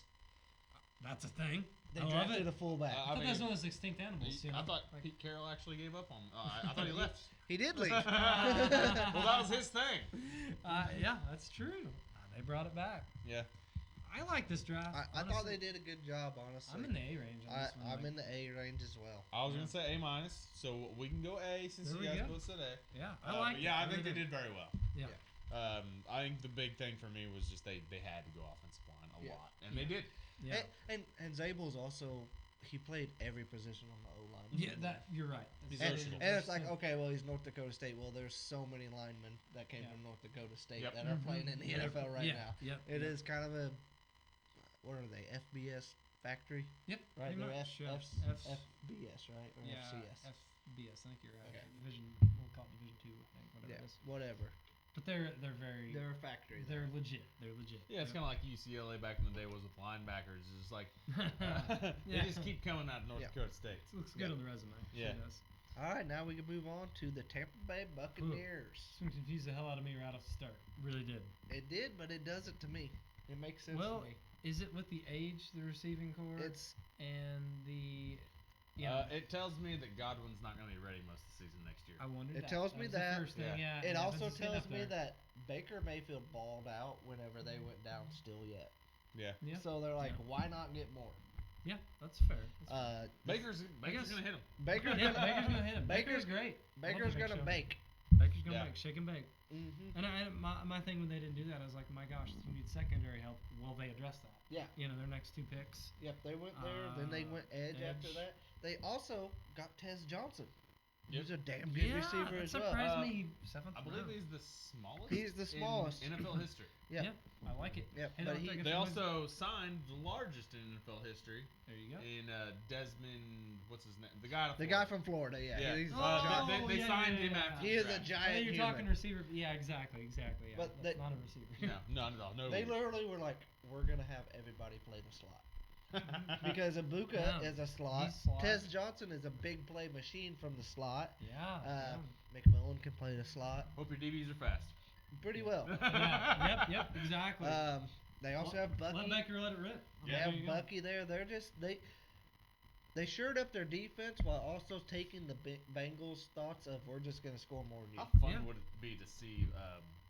That's a thing. They I love drafted it. a fullback. I thought that was one of those extinct animals. I thought Pete Carroll actually gave up on him. I thought he left. He did leave. Well, that was his thing. Yeah, that's true. They brought it back. Yeah. I like this draft. I thought they did a good job, honestly. I'm in the A range on this one. I'm in the A range as well. I was gonna say A-, so we can go A since There you we guys go. both said A. Yeah, I like it. Yeah, I think they did very well. Yeah. I think the big thing for me was just they had to go offensive line a lot, and they did. Yeah. And Zabel's also he played every position on the O line. Yeah, you're right. He's And, versatile. and it's like, okay, well, he's North Dakota State. Well, there's so many linemen that came from North Dakota State that are playing in the NFL right now. Yep. It is kind of a, what are they, FBS factory? Yep. Right, pretty they're much, FBS, right? Or yeah, FCS. FBS. I think you're right. Okay. Division. We'll call it Division 2. I think whatever Yeah, it is. whatever. But they're very. They're a factory. They're legit. They're legit. Yeah, it's kind of like UCLA back in the day was with linebackers. It's just like they Yeah. just keep coming out of North Dakota State. It looks good on the resume. Yeah. It does. All right, now we can move on to the Tampa Bay Buccaneers. This one confused the hell out of me right off the start. Really did. It did, but it doesn't to me. It makes sense Well, to me. is it with the age, the receiving core, It's and the? It tells me that Godwin's not going to be ready most of the season next year. I wondered. It tells me was the that. first thing, Yeah. It and also Evans is getting tells up me there. that Baker Mayfield balled out whenever they went down still yet. Yeah. Yeah. So they're like, why not get more? Yeah, that's fair. Baker's going to hit him. Baker's Yeah, gonna, Baker's gonna hit him. Baker's- Baker's great. Baker's Love the gonna Big bake. Show. Baker's gonna Yeah. make, shake and bake. Mm-hmm. And my thing when they didn't do that, I was like, my gosh, you need secondary help. Well, they addressed that. Yeah. You know, their next two picks. Yep, they went there. Then they went edge after edge. that. They also got Tez Johnson. Yep. He's a damn good receiver that as well. surprised me. Seventh I believe round. he's the smallest. He's the smallest. in NFL history. Yep. Yeah, I like it. Yep, Hit but on he- Vegas They for wins. also signed the largest in NFL history There you go. in Desmond. What's his name? The guy. out of The Florida. guy from Florida, yeah. Yeah. He's a Oh, giant. they signed him after He the is a draft. giant you're human. talking receiver. Yeah, exactly. Yeah. But That's they- not a receiver. No, none at all. No. They literally were like, we're going to have everybody play the slot. Because Ibuka Yeah. is a slot. He's slot. Tez Johnson is a big play machine from the slot. Yeah. McMillan can play the slot Hope your DBs are fast. pretty well. yeah. Yep. Exactly. They also have Bucky. Let Baker let it rip. They Yeah. have There you go. Bucky there. They're just they shored up their defense while also taking the Bengals' thoughts of we're just going to score more than you. How fun Yeah. would it be to see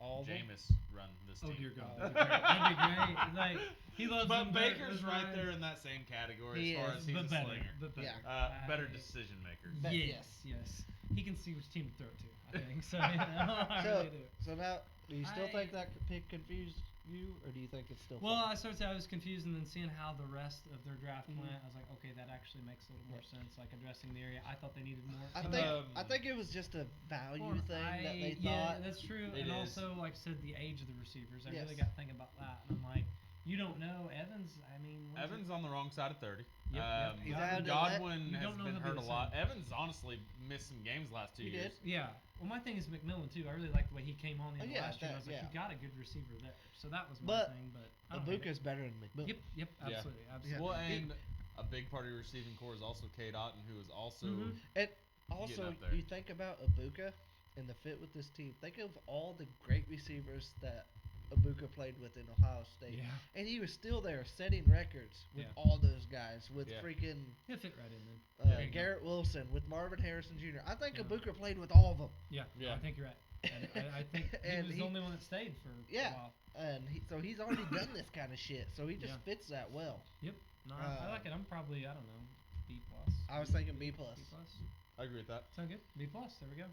All of them? Jameis run this Oh team? dear God. That'd be great. Like he loves But them better- Baker's those right lines. there in that same category He as far is, as he's but a better. slinger. But better. Yeah. Better decision maker. But Yes. He can see which team to throw it to. I think so. I So, really do. so now, do you still I- think that pick confused you, or do you think it's still Well, fun? I started to say I was confused, and then seeing how the rest of their draft went, I was like, okay, that actually makes a little more sense. Like addressing the area, I thought they needed more. I think it was just a value Or thing that they yeah, thought. that's true. It and is. also, like I said, the age of the receivers. I really Yes. got thinking about that. And I'm like, you don't know Evans. I mean, when's it- Evans on the wrong side of 30. Yep. He's Godwin- out of Godwin You has don't know been he'll be hurt a the lot. same. Evans honestly missed some games last 2 He years. did. Yeah. Well, my thing is McMillan too. I really liked the way he came on in Oh, the yeah, last year. I that- was like, yeah. you got a good receiver there. So that was my But thing. But I don't hate Ibuka's better than it. McMillan. Yep. Yeah. Absolutely. Well, and a big part of your receiving core is also K. Dotton, who is also Mhm. And also, up there. you think about Ibuka and the fit with this team. Think of all the great receivers that Ibuka played with in Ohio State. Yeah. And he was still there setting records with Yeah. all those guys, with Yeah. freaking He'll fit right in there. There you go. Garrett Wilson, with Marvin Harrison Jr. I think Yeah. Ibuka played with all of them. Yeah. Yeah. I think you're right. And I think he And was he- the only one that stayed for Yeah. a while. And so he's already done this kind of shit. So he just Yeah. fits that well. Yep. No, I like it. I'm probably, I don't know, B plus. I was thinking B plus. B plus. I agree with that. Sound good? B plus. There we go.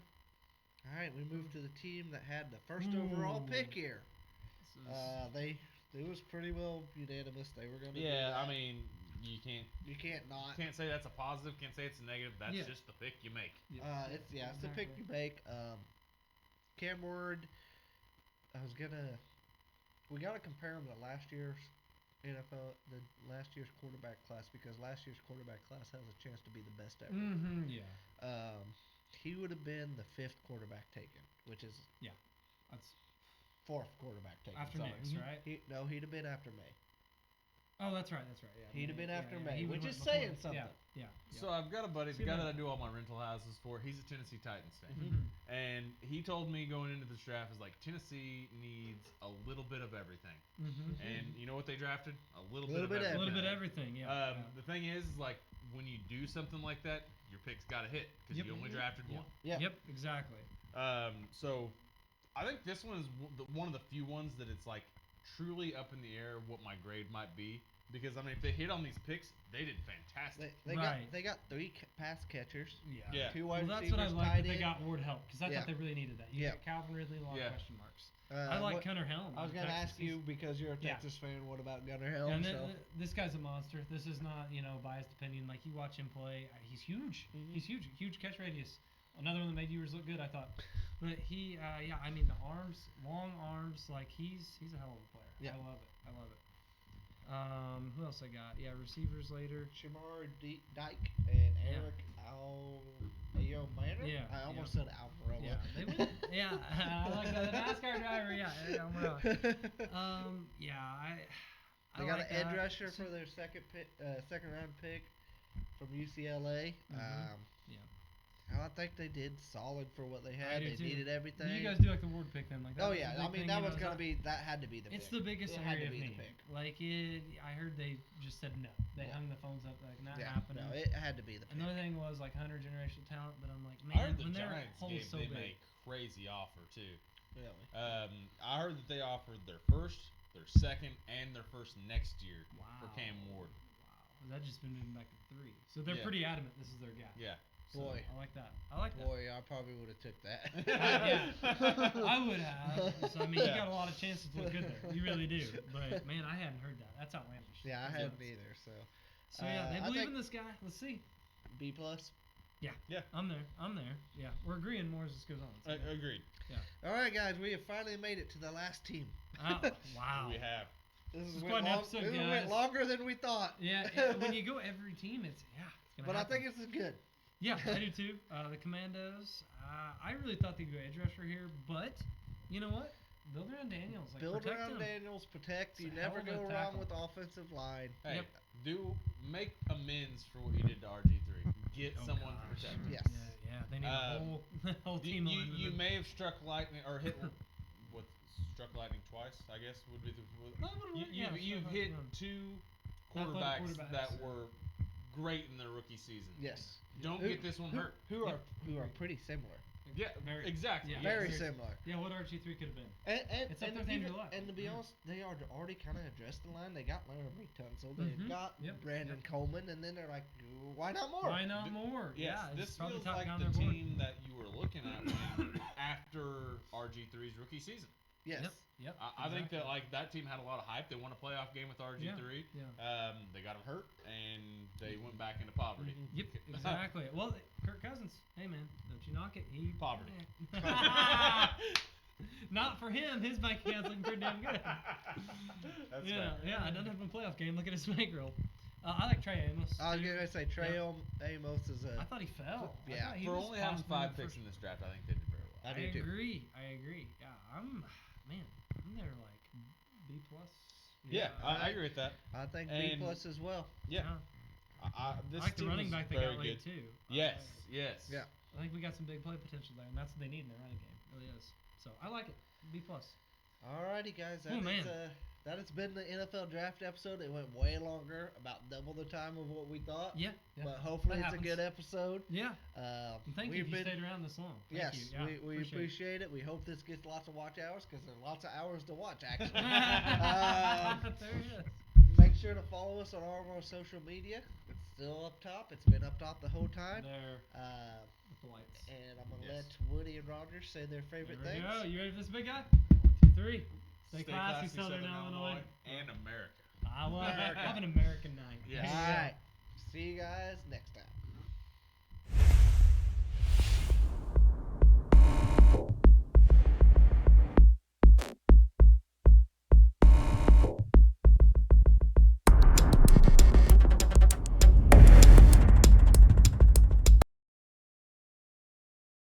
All right, we moved to the team that had the first overall pick here. It was pretty well unanimous. They were going to. Yeah, I mean, you can't not. say that's a positive. Can't say it's a negative. That's Yeah. just the pick you make. It's the pick you make. Cam Ward. We gotta compare him to last year's NFL, the last year's quarterback class, because last year's quarterback class has a chance to be the best ever. Mm-hmm. Yeah. He would have been the 5th quarterback taken, which is That's 4th quarterback taken. after sorry. Mims, right? He'd have been after May. Oh, that's right. That's right. Yeah. He'd have been after May, He which would've is went saying before. something. Yeah. So I've got a buddy, the See guy that? that I do all my rental houses for. He's a Tennessee Titans fan, Mm-hmm. and he told me going into this draft is like Tennessee needs a little bit of everything. Mm-hmm. And you know what they drafted? A little bit of bit everything. A little bit of everything. Yeah. The thing is, like, when you do something like that, your pick's got to hit because Yep. you only drafted one. Yeah. Yep. Exactly. So I think this one is one of the few ones that it's like truly up in the air what my grade might be. Because I mean, if they hit on these picks, they did fantastic. They Right. got 3 pass catchers. Yeah. 2 Well, wide that's what I receivers like tied that they in. got Ward help because I Yeah. thought they really needed that. You Yeah. got Calvin Ridley, a lot Yeah. of question marks. I like Gunnar Helm. I was out of going to Texas. ask you, because you're a Yeah. Texas fan, what about Gunnar Yeah, Helm? and this guy's a monster. This is not, biased opinion. Like, you watch him play, he's huge. Mhm. He's huge catch radius. Another one that made yours look good, I thought. But he, I mean, the arms, long arms, like he's a hell of a player. Yeah. I love it. Who else I got? Yeah, receivers later. Shamar Dyke and Yeah. Eric Almero. Yeah, I almost yeah. said Alvarella. Yeah, they win. Yeah, I like that. The NASCAR driver. Yeah, Almirola. I They got like an edge that. rusher for their second round pick from UCLA. Yeah. I think they did solid for what they had. do They too. needed everything. You guys do like the Ward pick then, like that. Oh was the yeah, big I mean thing, that you was know, gonna so- be that had to be the pick. It's the biggest It had to area of be the need. pick. Like I heard they just said no. They Yeah. hung the phones up like not Yeah, happening. no, it had to be the pick. Another thing was like 100 generational talent, but I'm like, I man, heard the when their Giants hole's gave so them a big. crazy offer too. Really. I heard that they offered their first, their second, and their first next year for Cam Ward. Wow, that just been moving back to 3. So they're Yeah. pretty adamant this is their guy. Yeah. So Boy. I like that. I like that. Boy, I probably would have took that. I would have. So I mean, you Yeah. got a lot of chances to look good there. You really do. But man, I hadn't heard that. That's outlandish. Yeah, I That's hadn't nuts. either. So So yeah, they I believe think- in this guy. Let's see. B plus. Yeah. I'm there. Yeah, we're agreeing more as this goes on. So, Agreed. All right, guys, we have finally made it to the last team. oh, wow. We have. This is is quite an episode, this guys. went longer than we thought. Yeah, when you go every team, it's gonna But I happen. think it's good. Yeah, I do too. The Commandos. I really thought they'd go edge rusher here, but you know what? Build around Daniels. Like, Build protect around him. Daniels, protect. It's You a hell never of a go wrong tackle. with offensive line. Hey, Yep. make amends for what you did to RG3. Get Oh, someone to gosh. protect him. Yes. Yeah, they need a whole You, team. you, alignment. you may have struck lightning or hit what struck lightning twice. I guess would be the. No, no, no, yeah, You've struck hit lightning. 2 Athletic quarterbacks that were great in their rookie season. Yes. Don't Who- get this one hurt. Who are pretty similar. Yeah, Very- exactly. yeah. Very Very- similar. Yeah, what RG3 could have been. And It's up and there with Andrew even- Luck. and to be Yeah. honest, they are already kind of addressed the line. They got Laramie Tunsil. They've Mhm. got Yep. Brandon Coleman, and then they're like, why not more? Why not more? Yes, yeah, this it's probably feels top like guy on the their board. team that you were looking at winning after RG3's rookie season. Yes. Yep. I think that like that team had a lot of hype. They won a playoff game with RG3. Yeah. They got him hurt and they went back into poverty. Mhm. Yep, exactly. Well, Kirk Cousins, hey man, don't you knock it. He Poverty. Not for him. His bank account's looking pretty damn good. That's Yeah, fair. yeah. I done have a playoff game. Look at his bankroll. I like Trey Amos. I was too. gonna say Trey Amos is I a. thought he fell. I Yeah. thought he For was only having possibly 5 the picks first- in this draft, I think they did very well. I I do too. agree. Yeah, I'm there like B plus. Yeah, I agree with that. I think B And- plus as well. Yeah. This I like the team running is back they very got late good. too. Yes, yes. Yeah. I think we got some big play potential there, and that's what they need in their running game. It really is. So I like it. B plus. Alrighty, guys. Oh, man. That has been the NFL draft episode. It went way longer, about double the time of what we thought. Yeah. But hopefully That it's a happens. good episode. Yeah. And thank you we've if you been- stayed around this long. Thank Yes, you. Yeah, we appreciate it. We hope this gets lots of watch hours because there's lots of hours to watch, actually. There it is. make sure to follow us on all of our social media. It's still up top. It's been up top the whole time. There. With the lights. And I'm gonna Yes. let Woody and Roger say their favorite There we things. go. You ready for this big guy? 1, 2, 3. Stay classy, Southern Illinois. And America. I love an American night. Yes. All right. See you guys next time.